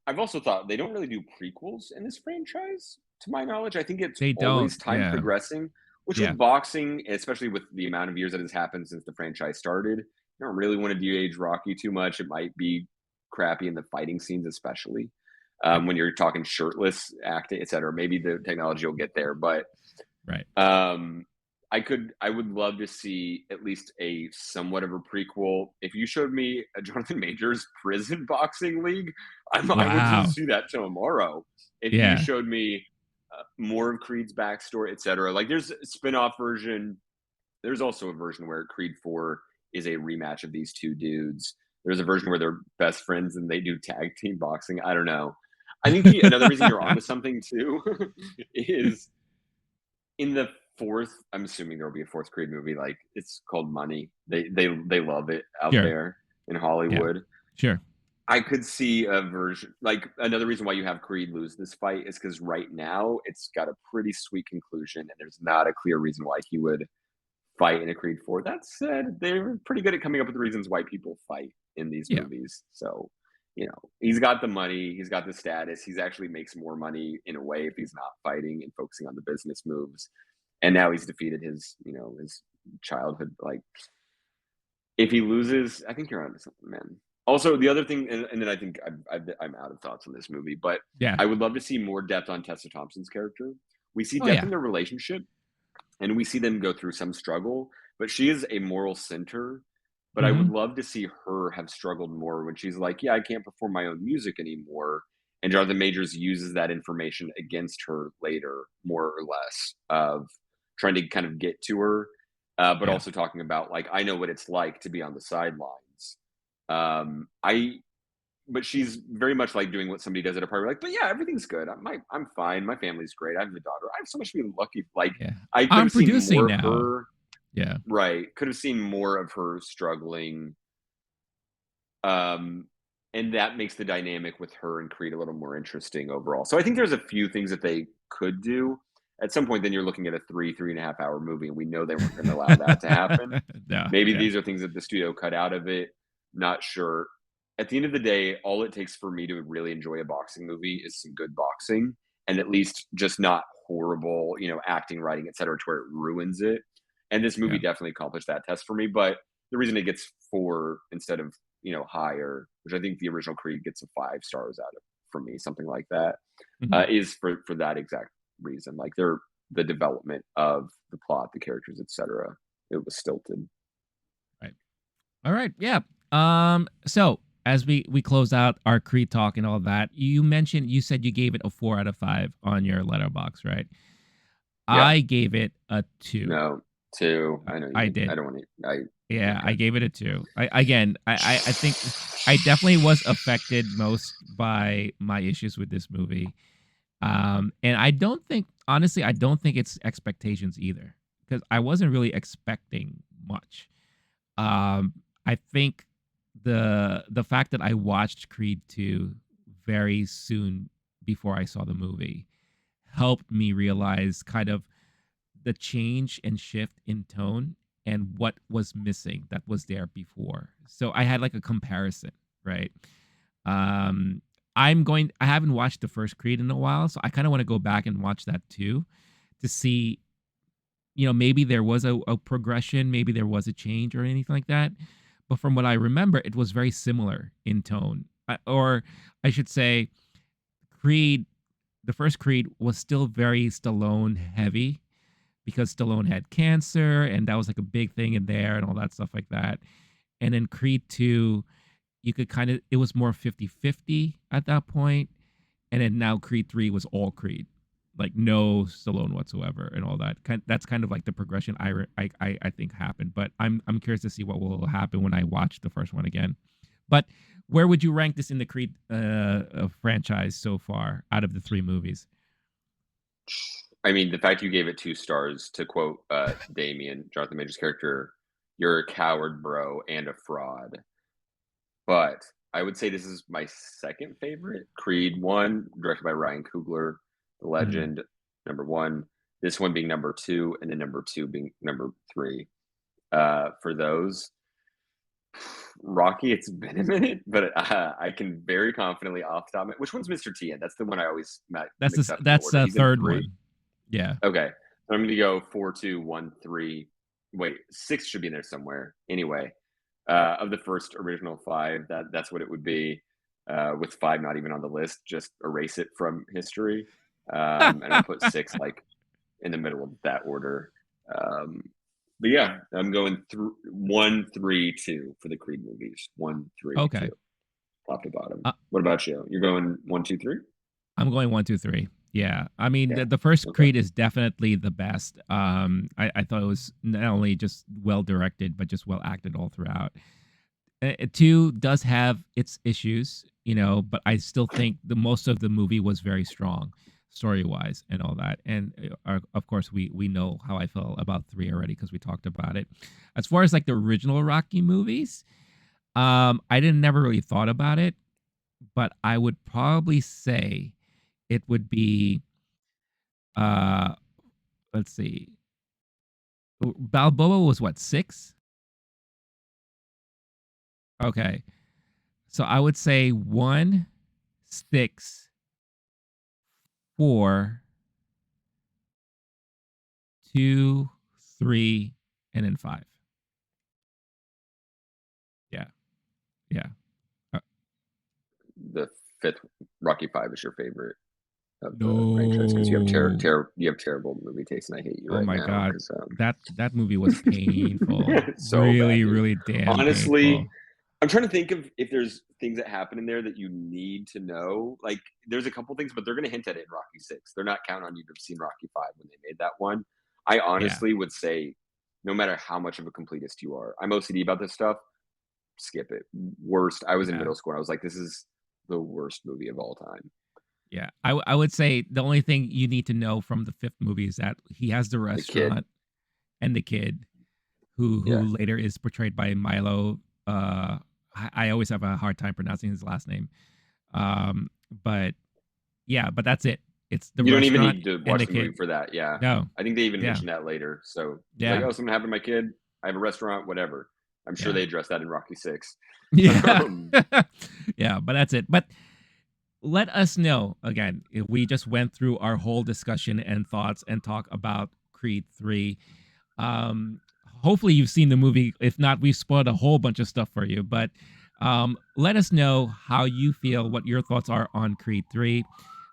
Speaker 2: I've also thought they don't really do prequels in this franchise, to my knowledge. I think it's
Speaker 1: They don't.
Speaker 2: always time
Speaker 1: Yeah.
Speaker 2: progressing, which
Speaker 1: Yeah.
Speaker 2: with boxing, especially with the amount of years that has happened since the franchise started, you don't really want to de-age Rocky too much. It might be crappy in the fighting scenes, especially
Speaker 1: Right.
Speaker 2: when you're talking shirtless acting, etc. Maybe the technology will get there, but
Speaker 1: Right.
Speaker 2: um, I would love to see at least a somewhat of a prequel. If you showed me a Jonathan Majors prison boxing league, I would
Speaker 1: Wow.
Speaker 2: see that tomorrow. If you
Speaker 1: Yeah.
Speaker 2: showed me more of Creed's backstory, etc. Like there's a spin-off version. There's also a version where Creed 4 is a rematch of these two dudes. There's a version where they're best friends and they do tag team boxing. I don't know. I think another reason you're onto something too is in the fourth, I'm assuming there will be a fourth Creed movie. Like it's called Money. They love it out
Speaker 1: Sure.
Speaker 2: there in
Speaker 1: Yeah.
Speaker 2: Hollywood.
Speaker 1: Sure.
Speaker 2: I could see a version like another reason why you have Creed lose this fight is because right now it's got a pretty sweet conclusion, and there's not a clear reason why he would fight in a Creed 4. That said, they're pretty good at coming up with reasons why people fight in these
Speaker 1: Yeah.
Speaker 2: movies. So, he's got the money, he's got the status, he's actually makes more money in a way if he's not fighting and focusing on the business moves. And now he's defeated his childhood. Like, if he loses, I think you're onto something, man. Also, the other thing, and then I think I'm out of thoughts on this movie, but
Speaker 1: Yeah.
Speaker 2: I would love to see more depth on Tessa Thompson's character. We see
Speaker 1: Oh
Speaker 2: depth
Speaker 1: yeah.
Speaker 2: in their relationship, and we see them go through some struggle, but she is a moral center. But I would
Speaker 1: Mhm.
Speaker 2: love to see her have struggled more when she's like, yeah, I can't perform my own music anymore. And Jonathan Majors uses that information against her later, more or less, of trying to kind of get to her, but
Speaker 1: Yeah.
Speaker 2: also talking about like, I know what it's like to be on the sidelines. I but she's very much like doing what somebody does at a party, like, but yeah, everything's good. I'm fine. My family's great. I have a daughter. I have so much to be lucky. Like,
Speaker 1: Yeah.
Speaker 2: I could
Speaker 1: I'm
Speaker 2: have seen
Speaker 1: producing
Speaker 2: more of
Speaker 1: now.
Speaker 2: her,
Speaker 1: Yeah.
Speaker 2: right? Could have seen more of her struggling. Um, and that makes the dynamic with her and Creed a little more interesting overall. So I think there's a few things that they could do. At some point, then you're looking at a 3.5 hour movie, and we know they weren't going to allow that to happen.
Speaker 1: No.
Speaker 2: Maybe
Speaker 1: Yeah.
Speaker 2: these are things that the studio cut out of it. Not sure. At the end of the day, all it takes for me to really enjoy a boxing movie is some good boxing, and at least just not horrible, acting, writing, etc., to where it ruins it. And this movie
Speaker 1: Yeah.
Speaker 2: definitely accomplished that test for me. But the reason it gets 4 instead of higher, which I think the original Creed gets a 5 stars out of for me, something like that,
Speaker 1: Mhm.
Speaker 2: is for that exact reason. Like the development of the plot, the characters, etc. It was stilted.
Speaker 1: Right. All right. Yeah. So as we close out our Creed talk and all that, you said you gave it a 4 out of 5 on your letterbox, right?
Speaker 2: Yeah.
Speaker 1: I gave it a 2.
Speaker 2: No. 2. I know you
Speaker 1: I
Speaker 2: did. I
Speaker 1: did.
Speaker 2: don't want to. I
Speaker 1: Yeah, I
Speaker 2: Okay.
Speaker 1: gave it a 2. I think I definitely was affected most by my issues with this movie. And I don't think honestly, I don't think it's expectations either because I wasn't really expecting much. Um, I think the fact that I watched Creed 2 very soon before I saw the movie helped me realize kind of the change and shift in tone and what was missing that was there before. So I had like a comparison, right? Um I haven't watched the first Creed in a while, so I kind of want to go back and watch that too to see, maybe there was a progression, maybe there was a change or anything like that. But from what I remember, it was very similar in tone. Or I should say, Creed, the first Creed was still very Stallone heavy because Stallone had cancer and that was like a big thing in there and all that stuff like that. And in Creed 2, you could kind of, it was more 50-50 at that point. And then now Creed 3 was all Creed, like no Stallone whatsoever and all that. That's kind of like the progression I think happened. But I'm curious to see what will happen when I watch the first one again. But where would you rank this in the Creed franchise so far out of the three movies?
Speaker 2: I mean, the fact you gave it 2 stars, to quote, Damien, Jonathan Major's character, "You're a coward, bro, and a fraud." But I would say this is my second favorite. Creed 1, directed by Ryan Coogler, the
Speaker 1: Mhm.
Speaker 2: legend, number 1. This one being number 2, and then number 2 being number 3. For those, Rocky, it's been a minute, but, I can very confidently off the top of my which one's Mr. T in? That's the one I always mix up in the
Speaker 1: That's
Speaker 2: order.
Speaker 1: the
Speaker 2: He's in
Speaker 1: third
Speaker 2: 3?
Speaker 1: one. Yeah.
Speaker 2: Okay. So I'm gonna go 4, 2, 1, 3. Wait, 6 should be in there somewhere. Anyway, of the first original 5, that's what it would be. With 5 not even on the list, just erase it from history. And I'll put 6 like in the middle of that order. Um, but yeah, I'm going through 1, 3, 2 for the Creed movies. 1, 3, 2,
Speaker 1: Okay.
Speaker 2: top to bottom.
Speaker 1: Uh,
Speaker 2: What about you? You're going 1, 2, 3?
Speaker 1: I'm going 1, 2, 3. Yeah. I mean,
Speaker 2: Yeah.
Speaker 1: the first
Speaker 2: Okay.
Speaker 1: Creed is definitely the best. I thought it was not only just well directed, but just well acted all throughout. 2 does have its issues, but I still think the most of the movie was very strong story wise and all that. And of course, we know how I feel about 3 already because we talked about it. As far as like the original Rocky movies, I didn't never really thought about it, but I would probably say it would be uh let's see. Balboa was what, 6? Okay. So I would say 1, 6, 4, 2, 3, and then 5. Yeah. Yeah. Uh,
Speaker 2: The 5th Rocky 5 is your favorite of the franchise because
Speaker 1: no.
Speaker 2: you have terrible movie taste, and I hate you
Speaker 1: Oh
Speaker 2: right
Speaker 1: my
Speaker 2: now
Speaker 1: god.
Speaker 2: because
Speaker 1: That movie was painful.
Speaker 2: it's so bad,
Speaker 1: Really,
Speaker 2: dude.
Speaker 1: really damn
Speaker 2: Honestly,
Speaker 1: painful.
Speaker 2: I'm trying to think of if there's things that happen in there that you need to know. Like, there's a couple things, but they're going to hint at it in Rocky 6. They're not counting on you to have seen Rocky 5 when they made that one. I
Speaker 1: Yeah.
Speaker 2: honestly would say, no matter how much of a completist you are, I'm OCD about this stuff. Skip it. Worst. I was in
Speaker 1: Yeah.
Speaker 2: middle school. And I was like, this is the worst movie of all time.
Speaker 1: Yeah. I would say the only thing you need to know from the 5th movie is that he has the
Speaker 2: The kid.
Speaker 1: restaurant and the kid who
Speaker 2: Yeah.
Speaker 1: later is portrayed by Milo. I always have a hard time pronouncing his last name. Um, but yeah, but that's it. It's the
Speaker 2: You don't even
Speaker 1: restaurant
Speaker 2: need to
Speaker 1: and
Speaker 2: watch
Speaker 1: the
Speaker 2: the movie
Speaker 1: kid.
Speaker 2: for that. Yeah.
Speaker 1: No.
Speaker 2: I think they even
Speaker 1: Yeah.
Speaker 2: mentioned that later. So he's like,
Speaker 1: Yeah.
Speaker 2: oh, something happened to my kid. I have a restaurant, whatever. I'm sure
Speaker 1: Yeah.
Speaker 2: they addressed that in Rocky 6.
Speaker 1: Yeah.
Speaker 2: Um,
Speaker 1: Yeah, but that's it. But let us know again if we just went through our whole discussion and thoughts and talk about Creed 3. Um Hopefully you've seen the movie. If not, we've spoiled a whole bunch of stuff for you, but let us know how you feel, what your thoughts are on Creed 3.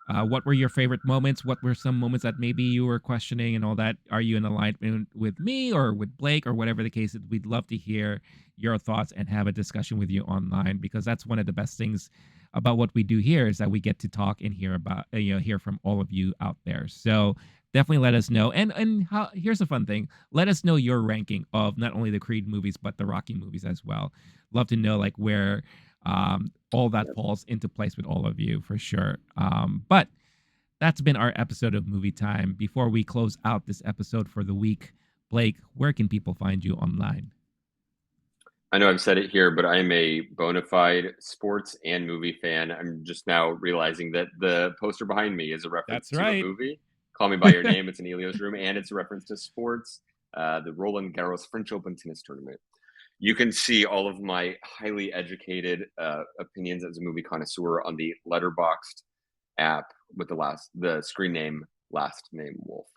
Speaker 1: What were your favorite moments? What were some moments that maybe you were questioning and all that? Are you in alignment with me or with Blake or whatever the case is? We'd love to hear your thoughts and have a discussion with you online because that's one of the best things about what we do here is that we get to talk and hear about hear from all of you out there. So definitely let us know. And how here's a fun thing. Let us know your ranking of not only the Creed movies but the Rocky movies as well. Love to know like where all that
Speaker 2: yep.
Speaker 1: falls into place with all of you for sure. But that's been our episode of Movie Time. Before we close out this episode for the week, Blake, where can people find you online?
Speaker 2: I know I've said it here, but I'm a bona fide sports and movie fan. I'm just now realizing that the poster behind me is a reference
Speaker 1: That's
Speaker 2: to a
Speaker 1: right.
Speaker 2: movie. Call Me by Your Name. It's an Elio's Room, and it's a reference to sports, the Roland Garros French Open tennis tournament. You can see all of my highly educated opinions as a movie connoisseur on the Letterboxd app with the screen name last name Wolf.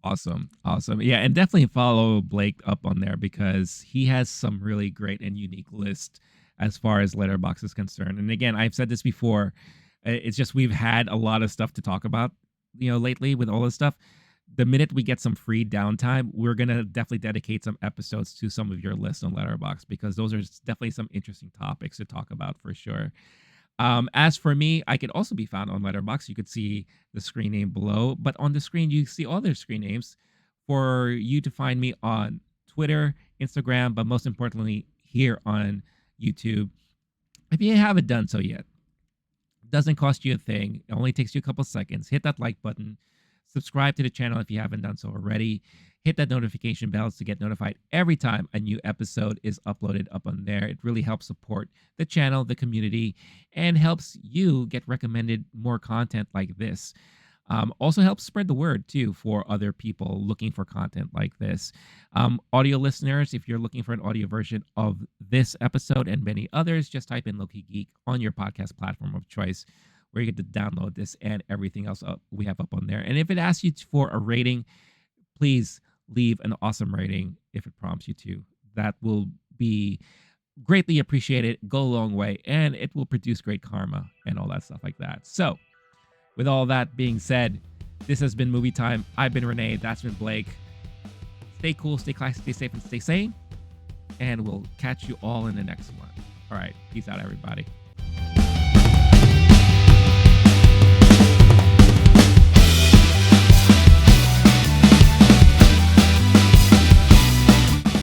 Speaker 1: Awesome. Awesome. Yeah, and definitely follow Blake up on there because he has some really great and unique lists as far as Letterbox is concerned. And again, I've said this before, it's just we've had a lot of stuff to talk about, lately with all this stuff. The minute we get some free downtime, we're gonna definitely dedicate some episodes to some of your lists on Letterbox because those are definitely some interesting topics to talk about for sure. As for me, I could also be found on Letterboxd. You could see the screen name below, but on the screen you see all their screen names for you to find me on Twitter, Instagram, but most importantly here on YouTube. If you haven't done so yet, it doesn't cost you a thing. It only takes you a couple seconds. Hit that like button, Subscribe to the channel if you haven't done so already. Hit that notification bell to get notified every time a new episode is uploaded up on there. It really helps support the channel, the community, and helps you get recommended more content like this. Also helps spread the word too for other people looking for content like this. Audio listeners, if you're looking for an audio version of this episode and many others, just type in Lowkey Geek on your podcast platform of choice, where you get to download this and everything else we have up on there. And if it asks you for a rating, please leave an awesome rating if it prompts you to. That will be greatly appreciated, go a long way, and it will produce great karma and all that stuff like that. So, with all that being said, this has been Movie Time. I've been Rene. That's been Blake. Stay cool, stay classy, stay safe, and stay sane. And we'll catch you all in the next one. All right. Peace out, everybody.